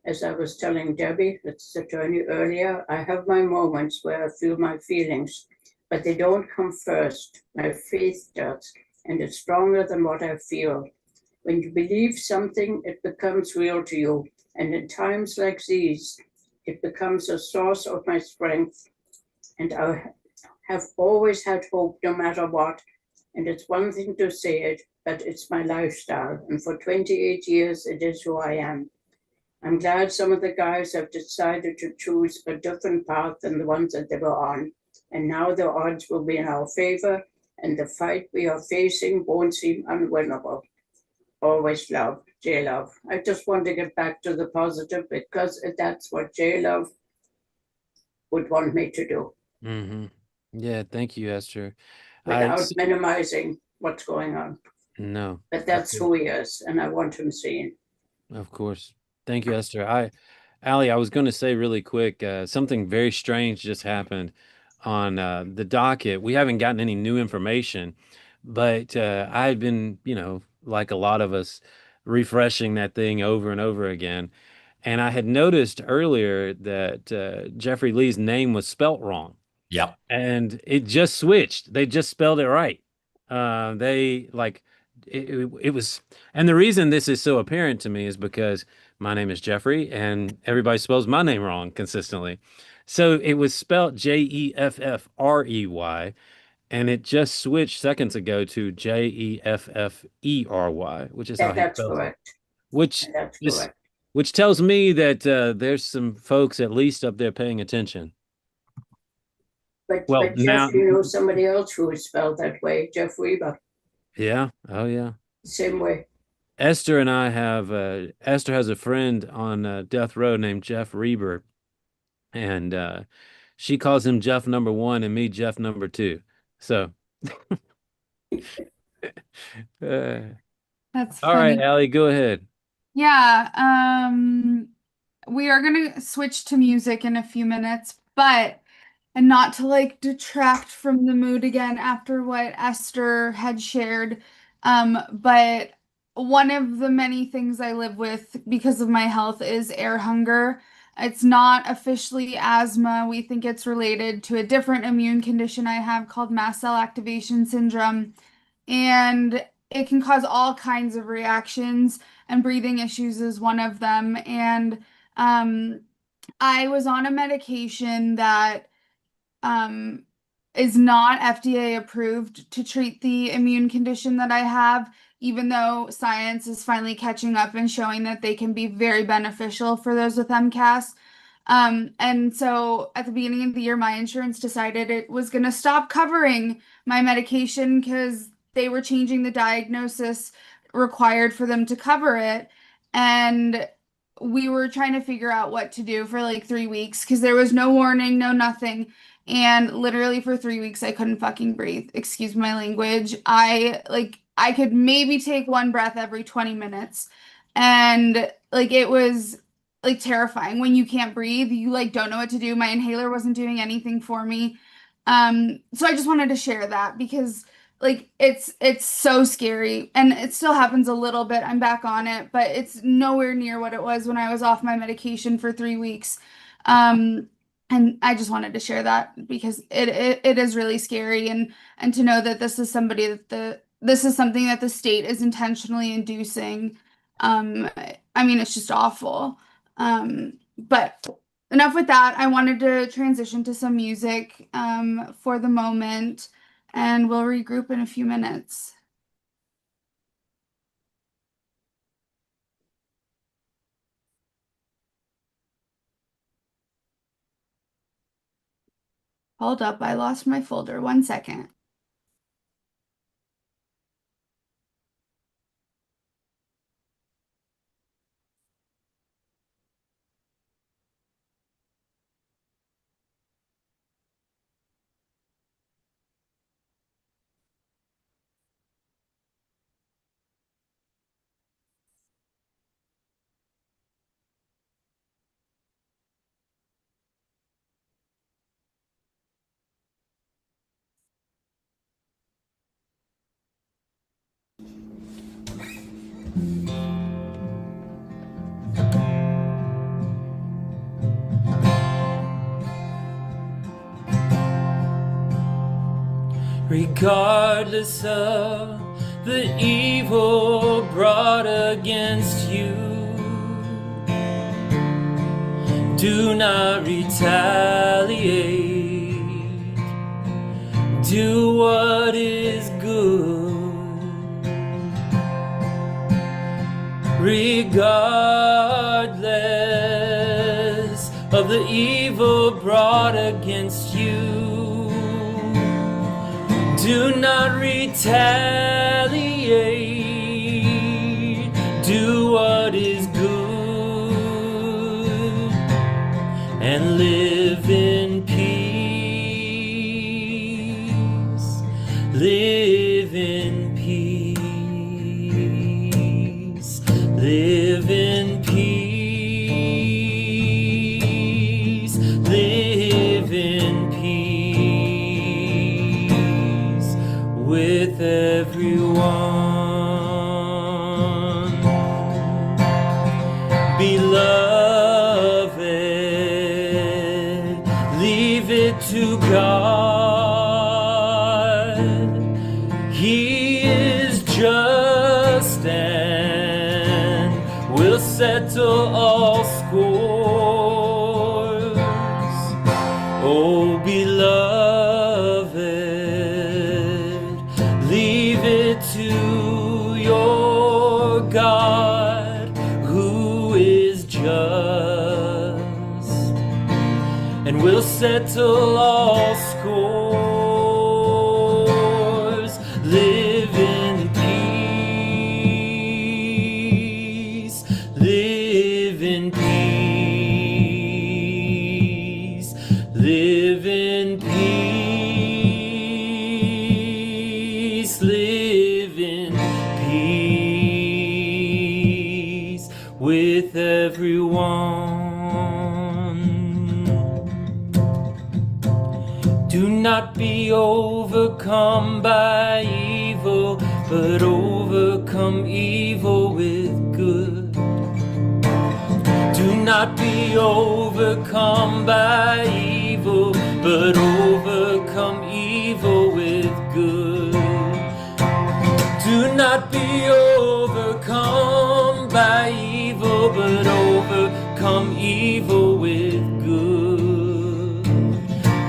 As I was telling Debbie, that's the attorney earlier, I have my moments where I feel my feelings, but they don't come first. My faith does, and it's stronger than what I feel. When you believe something, it becomes real to you. And in times like these, it becomes a source of my strength. And I have always had hope no matter what. And it's one thing to say it, but it's my lifestyle. And for 28 years, it is who I am. I'm glad some of the guys have decided to choose a different path than the ones that they were on. And now the odds will be in our favor, and the fight we are facing won't seem unwinnable. Always love, J Love. I just want to get back to the positive because that's what J Love would want me to do Mm-hmm. Yeah, thank you, Esther. without minimizing what's going on. No, But that's who he is, and I want him seen. of course. Thank you, Esther. Allie, I was going to say really quick, something very strange just happened on the docket. We haven't gotten any new information, but I've been, like a lot of us, refreshing that thing over and over again. And I had noticed earlier that Jeffrey Lee's name was spelt wrong. Yep. And it just switched. They just spelled it right. They like it was, and the reason this is so apparent to me is because my name is Jeffrey, and everybody spells my name wrong consistently. So it was spelled Jeffrey, and it just switched seconds ago to Jeffery, which is how he That's spells it. correct. Which That's is correct. which tells me that there's some folks at least up there paying attention. But now, Jeff, you know somebody else who is spelled that way, Jeff Weaver. yeah, oh yeah. Same way. Esther and I have Esther has a friend on death row named Jeff Reber, and she calls him Jeff number 1 and me Jeff number 2. So, That's all right, funny. Allie, go ahead. Yeah, we are gonna switch to music in a few minutes, but and not to like detract from the mood again after what Esther had shared. But one of the many things I live with because of my health is air hunger. It's not officially asthma. We think it's related to a different immune condition I have called mast cell activation syndrome. And it can cause all kinds of reactions, and breathing issues is one of them. And um, I was on a medication that um, is not FDA approved to treat the immune condition that I have, even though science is finally catching up and showing that they can be very beneficial for those with MCAS. And so at the beginning of the year, my insurance decided it was going to stop covering my medication because they were changing the diagnosis required for them to cover it. And we were trying to figure out what to do for like 3 weeks because there was no warning, no nothing. And literally for 3 weeks, I couldn't fucking breathe. Excuse my language. I could maybe take one breath every 20 minutes. And like, it was like terrifying when you can't breathe. You like don't know what to do. My inhaler wasn't doing anything for me. So I just wanted to share that because like it's so scary and it still happens a little bit. I'm back on it, but it's nowhere near what it was when I was off my medication for 3 weeks. Um, and I just wanted to share that because it is really scary and to know that this is somebody that this is something that the state is intentionally inducing. I mean, it's just awful. But enough with that. I wanted to transition to some music for the moment, and we'll regroup in a few minutes. Hold up, I lost my folder. 1 second. Regardless of the evil brought against you, do not retaliate. Do what is good. Regardless of the evil brought against you, do not retaliate. Do what is good and live in peace. Live in peace. Live in peace. Live in peace with everyone. Beloved, leave it to God. He is just and will settle all scores. Oh, beloved, leave it to your God, who is just and will settle all scores. Live in peace. Live in peace. Live in peace. Live in peace with everyone. Do not be overcome by evil, but overcome evil with good. Do not be overcome by evil, but overcome evil with good. Do not be overcome by evil, but overcome evil with good.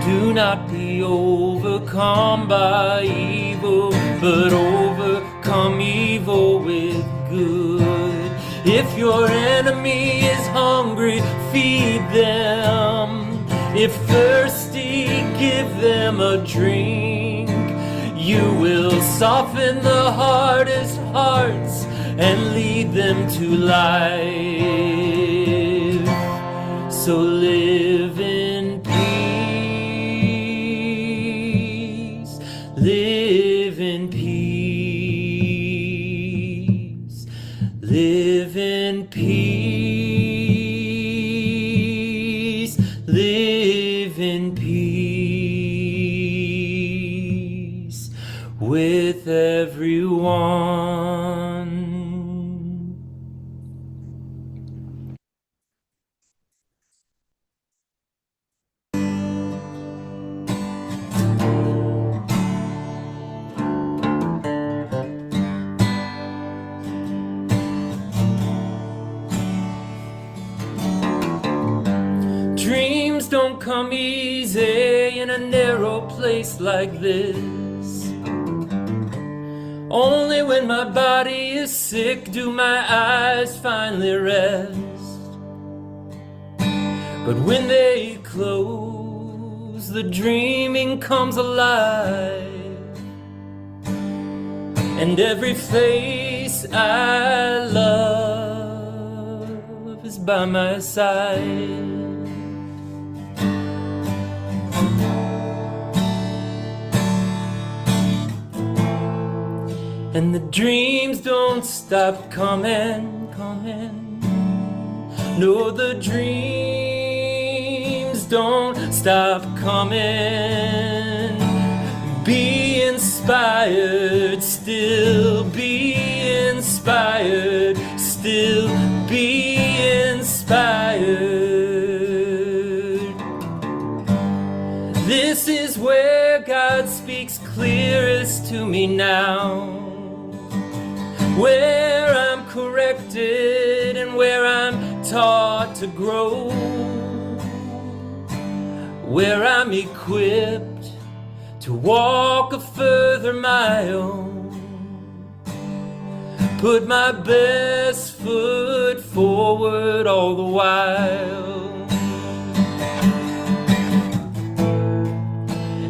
Do not be overcome by evil, but overcome evil with good. If your enemy is hungry, feed them. If thirsty, give them a drink. You will soften the hardest hearts and lead them to life. So live in peace. Live in peace. Live in peace. Live in peace with everyone. Dreams don't come easy in a narrow place like this. Only when my body is sick do my eyes finally rest. But when they close, the dreaming comes alive, and every face I love is by my side. And the dreams don't stop coming. No, the dreams don't stop coming. Be inspired, still be inspired. inspired, still be inspired. This is where God speaks clearest to me now, where I'm corrected and where I'm taught to grow, where I'm equipped to walk a further mile, put my best foot forward all the while.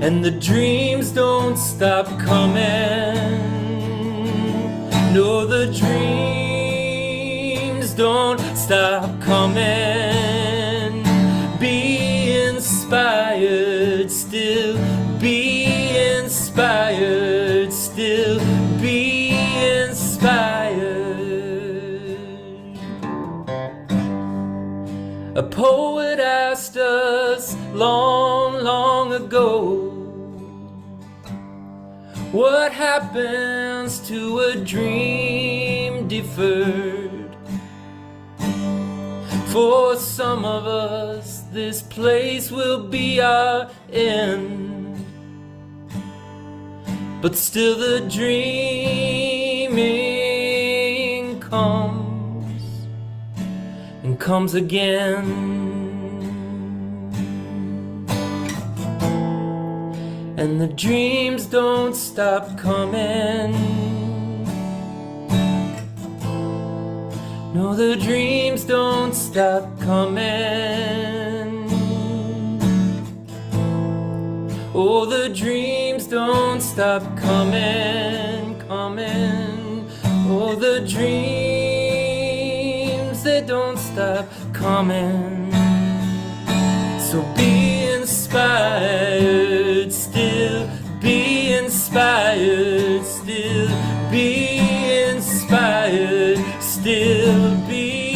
And the dreams don't stop coming. No, the dreams don't stop coming. Be inspired, still be inspired, still be inspired. A poet asked us long, long ago, what happens to a dream deferred? For some of us, this place will be our end, but still the dreaming comes and comes again. And the dreams don't stop coming. No, the dreams don't stop coming. Oh, the dreams don't stop coming, coming. Oh, the dreams, they don't stop coming. So be inspired, still be inspired, still be inspired, still be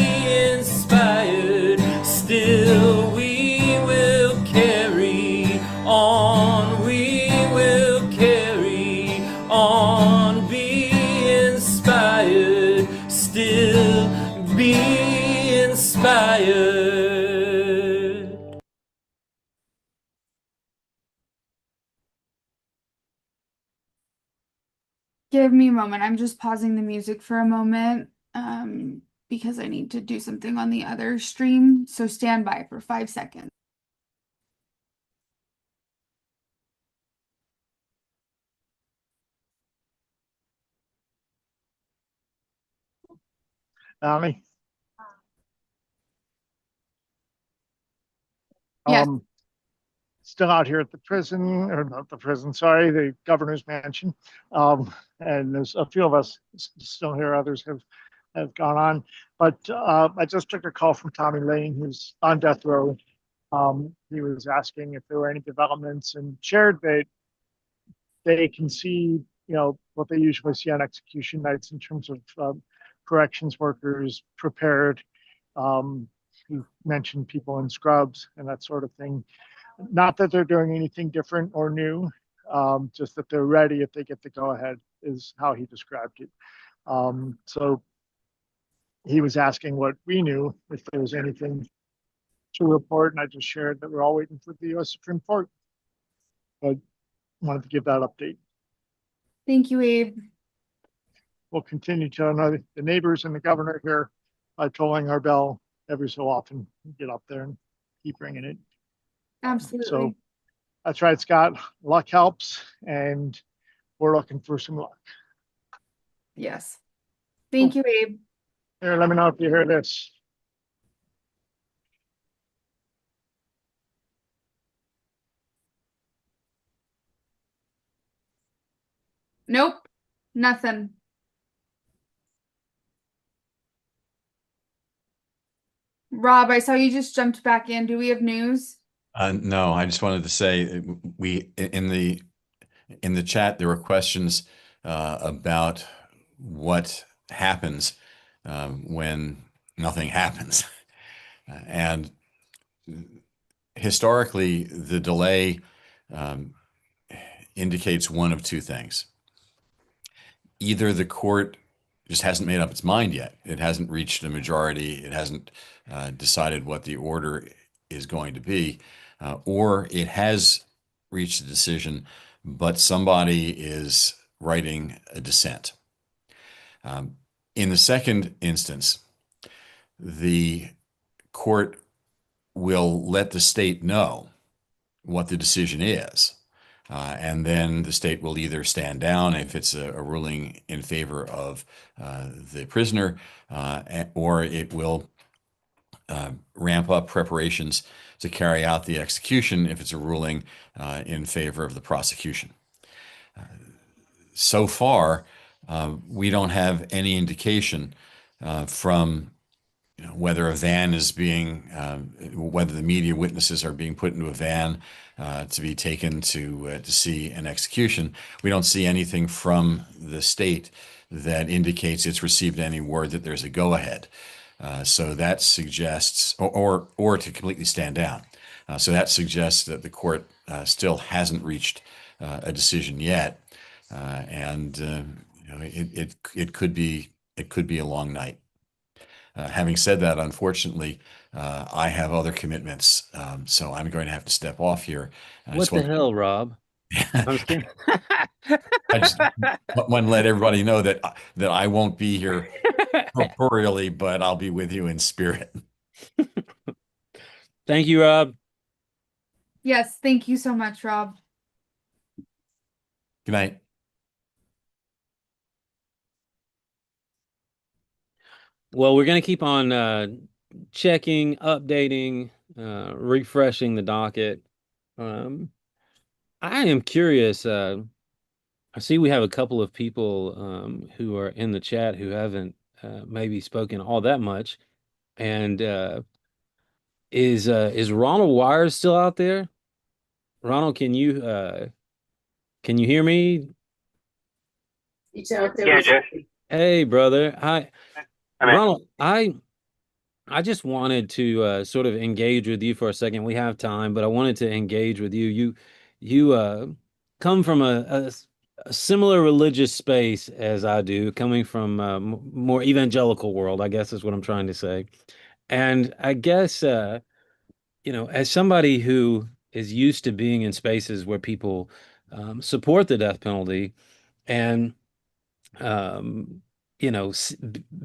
inspired, still we will carry on, we will carry on, be inspired, still be inspired. Give me a moment. I'm just pausing the music for a moment because I need to do something on the other stream. So stand by for 5 seconds. Allie? Yes. Still out here at the prison, or not the prison, sorry, the governor's mansion. And there's a few of us still here, others have gone on. But I just took a call from Tommy Lane, who's on death row. He was asking if there were any developments and shared that they can see, what they usually see on execution nights in terms of corrections workers prepared. He mentioned people in scrubs and that sort of thing. Not that they're doing anything different or new, just that they're ready if they get the go-ahead, is how he described it. So he was asking what we knew, if there was anything to report, and I just shared that we're all waiting for the U.S. Supreme Court. But wanted to give that update. Thank you, Abe. We'll continue to know the neighbors and the governor here by tolling our bell every so often. Get up there and keep ringing it. Absolutely. So that's right, Scott. Luck helps, and we're looking for some luck. Yes. Thank you, Abe. Here, let me know if you hear this. Nope. Nothing. Rob, I saw you just jumped back in. Do we have news? No, I just wanted to say we in the chat there were questions about what happens when nothing happens, and historically the delay indicates one of two things: either the court just hasn't made up its mind yet. It hasn't reached a majority. It hasn't decided what the order is going to be, or it has reached a decision, but somebody is writing a dissent. In the second instance, the court will let the state know what the decision is. And then the state will either stand down if it's a ruling in favor of the prisoner, or it will ramp up preparations to carry out the execution if it's a ruling in favor of the prosecution. So far, we don't have any indication from whether a van is being, whether the media witnesses are being put into a van to be taken to see an execution. We don't see anything from the state that indicates it's received any word that there's a go-ahead. So that suggests, or to completely stand down. So that suggests that the court still hasn't reached a decision yet, and it could be a long night. Having said that, unfortunately, I have other commitments, so I'm going to have to step off here. What the hell, Rob? I'm just kidding. I just want to let everybody know that I won't be here corporeally, but I'll be with you in spirit. Thank you, Rob. Yes, thank you so much, Rob. Good night. Well, we're going to keep on checking, updating, refreshing the docket. I am curious. I see we have a couple of people who are in the chat who haven't maybe spoken all that much. And is Ronald Wires still out there? Ronald, can you hear me? He's out there. Yeah, Jeff. Hey, brother. Hi. Hi, man. Ronald, I just wanted to sort of engage with you for a second. We have time, but I wanted to engage with you. You come from a similar religious space as I do, coming from a more evangelical world, I guess is what I'm trying to say. And I guess, as somebody who is used to being in spaces where people support the death penalty and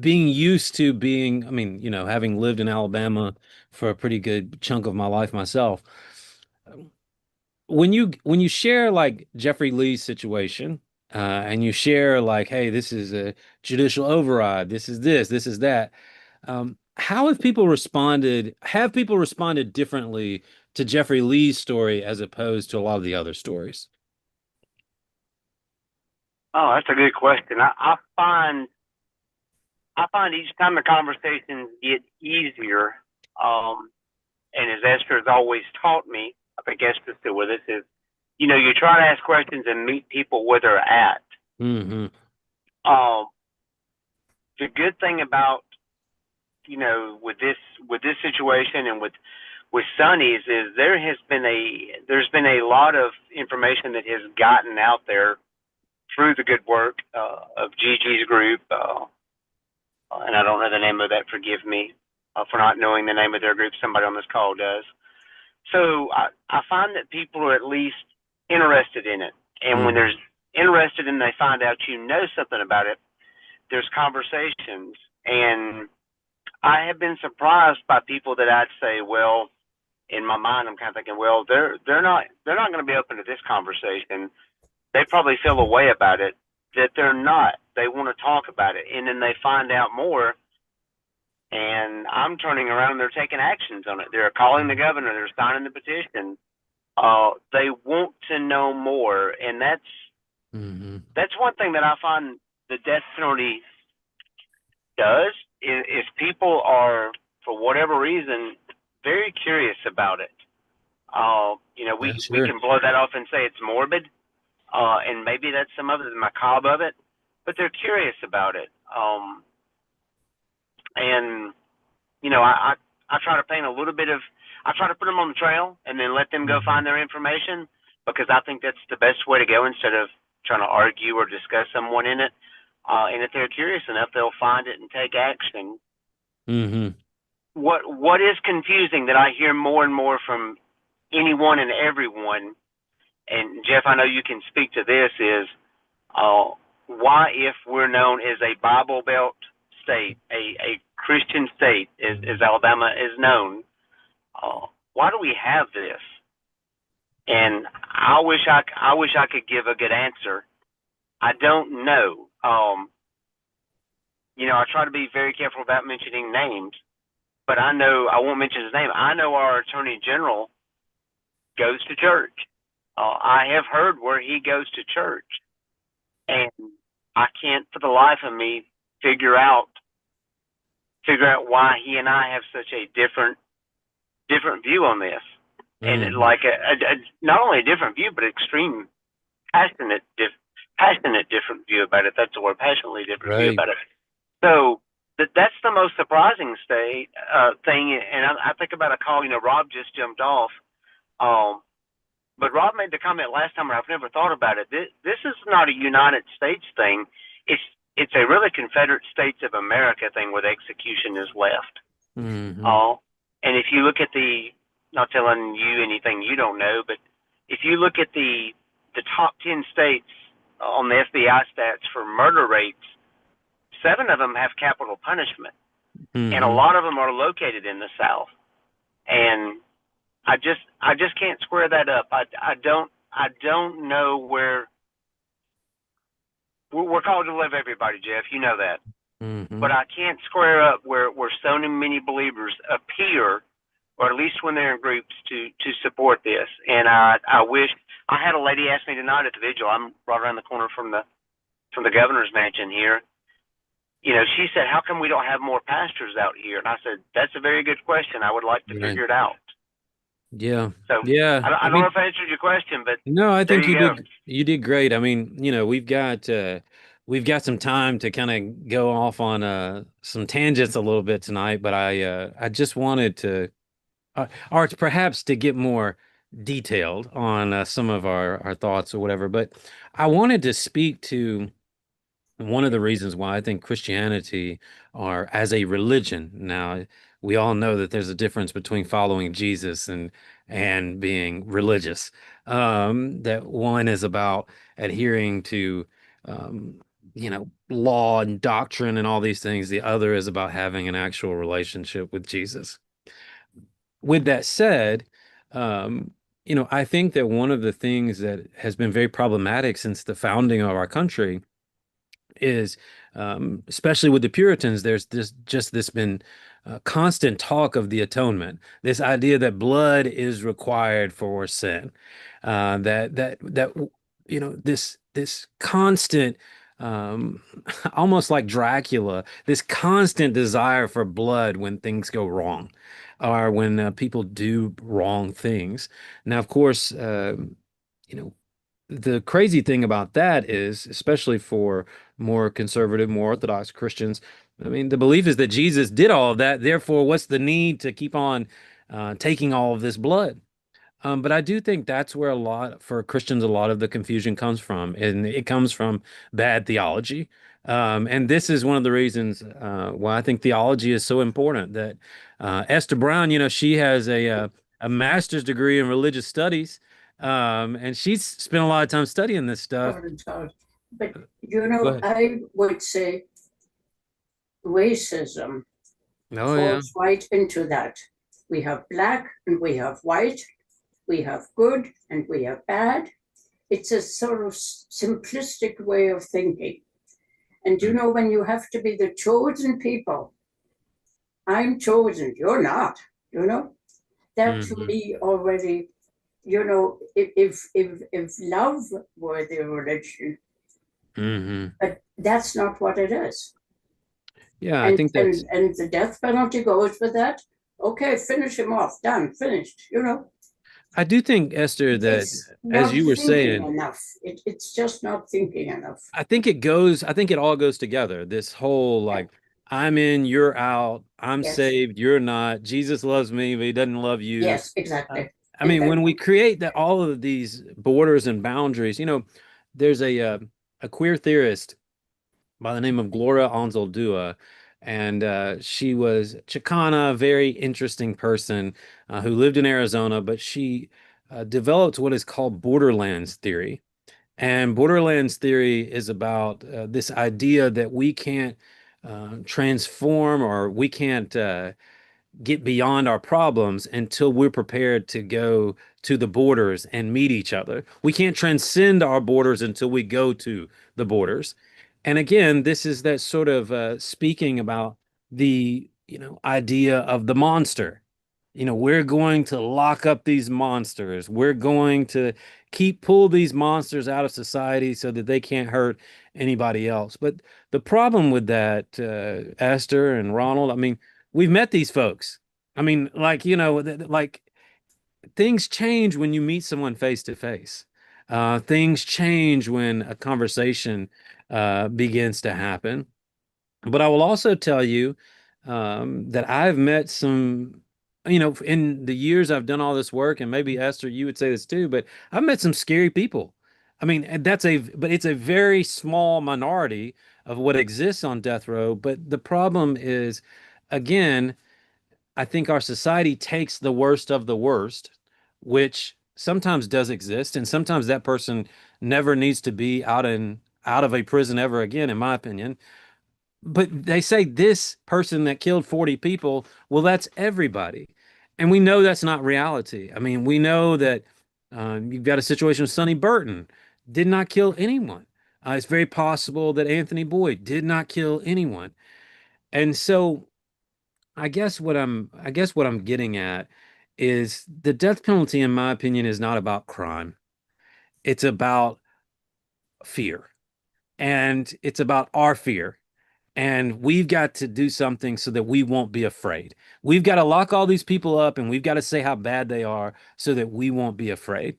being used to being, having lived in Alabama for a pretty good chunk of my life myself, when you share like Jeffery Lee's situation, and you share like, hey, this is a judicial override, this is that, how have people responded? Have people responded differently to Jeffery Lee's story as opposed to a lot of the other stories? Oh, that's a good question. I find each time the conversations get easier, and as Esther has always taught me, I think Esther's still with us, is, you try to ask questions and meet people where they're at. Mm-hmm. The good thing about, with this situation and with Sonny's is there's been a lot of information that has gotten out there through the good work of Gigi's group, and I don't know the name of that. Forgive me for not knowing the name of their group. Somebody on this call does. So I find that people are at least interested in it, and when there's interested and they find out something about it, there's conversations. And I have been surprised by people that I'd say, well, in my mind, I'm kind of thinking, well, they're not going to be open to this conversation. They probably feel a way about it, that they're not. They want to talk about it. And then they find out more, and I'm turning around and they're taking actions on it. They're calling the governor. They're signing the petition. They want to know more. And that's one thing that I find the death penalty does, is people are, for whatever reason, very curious about it. We can blow that off and say it's morbid. And maybe that's some of the macabre of it, but they're curious about it. I try to paint a little bit of, I try to put them on the trail and then let them go find their information, because I think that's the best way to go instead of trying to argue or discuss someone in it. And if they're curious enough, they'll find it and take action. Mm-hmm. What is confusing that I hear more and more from anyone and everyone, and Jeff, I know you can speak to this, is why, if we're known as a Bible Belt state, a Christian state, as Alabama is known, why do we have this? And I wish I could give a good answer. I don't know. I try to be very careful about mentioning names, but I know I won't mention his name. I know our Attorney General goes to church. I have heard where he goes to church, and I can't for the life of me figure out why he and I have such a different view on this. And like not only a different view, but extreme passionate different view about it. That's the word, passionately different view about it. So that's the most surprising thing. And I think about a call. Rob just jumped off. But Rob made the comment last time, and I've never thought about it. This is not a United States thing. It's a really Confederate States of America thing where the execution is left. Mm-hmm. And if you look at not telling you anything you don't know, but if you look at the top 10 states on the FBI stats for murder rates, 7 of them have capital punishment, Mm-hmm. and a lot of them are located in the South. And I just can't square that up. I don't know where we're called to love everybody, Jeff. You know that. Mm-hmm. But I can't square up where so many believers appear, or at least when they're in groups, to support this. And I wish I had a lady ask me tonight at the Vigil. I'm right around the corner from the governor's mansion here. She said, "How come we don't have more pastors out here?" And I said, "That's a very good question. I would like to figure it out." Yeah. So Yeah. I don't know if I answered your question, but No, I think there you go. you did great. I mean, we've got some time to kind of go off on some tangents a little bit tonight, but I just wanted to or perhaps to get more detailed on some of our thoughts or whatever. But I wanted to speak to one of the reasons why I think Christianity, or as a religion, now we all know that there's a difference between following Jesus and being religious. That one is about adhering to law and doctrine and all these things. The other is about having an actual relationship with Jesus. With that said, I think that one of the things that has been very problematic since the founding of our country is, especially with the Puritans, there's this been constant talk of the atonement, this idea that blood is required for sin, this constant, almost like Dracula, this constant desire for blood when things go wrong, or when people do wrong things. Now, of course, the crazy thing about that is, especially for more conservative, more Orthodox Christians, I mean, the belief is that Jesus did all of that. Therefore, what's the need to keep on taking all of this blood? But I do think that's where for Christians, a lot of the confusion comes from, and it comes from bad theology. And this is one of the reasons why I think theology is so important. That Esther Brown, she has a master's degree in religious studies, and she's spent a lot of time studying this stuff. But I would say racism falls right into that. We have black and we have white, we have good and we have bad. It's a sort of simplistic way of thinking. And when you have to be the chosen people, I'm chosen, you're not, that to me already, if love were the religion, but that's not what it is. Yeah, I think that's... And the death penalty goes with that. Okay, finish him off, done, finished, I do think, Esther, that as you were saying, enough. It's just not thinking enough. I think it all goes together. This whole, like, I'm in, you're out, I'm saved, you're not. Jesus loves me, but he doesn't love you. Yes, exactly. I mean, when we create all of these borders and boundaries, there's a queer theorist by the name of Gloria Anzaldúa. And she was Chicana, very interesting person who lived in Arizona, but she developed what is called borderlands theory. And borderlands theory is about this idea that we can't transform or we can't get beyond our problems until we're prepared to go to the borders and meet each other. We can't transcend our borders until we go to the borders. And again, this is that sort of speaking about the, idea of the monster. We're going to lock up these monsters. We're going to pull these monsters out of society so that they can't hurt anybody else. But the problem with that, Esther and Ronald, I mean, we've met these folks. I mean, like, like things change when you meet someone face to face. Things change when a conversation begins to happen. But I will also tell you that I've met some, in the years I've done all this work, and maybe Esther, you would say this too, but I've met some scary people. I mean, and but it's a very small minority of what exists on death row. But the problem is, again, I think our society takes the worst of the worst, which sometimes does exist, and sometimes that person never needs to be out of a prison ever again, in my opinion. But they say this person that killed 40 people, well, that's everybody. And we know that's not reality. I mean, we know that you've got a situation with Sonny Burton, did not kill anyone. It's very possible that Anthony Boyd did not kill anyone. And so I guess what I'm getting at is the death penalty, in my opinion, is not about crime. It's about fear. And it's about our fear. And we've got to do something so that we won't be afraid. We've got to lock all these people up and we've got to say how bad they are so that we won't be afraid.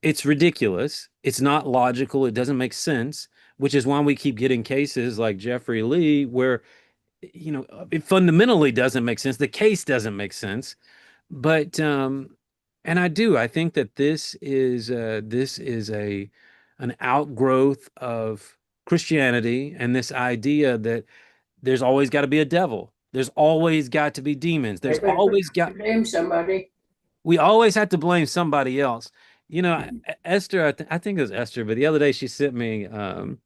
It's ridiculous. It's not logical. It doesn't make sense, which is why we keep getting cases like Jeffrey Lee where, it fundamentally doesn't make sense. The case doesn't make sense. But and I think that this is a an outgrowth of Christianity and this idea that there's always got to be a devil. There's always got to be demons. There's always got blame somebody. We always have to blame somebody else. Esther, I think it was Esther, but the other day she sent me a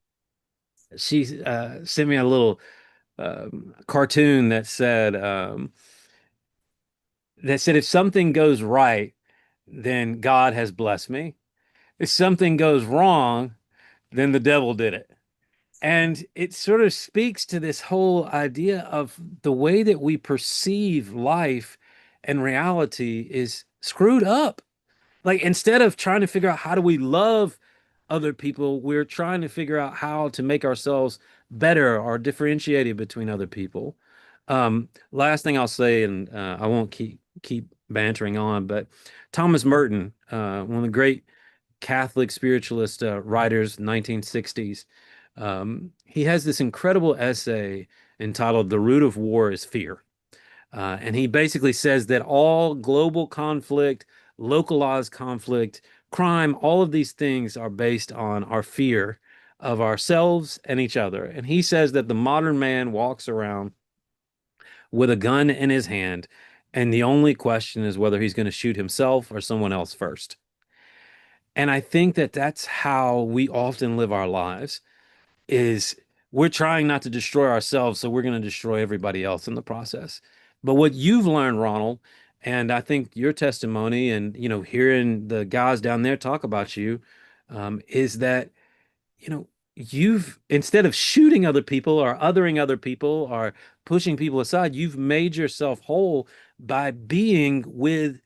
little cartoon that said if something goes right, then God has blessed me. If something goes wrong, then the devil did it. And it sort of speaks to this whole idea of the way that we perceive life and reality is screwed up. Like instead of trying to figure out how do we love other people, we're trying to figure out how to make ourselves better or differentiated between other people. Last thing I'll say, and I won't keep bantering on, but Thomas Merton, one of the great Catholic spiritualist writers, 1960s, he has this incredible essay entitled "The Root of War is Fear." And he basically says that all global conflict, localized conflict, crime, all of these things are based on our fear of ourselves and each other. And he says that the modern man walks around with a gun in his hand, and the only question is whether he's going to shoot himself or someone else first. And I think that that's how we often live our lives is we're trying not to destroy ourselves, so we're going to destroy everybody else in the process. But what you've learned, Ronald, and I think your testimony and, hearing the guys down there talk about you, is that, you've, instead of shooting other people or othering other people or pushing people aside, you've made yourself whole by being with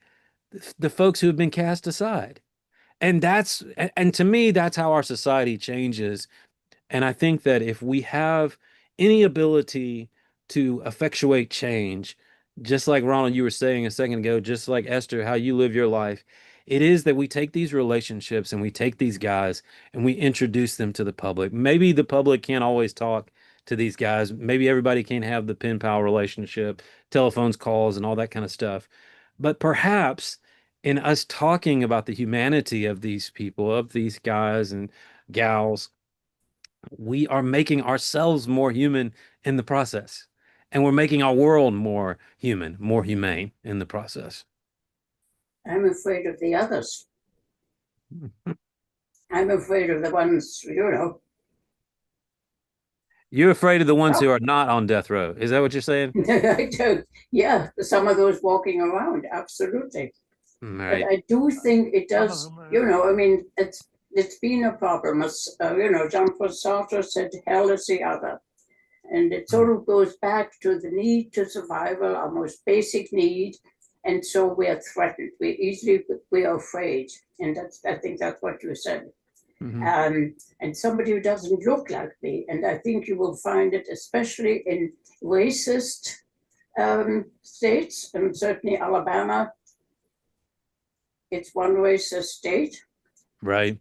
the folks who have been cast aside. And to me, that's how our society changes. And I think that if we have any ability to effectuate change, just like Ronald, you were saying a second ago, just like Esther, how you live your life, it is that we take these relationships and we take these guys and we introduce them to the public. Maybe the public can't always talk to these guys. Maybe everybody can't have the pen pal relationship, telephones, calls, and all that kind of stuff. But perhaps in us talking about the humanity of these people, of these guys and gals, we are making ourselves more human in the process. And we're making our world more human, more humane in the process. I'm afraid of the others. I'm afraid of the ones, you know. You're afraid of the ones who are not on death row. Is that what you're saying? I do. Yeah, some of those walking around, absolutely. Right. But I do think it does, you know, I mean, it's been a problem. As, you know, Jean-Paul Sartre said, hell is the other. And it sort of goes back to the need to survival, our most basic need. And so we are threatened. We are afraid. And I think that's what you said. And somebody who doesn't look like me. And I think you will find it, especially in racist states, and certainly Alabama. It's one racist state. Right.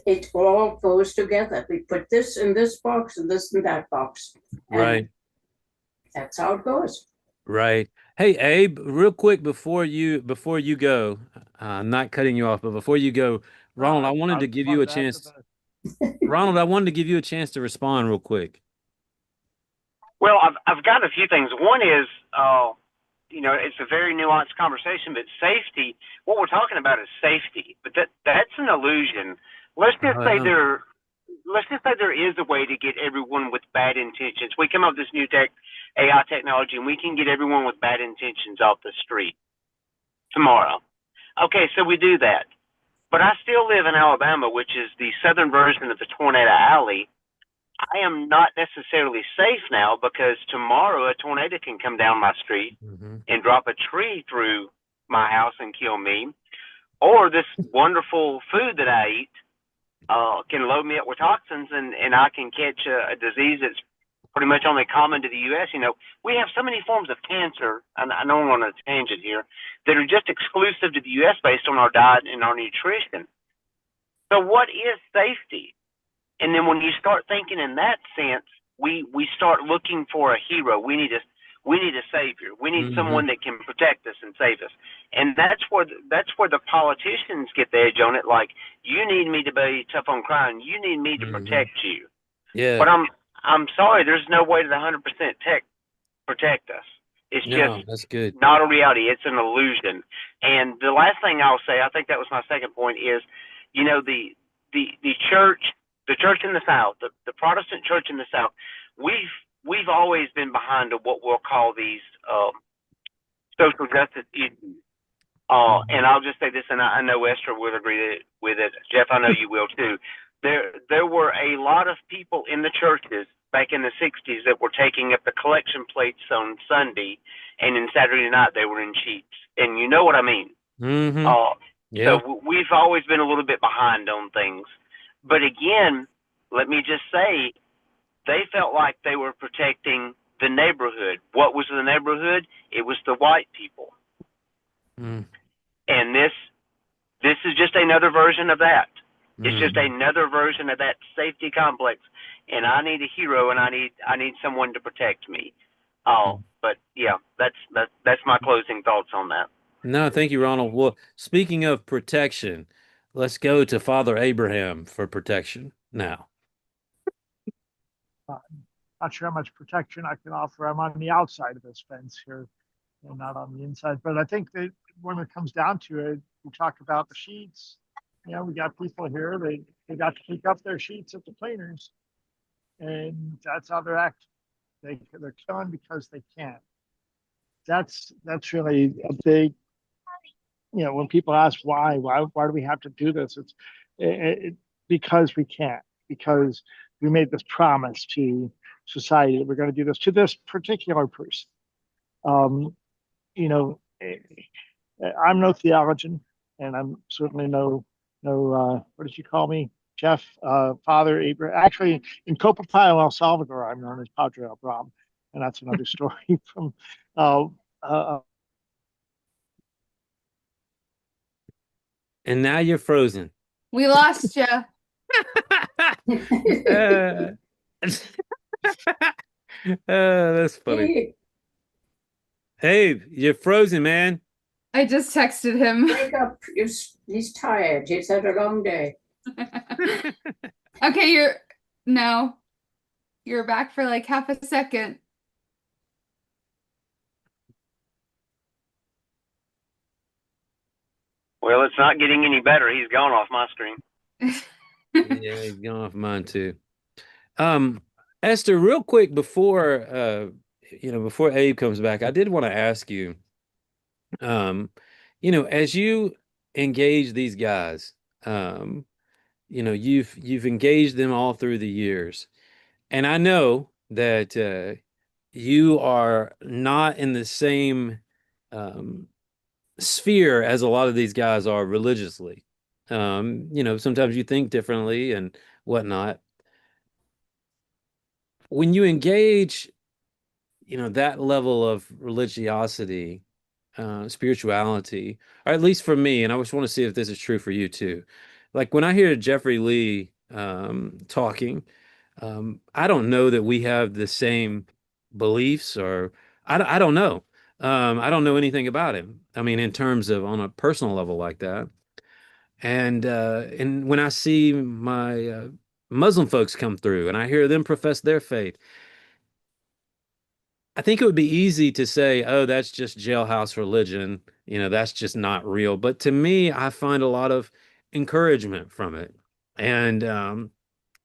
It all goes together. We put this in this box and this in that box. And right. That's how it goes. Right. Hey, Abe, real quick before you go, I'm not cutting you off, but before you go, Ronald, I wanted to give you a chance. Ronald, I wanted to give you a chance to respond real quick. Well, I've got a few things. One is, you know, it's a very nuanced conversation, but safety, what we're talking about is safety, but that's an illusion. Let's just say there is a way to get everyone with bad intentions. We come up with this new AI technology, and we can get everyone with bad intentions off the street tomorrow. Okay, so we do that. But I still live in Alabama, which is the southern version of the Tornado Alley. I am not necessarily safe now because tomorrow a tornado can come down my street and drop a tree through my house and kill me. Or this wonderful food that I eat can load me up with toxins and I can catch a disease that's pretty much only common to the U.S. You know, we have so many forms of cancer, and I know I'm on a tangent here, that are just exclusive to the U.S. based on our diet and our nutrition. So what is safety? And then when you start thinking in that sense, we start looking for a hero. We need a savior. We need someone that can protect us and save us. And that's where the politicians get the edge on it. Like, you need me to be tough on crime. You need me to protect you. Yeah. But I'm sorry, there's no way to 100% protect us. It's just that's good. not a reality. It's an illusion. And the last thing I'll say, I think that was my second point, is, you know, the church in the South, the Protestant church in the South, we've always been behind what we'll call these social justice issues. And I'll just say this, and I know Esther will agree with it. Jeff, I know you will too. There were a lot of people in the churches back in the 60s that were taking up the collection plates on Sunday, and in Saturday night they were in sheets. And you know what I mean? So we've always been a little bit behind on things. But again, let me just say, they felt like they were protecting the neighborhood. What was the neighborhood? It was the white people. And this is just another version of that. It's just another version of that safety complex. And I need a hero, and I need someone to protect me. But yeah, that's my closing thoughts on that. No, thank you, Ronald. Well, speaking of protection, let's go to Father Abraham for protection now. Not sure how much protection I can offer. I'm on the outside of this fence here and not on the inside. But I think that when it comes down to it, we talk about the sheets. You know, we got people here, they got to pick up their sheets at the cleaners. And that's how they're acting. They're killing because they can't. That's really a big, you know, when people ask why do we have to do this? It's because we can't, because we made this promise to society that we're going to do this to this particular person. You know, I'm no theologian, and I'm certainly no what did you call me, Jeff? Father Abraham. Actually, in Copapile, El Salvador, I'm known as Padre Abraham, and that's another story from. And now you're frozen. We lost you. That's funny. Hey, you're frozen, man. I just texted him. Wake up. He's tired. He's had a long day. Okay, no. You're back for like half a second. Well, it's not getting any better. He's gone off my screen. Yeah, he's gone off mine too. Esther, real quick before before Abe comes back, I did want to ask you, as you engage these guys, you've engaged them all through the years, and I know that you are not in the same sphere as a lot of these guys are religiously. Sometimes you think differently and whatnot. When you engage, that level of religiosity, spirituality, or at least for me, and I just want to see if this is true for you too. Like when I hear Jeffery Lee talking, I don't know that we have the same beliefs, or I don't know. I don't know anything about him. I mean, in terms of on a personal level like that. And when I see my Muslim folks come through and I hear them profess their faith, I think it would be easy to say, oh, that's just jailhouse religion. That's just not real. But to me, I find a lot of encouragement from it. And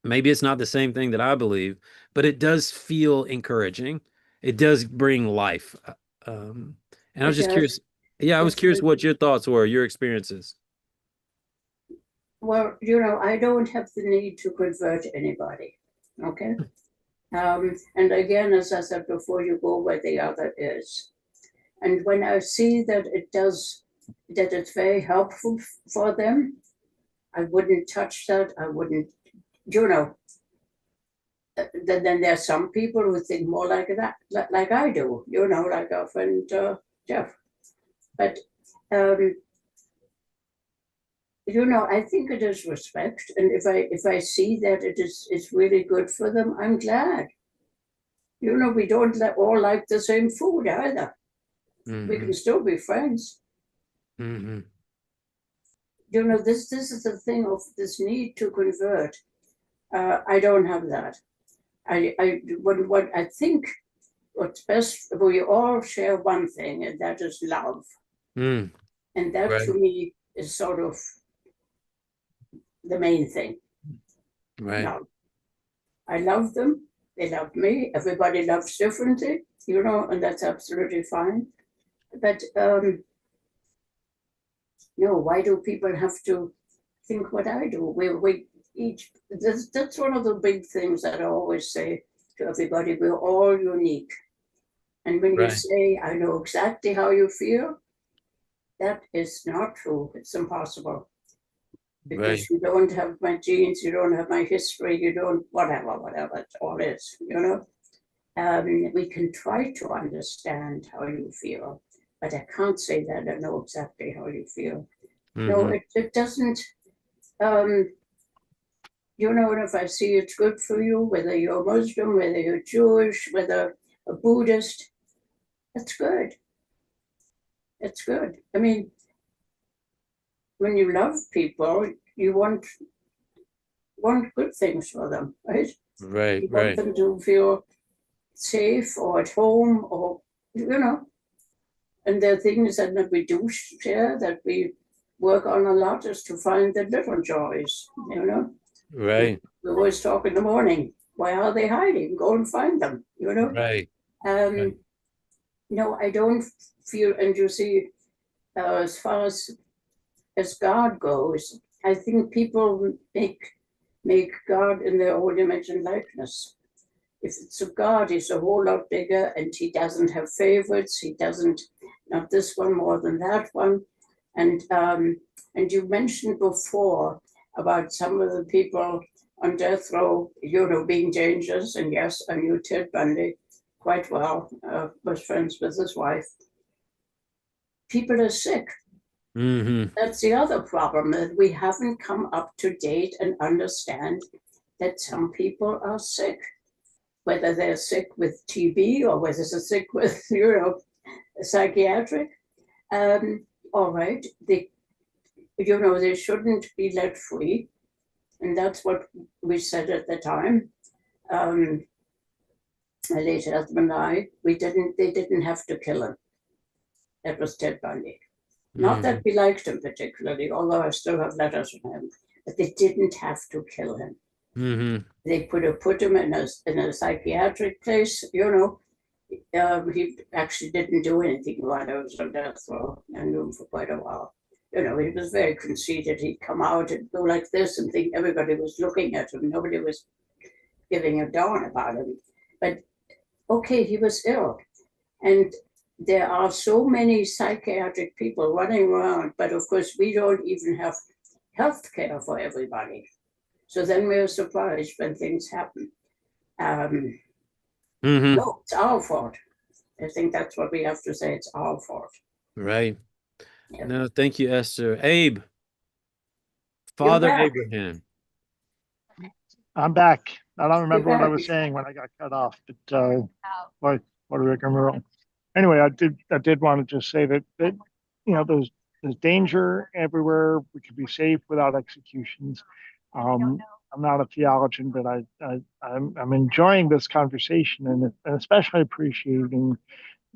maybe it's not the same thing that I believe, but it does feel encouraging. It does bring life. And I was It just does. curious. Yeah, I was It's curious good. what your thoughts were, your experiences. Well, I don't have the need to convert anybody. Okay. And again, as I said before, you go where the other is. And when I see that that it's very helpful for them, I wouldn't touch that. I wouldn't, then there's some people who think more like that, like I do, like our friend Jeff. But, I think it is respect. And if I see that it's really good for them, I'm glad. We don't all like the same food either. We can still be friends. Mm-hmm. This is the thing of this need to convert. I don't have that. What I think what's best, we all share one thing, and that is love. Mm. And that Right. to me is sort of the main thing. Right. Love. I love them. They love me. Everybody loves differently, and that's absolutely fine. But no, why do people have to think what I do? We each, that's one of the big things that I always say to everybody. We're all unique. And when you Right. say, I know exactly how you feel, that is not true. It's impossible. Because Right. you don't have my genes, you don't have my history, you don't, whatever it all is, we can try to understand how you feel, but I can't say that I know exactly how you feel. No, Mhm. it doesn't, and if I see it's good for you, whether you're Muslim, whether you're Jewish, whether a Buddhist, that's good. It's good. I mean, when you love people, you want good things for them, right? Right. You want Right. them to feel safe or at home, or and there are things that we do share that we work on a lot, is to find the little joys. Right. We always talk in the morning, why are they hiding? Go and find them. Right. Right. No, I don't feel, and you see, as far as God goes, I think people make God in their own image and likeness. If it's a God, he's a whole lot bigger, and he doesn't have favorites. He doesn't, not this one more than that one. And you mentioned before about some of the people on death row, being dangerous. And yes, I knew Ted Bundy quite well. Was friends with his wife. People are sick. Mm-hmm. That's the other problem, that we haven't come up to date and understand that some people are sick. Whether they're sick with TB or whether they're sick with, psychiatric. All right, they shouldn't be let free. And that's what we said at the time. I later husband and I, they didn't have to kill him. That was Ted Bundy. Not that we liked him particularly, although I still have letters from him, but they didn't have to kill him. They could have put him in a psychiatric place, you know. He actually didn't do anything while I was on death row. I knew him for quite a while. You know, he was very conceited. He'd come out and go like this and think everybody was looking at him. Nobody was giving a darn about him. But okay, he was ill. And there are so many psychiatric people running around, but of course we don't even have health care for everybody. So then we're surprised when things happen. No, it's our fault. I think that's what we have to say. It's our fault. Right. Yeah. No, thank you, Esther. Abe, Father back. Abraham. I'm back. I don't remember what I was saying when I got cut off, but what a rigmarole. Anyway, I did want to just say that you know there's danger everywhere. We could be safe without executions. I'm not a theologian, but I'm enjoying this conversation and especially appreciating,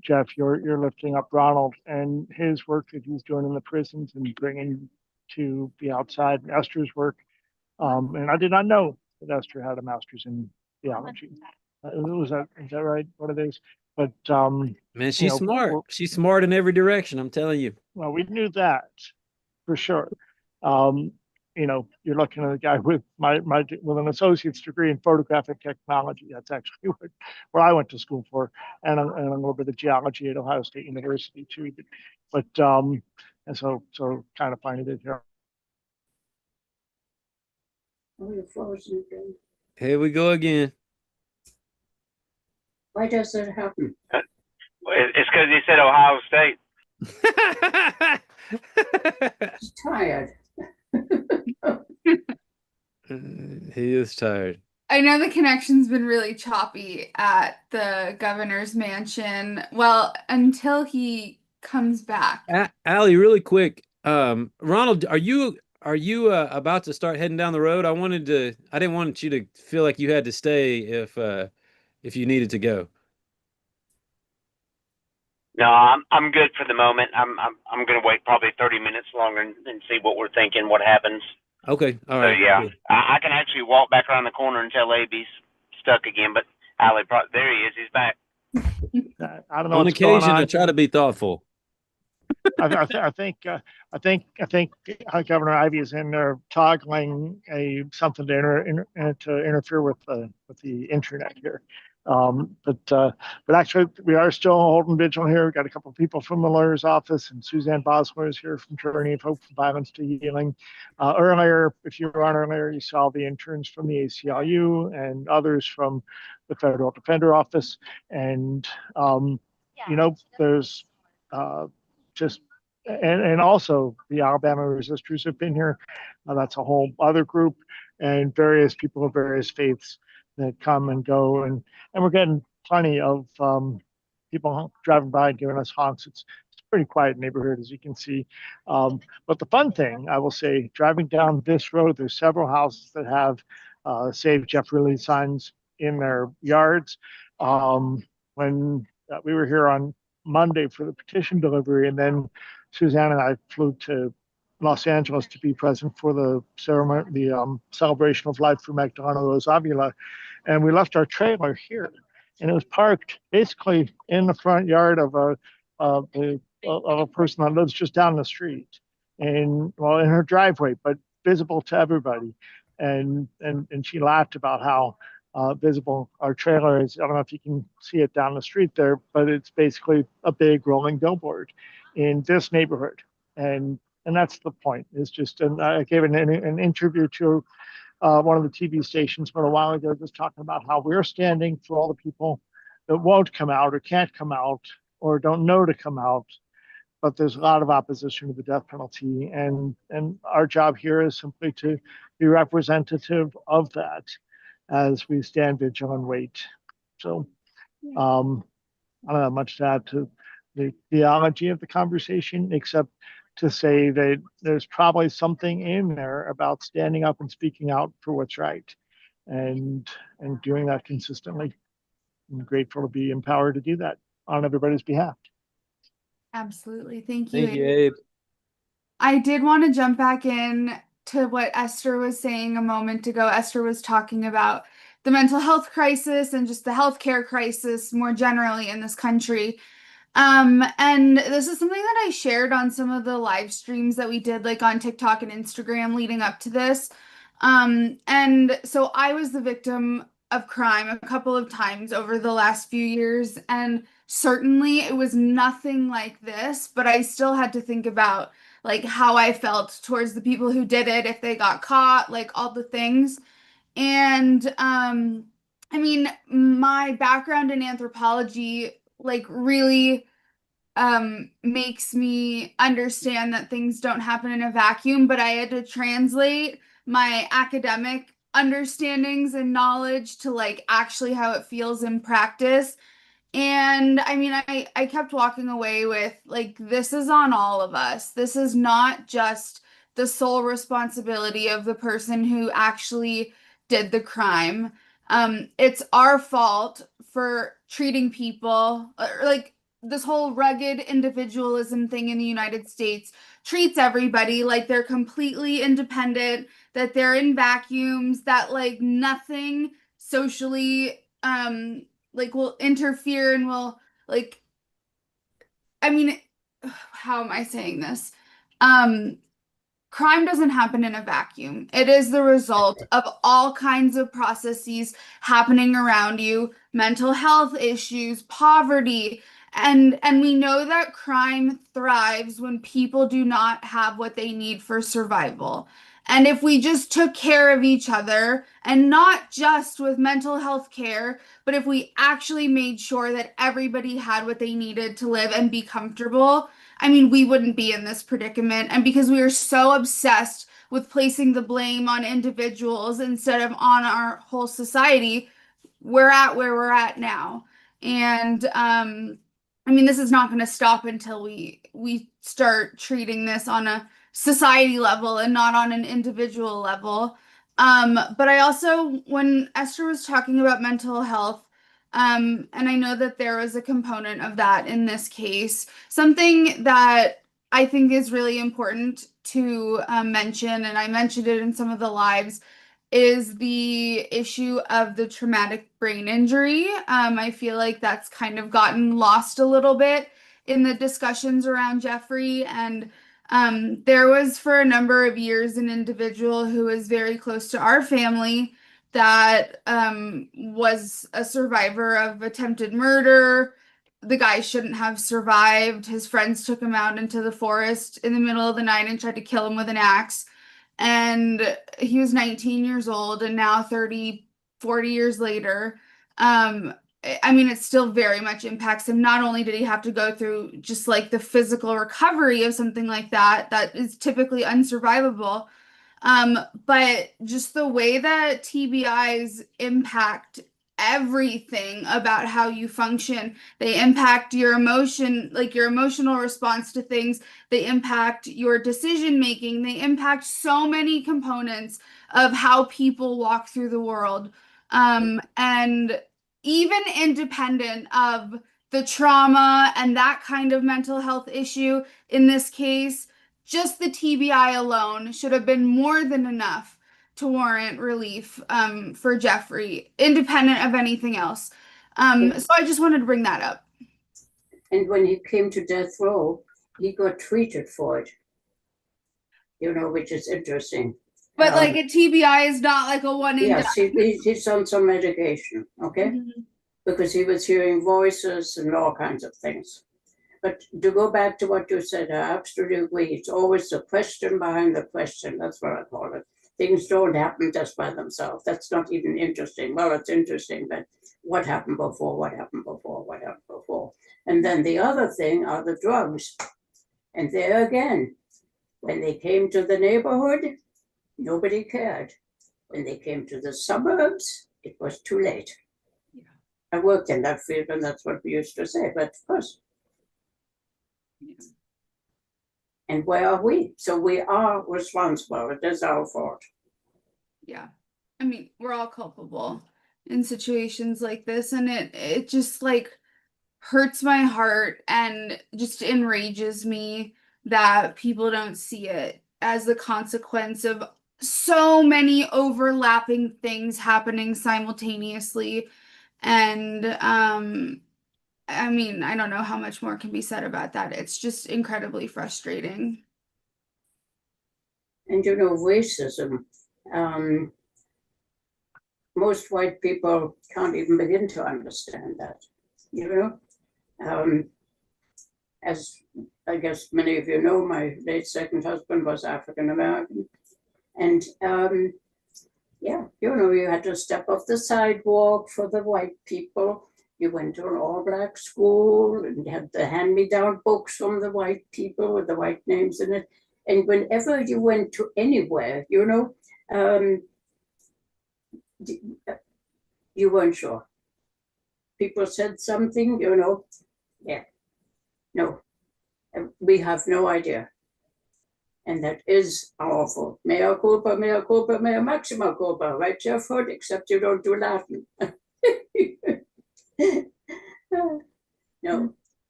Jeff, you're lifting up Ronald and his work that he's doing in the prisons and bringing to the outside, Esther's work. And I did not know that Esther had a master's in theology. Is that right? What it is? But man, she's smart. She's smart in every direction. I'm telling you. Well, we knew that for sure. You know, you're looking at a guy with with an associate's degree in photographic technology. That's actually what I went to school for, and a little bit of geology at Ohio State University too. But and so kind of finding it here. Oh, you're frozen again. Here we go again. Why does that happen? It's because you said Ohio State. He's tired. He is tired. I know the connection's been really choppy at the governor's mansion. Well, until he comes back. Allie, really quick. Ronald, are you about to start heading down the road? I didn't want you to feel like you had to stay if you needed to go. No, I'm good for the moment. I'm going to wait probably 30 minutes longer and see what we're thinking, what happens. Okay, all right. So yeah, cool. I can actually walk back around the corner and tell Abe he's stuck again. But Allie, there he is. He's back. I don't know. On what's occasion, going on. I try to be thoughtful. I think Governor Ivey is in there toggling something to interfere with the internet here. But actually, we are still holding vigil here. We've got a couple of people from the lawyer's office, and Suzanne Boswell is here from Journey of Hope from Violence to Healing. Earlier, if you were on earlier, you saw the interns from the ACLU and others from the Federal Defender Office. And, you know, there's and also the Alabama resistors have been here. That's a whole other group, and various people of various faiths that come and go, and we're getting plenty of people driving by and giving us honks. It's a pretty quiet neighborhood, as you can see. But the fun thing, I will say, driving down this road, there's several houses that have Save Jeffery Lee signs in their yards. When we were here on Monday for the petition delivery, and then Suzanne and I flew to Los Angeles to be present for the ceremony, the celebration of life for Magdalena Rose Avila, and we left our trailer here, and it was parked basically in the front yard of a person that lives just down the street, and well, in her driveway, but visible to everybody, and she laughed about how visible our trailer is. I don't know if you can see it down the street there, but it's basically a big rolling billboard in this neighborhood, and that's the point. It's just, and I gave an interview to one of the TV stations a while ago, just talking about how we're standing for all the people that won't come out or can't come out or don't know to come out. But there's a lot of opposition to the death penalty, and our job here is simply to be representative of that as we stand vigil and wait. So I don't have much to add to the theology of the conversation, except to say that there's probably something in there about standing up and speaking out for what's right, and doing that consistently. I'm grateful to be empowered to do that on everybody's behalf. Absolutely. Thank you. Thank you, Abe. I did want to jump back in to what Esther was saying a moment ago. Esther was talking about the mental health crisis and just the healthcare crisis more generally in this country. And this is something that I shared on some of the live streams that we did, like on TikTok and Instagram leading up to this. And so I was the victim of crime a couple of times over the last few years, and certainly it was nothing like this, but I still had to think about like how I felt towards the people who did it, if they got caught, like all the things. And I mean, my background in anthropology like really makes me understand that things don't happen in a vacuum, but I had to translate my academic understandings and knowledge to like actually how it feels in practice. And I mean, I kept walking away with like, this is on all of us. This is not just the sole responsibility of the person who actually did the crime. It's our fault for treating people or like this whole rugged individualism thing in the United States treats everybody like they're completely independent, that they're in vacuums, that like nothing socially like will interfere and will like I mean how am I saying this? Crime doesn't happen in a vacuum. It is the result of all kinds of processes happening around you, mental health issues, poverty, and we know that crime thrives when people do not have what they need for survival. And if we just took care of each other, and not just with mental health care, but if we actually made sure that everybody had what they needed to live and be comfortable, I mean, we wouldn't be in this predicament. And because we are so obsessed with placing the blame on individuals instead of on our whole society, we're at where we're at now. And I mean, this is not going to stop until we start treating this on a society level and not on an individual level. But I also, when Esther was talking about mental health, and I know that there was a component of that in this case, something that I think is really important to mention, and I mentioned it in some of the lives, is the issue of the traumatic brain injury. I feel like that's kind of gotten lost a little bit in the discussions around Jeffrey. And there was for a number of years an individual who was very close to our family that was a survivor of attempted murder. The guy shouldn't have survived. His friends took him out into the forest in the middle of the night and tried to kill him with an axe. And he was 19 years old, and now 30, 40 years later, I mean, it still very much impacts him. Not only did he have to go through just like the physical recovery of something like that, that is typically unsurvivable, but just the way that TBIs impact everything about how you function. They impact your emotion, like your emotional response to things. They impact your decision making. They impact so many components of how people walk through the world. And even independent of the trauma and that kind of mental health issue in this case, just the TBI alone should have been more than enough to warrant relief for Jeffrey, independent of anything else. So I just wanted to bring that up. And when he came to death row, he got treated for it, you know, which is interesting. But like a TBI is not like a one and yes, done. he's on some medication, okay? Because he was hearing voices and all kinds of things. But to go back to what you said, I absolutely agree. It's always the question behind the question. That's what I call it. Things don't happen just by themselves. That's not even interesting. Well, it's interesting, but what happened before, what happened before, what happened before? And then the other thing are the drugs. And there again, when they came to the neighborhood, nobody cared. When they came to the suburbs, it was too late. Yeah. I worked in that field, and that's what we used to say, but of course. Yeah. And where are we? So we are responsible. It is our fault. Yeah. I mean, we're all culpable. in situations like this, and it just like hurts my heart and just enrages me that people don't see it as the consequence of so many overlapping things happening simultaneously. And I mean, I don't know how much more can be said about that. It's just incredibly frustrating. And racism. Most white people can't even begin to understand that. As I guess many of you know, my late second husband was African American, and you had to step off the sidewalk for the white people. You went to an all-black school and had the hand-me-down books from the white people with the white names in it. And whenever you went to anywhere, you weren't sure. People said something, no, we have no idea. And that is awful. Mea culpa, mea maxima culpa, right, Jeff Hood? Except you don't do Latin.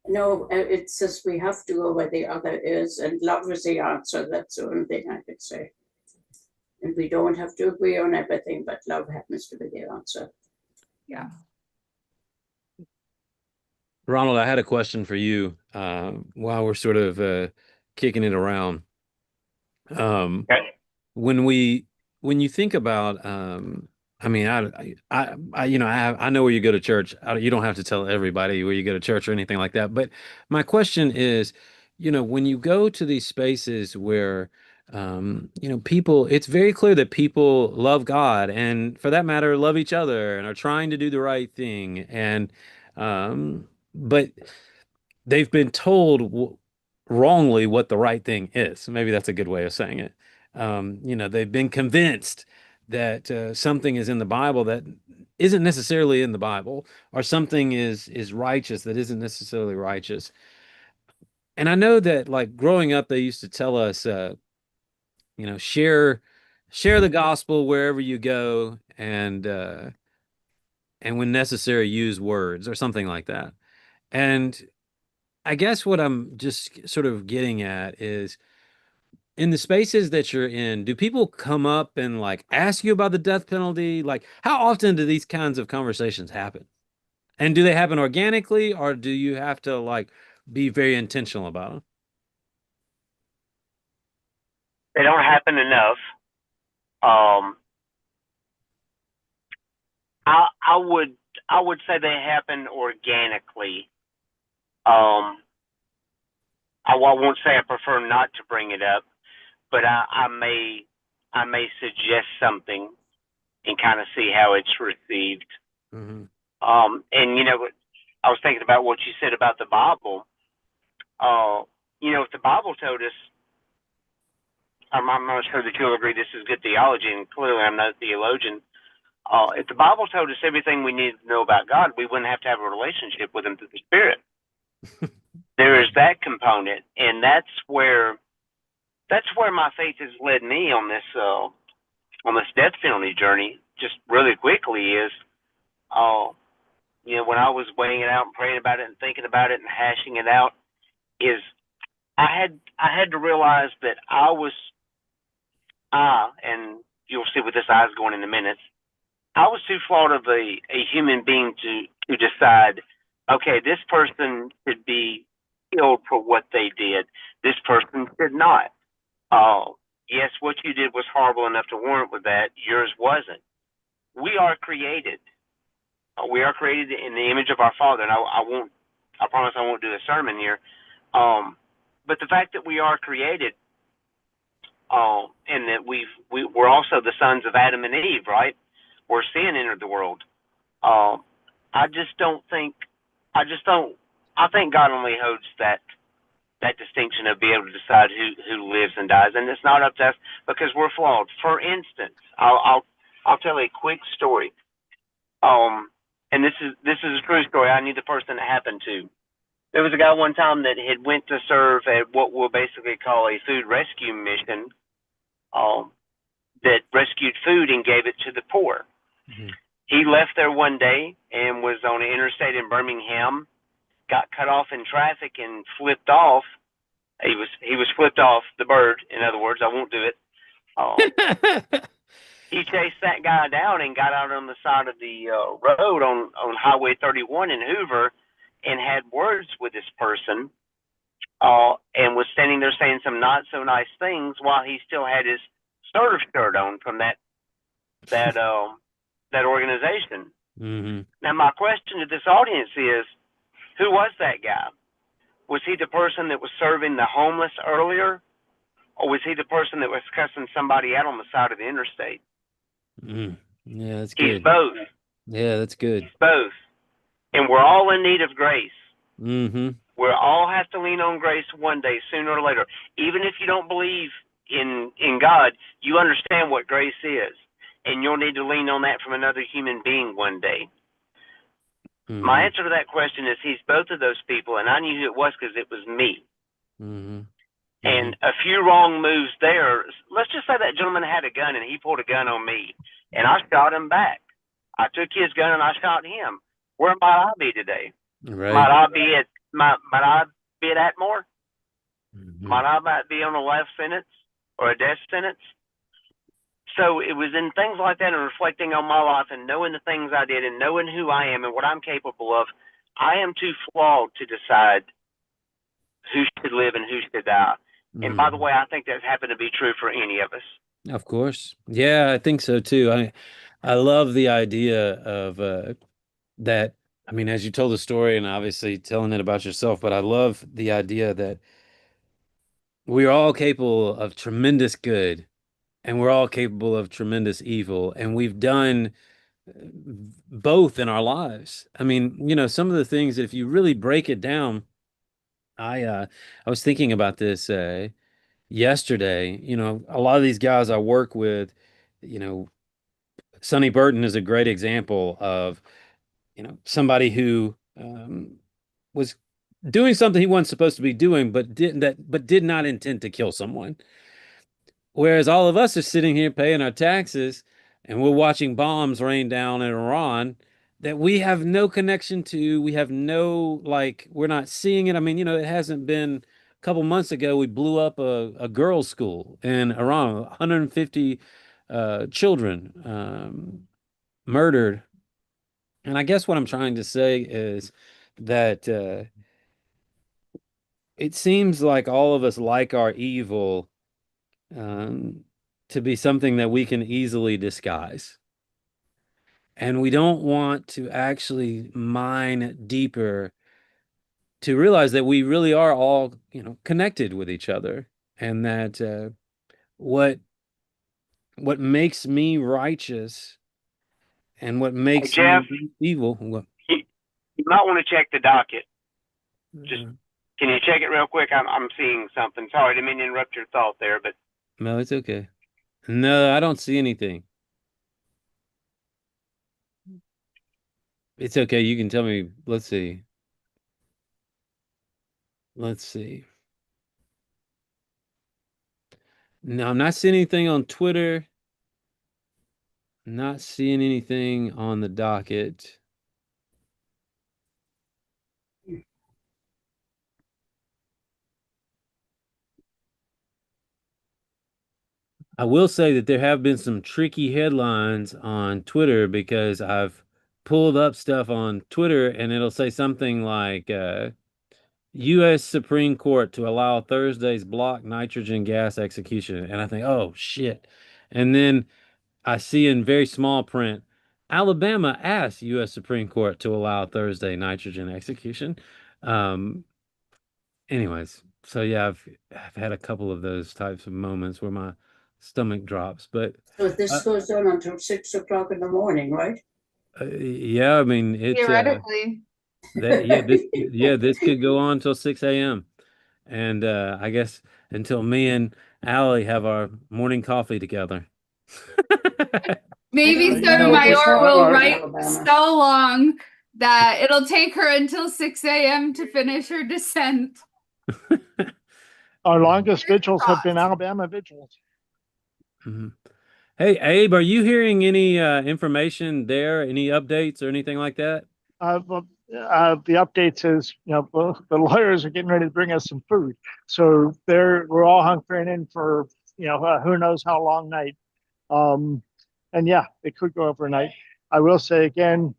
No, it's just we have to go where the other is, and love is the answer. That's the only thing I could say. And we don't have to agree on everything, but love happens to be the answer. Yeah. Ronald, I had a question for you while we're sort of kicking it around. Okay. When you think about, I mean, I know where you go to church. You don't have to tell everybody where you go to church or anything like that. But my question is, when you go to these spaces where, people, it's very clear that people love God and for that matter, love each other and are trying to do the right thing. And, but they've been told wrongly what the right thing is. Maybe that's a good way of saying it. They've been convinced that something is in the Bible that isn't necessarily in the Bible, or something is righteous that isn't necessarily righteous. And I know that, like growing up, they used to tell us, share the gospel wherever you go, and when necessary, use words or something like that. And I guess what I'm just sort of getting at is, in the spaces that you're in, do people come up and like ask you about the death penalty? Like, how often do these kinds of conversations happen? And do they happen organically, or do you have to like be very intentional about them? They don't happen enough. I would say they happen organically. I won't say I prefer not to bring it up, but I may suggest something and kind of see how it's received. Mm-hmm. And I was thinking about what you said about the Bible. If the Bible told us, I'm not sure that you'll agree this is good theology, and clearly I'm not a theologian. If the Bible told us everything we needed to know about God, we wouldn't have to have a relationship with Him through the Spirit. There is that component, and that's where my faith has led me on this death penalty journey. Just really quickly is, when I was weighing it out and praying about it and thinking about it and hashing it out, is I had to realize that and you'll see with this eyes going in a minute, I was too flawed of a human being to decide, okay, this person should be killed for what they did. This person should not. Yes, what you did was horrible enough to warrant with that. Yours wasn't. We are created. We are created in the image of our Father. And I promise I won't do a sermon here. But the fact that we are created, and that we're also the sons of Adam and Eve, right? Where sin entered the world. I think God only holds that distinction of being able to decide who lives and dies, and it's not up to us because we're flawed. For instance, I'll tell a quick story. And this is a true story. I knew the person it happened to. There was a guy one time that had went to serve at what we'll basically call a food rescue mission, that rescued food and gave it to the poor. Mm-hmm. He left there one day and was on an interstate in Birmingham, got cut off in traffic and flipped off. He was flipped off, the bird, in other words. I won't do it. He chased that guy down and got out on the side of the road on Highway 31 in Hoover and had words with this person and was standing there saying some not so nice things while he still had his surf shirt on from that organization. Mm-hmm. Now, my question to this audience is, who was that guy? Was he the person that was serving the homeless earlier? Or was he the person that was cussing somebody out on the side of the interstate? Mm. Yeah, that's good. He's both. Yeah, that's good. He's both. And we're all in need of grace. Mm-hmm. We all have to lean on grace one day, sooner or later. Even if you don't believe in God, you understand what grace is. And you'll need to lean on that from another human being one day. Mm-hmm. My answer to that question is he's both of those people, and I knew who it was because it was me. Mm-hmm. And a few wrong moves there. Let's just say that gentleman had a gun and he pulled a gun on me, and I shot him back. I took his gun and I shot him. Where might I be today? Right. Might I be at Atmore? Mm-hmm. Might I be on a life sentence or a death sentence? So it was in things like that and reflecting on my life and knowing the things I did and knowing who I am and what I'm capable of. I am too flawed to decide who should live and who should die. And by the way, I think that's happened to be true for any of us. Of course. Yeah, I think so too. I love the idea of that. I mean, as you told the story and obviously telling it about yourself, but I love the idea that we are all capable of tremendous good and we're all capable of tremendous evil. And we've done both in our lives. I mean, you know, some of the things that if you really break it down, I was thinking about this yesterday. You know, a lot of these guys I work with, you know, Sonny Burton is a great example of, you know, somebody who was doing something he wasn't supposed to be doing, but did not intend to kill someone. Whereas all of us are sitting here paying our taxes and we're watching bombs rain down in Iran that we have no connection to. We have no, like, we're not seeing it. I mean, you know, it hasn't been a couple months ago, we blew up a girls' school in Iran, 150 children murdered. And I guess what I'm trying to say is that it seems like all of us like our evil to be something that we can easily disguise. And we don't want to actually mine deeper to realize that we really are all, you know, connected with each other, and that what makes me righteous and what makes Jeff, me evil. You might want to check the docket. Just can you check it real quick? I'm seeing something. Sorry, I didn't mean to interrupt your thought there, but No, it's okay. No, I don't see anything. It's okay. You can tell me. Let's see. Let's see. No, I'm not seeing anything on Twitter. Not seeing anything on the docket. I will say that there have been some tricky headlines on Twitter because I've pulled up stuff on Twitter and it'll say something like U.S. Supreme Court to allow Thursday's block nitrogen gas execution. And I think, oh, shit. And then I see in very small print, Alabama asked U.S. Supreme Court to allow Thursday nitrogen execution. Anyways, so yeah, I've had a couple of those types of moments where my stomach drops. But So this goes on until 6 o'clock in the morning, right? yeah, I mean it's Theoretically. this could go on till 6 a.m. And I guess until me and Allie have our morning coffee together. Maybe Sotomayor will write so long that it'll take her until 6 a.m. to finish her dissent. Our longest vigils have been Alabama vigils. Mm-hmm. Hey, Abe, are you hearing any information there? Any updates or anything like that? Well, the updates is, the lawyers are getting ready to bring us some food. So we're all hunkering in for, who knows how long night. And yeah, it could go overnight. I will say again,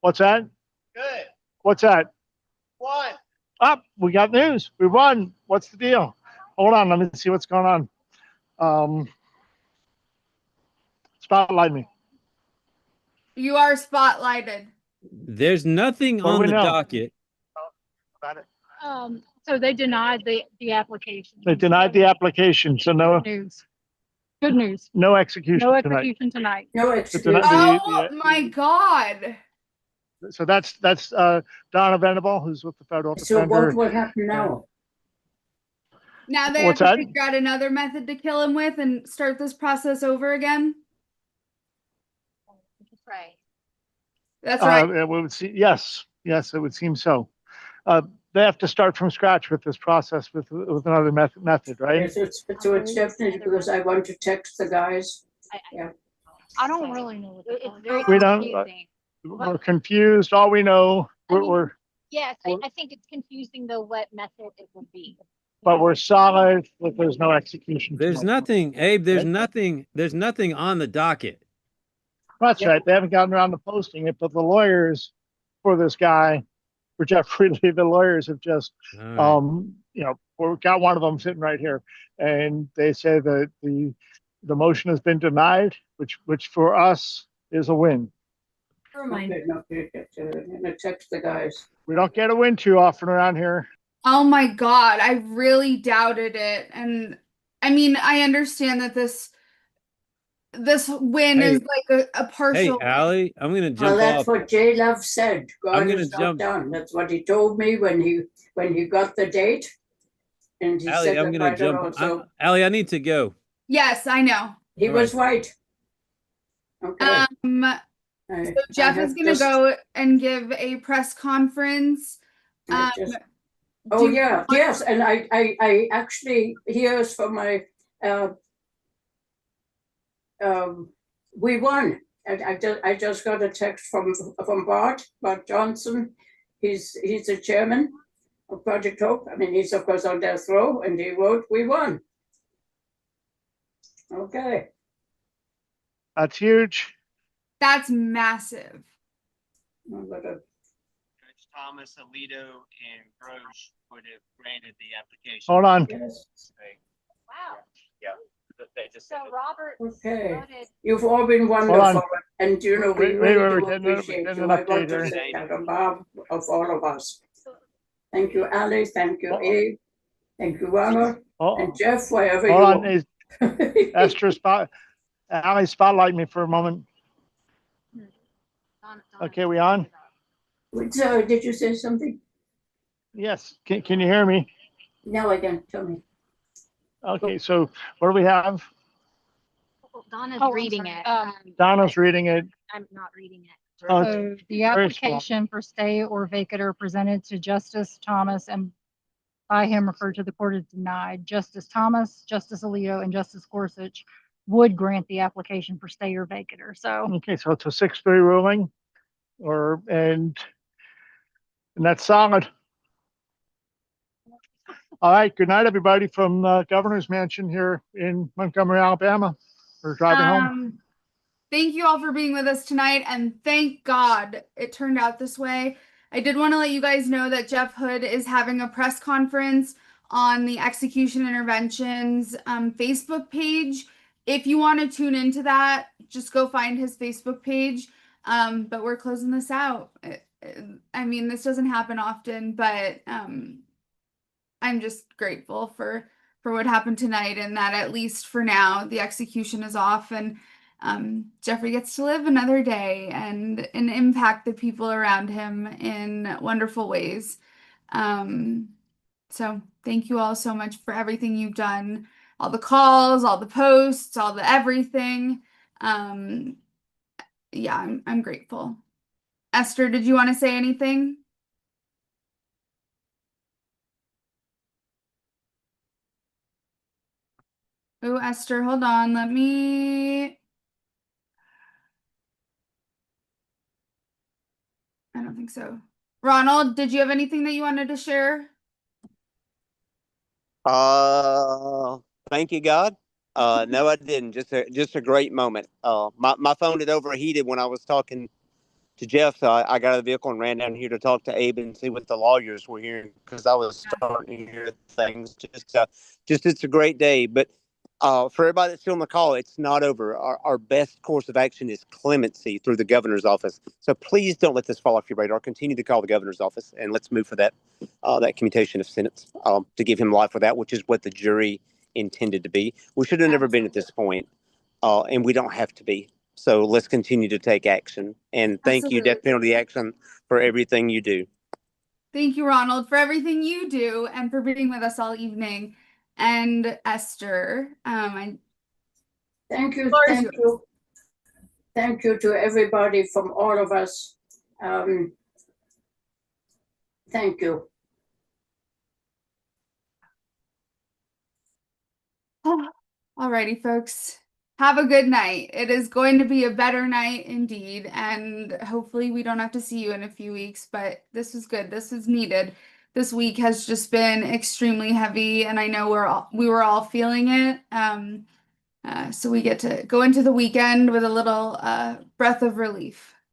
what's that? Good. What's that? One. Up, we got news. We won. What's the deal? Hold on, let me see what's going on. Spotlight me. You are spotlighted. There's nothing What do on we the know? docket. About it. So they denied the application. They denied the application, so no News. Good news. no execution No tonight. execution tonight. No But execution. Oh my God. So that's Donna Venable, who's with the federal So defender. what will happen now? Now they What's have to that? figure out another method to kill him with and start this process over again. Pray. That's right. It would see, yes, it would seem so. They have to start from scratch with this process with another method, right? Yes, so it's definitely because I want to text the guys. Yeah. I don't really know. It's very We don't. confusing. We're confused. All we know, we're Yes, I think it's confusing though what method it would be. but we're solid that there's no execution. There's tonight. nothing, Abe. There's Right? nothing. There's nothing on the docket. That's right. They haven't gotten around to posting it, but the lawyers for this guy, for Jeffery Lee, the lawyers have just, All right. we've got one of them sitting right here, and they say that the motion has been denied, which for us is a win. Never mind. Okay, I'm gonna text the guys. We don't get a win too often around here. Oh my God, I really doubted it. And I mean, I understand that this win Hey, is like a Hey, partial. Allie, I'm gonna Well, jump that's off. what J Love said. I'm God gonna is not jump. done. That's what he told me when he got the date. And he Allie, said I'm that gonna right jump. also. Allie, I need to go. Yes, I know. He All was right. right. Okay. So Jeff is gonna go and give a press conference. Oh do- yeah, yes, and I actually here's from my we won. I just got a text from Bart Johnson. He's the chairman of Project Hope. I mean, he's of course on death row, and he wrote, "We won." Okay. That's huge. That's massive. Judge Thomas, Alito, and Grosh would have granted the application. Hold on. Yes. Wow. Yeah. They just So Robert Okay. voted. You've all been Hold wonderful, on. and we Wait, really we're do getting appreciate an you. I update want to here. say that on behalf of all of us. Thank you, Alice. Thank you, Abe. Thank you, Ronald. And Jeff, wherever you Hold on. are. Esther, Allie, spotlight me for a moment. Okay, we on? So, did you say something? Yes. Can you hear me? No, I don't. Tell me. Okay, so what do we have? Donna's I'm reading sorry. it. Donna's reading it. I'm not reading it. Oh, So the very small. application for stay or vacatur presented to Justice Thomas and by him referred to the court is denied. Justice Thomas, Justice Alito, and Justice Gorsuch would grant the application for stay or vacatur. So Okay, so it's a 6-3 ruling, and that's solid. All right, good night, everybody from Governor's Mansion here in Montgomery, Alabama. We're driving home. Thank you all for being with us tonight, and thank God it turned out this way. I did want to let you guys know that Jeff Hood is having a press conference on the Execution Interventions Facebook page. If you want to tune into that, just go find his Facebook page. But we're closing this out. I mean, this doesn't happen often, but I'm just grateful for what happened tonight, and that at least for now the execution is off, and Jeffrey gets to live another day and impact the people around him in wonderful ways. So thank you all so much for everything you've done, all the calls, all the posts, all the everything. Yeah, I'm grateful. Esther, did you want to say anything? Oh, Esther, hold on. Let me. I don't think so. Ronald, did you have anything that you wanted to share? Thank you, God. No, I didn't. Just a great moment. My phone had overheated when I was talking to Jeff, so I got out of the vehicle and ran down here to talk to Abe and see what the lawyers were hearing because I was starting to hear things. Just it's a great day, but for everybody that's still on the call, it's not over. Our best course of action is clemency through the governor's office. So please don't let this fall off your radar. Continue to call the governor's office and let's move for that commutation of sentence to give him life without, which is what the jury intended to be. We should have never been at this point, and we don't have to be. So let's continue to take action. And thank you, Death Penalty Action, for everything you do. Thank you, Ronald, for everything you do and for being with us all evening. And Esther, Thank you. Thank you to everybody from all of us. Thank you. Alrighty, folks. Have a good night. It is going to be a better night indeed, and hopefully we don't have to see you in a few weeks, but this was good. This was needed. This week has just been extremely heavy, and I know we were all feeling it. So we get to go into the weekend with a little breath of relief.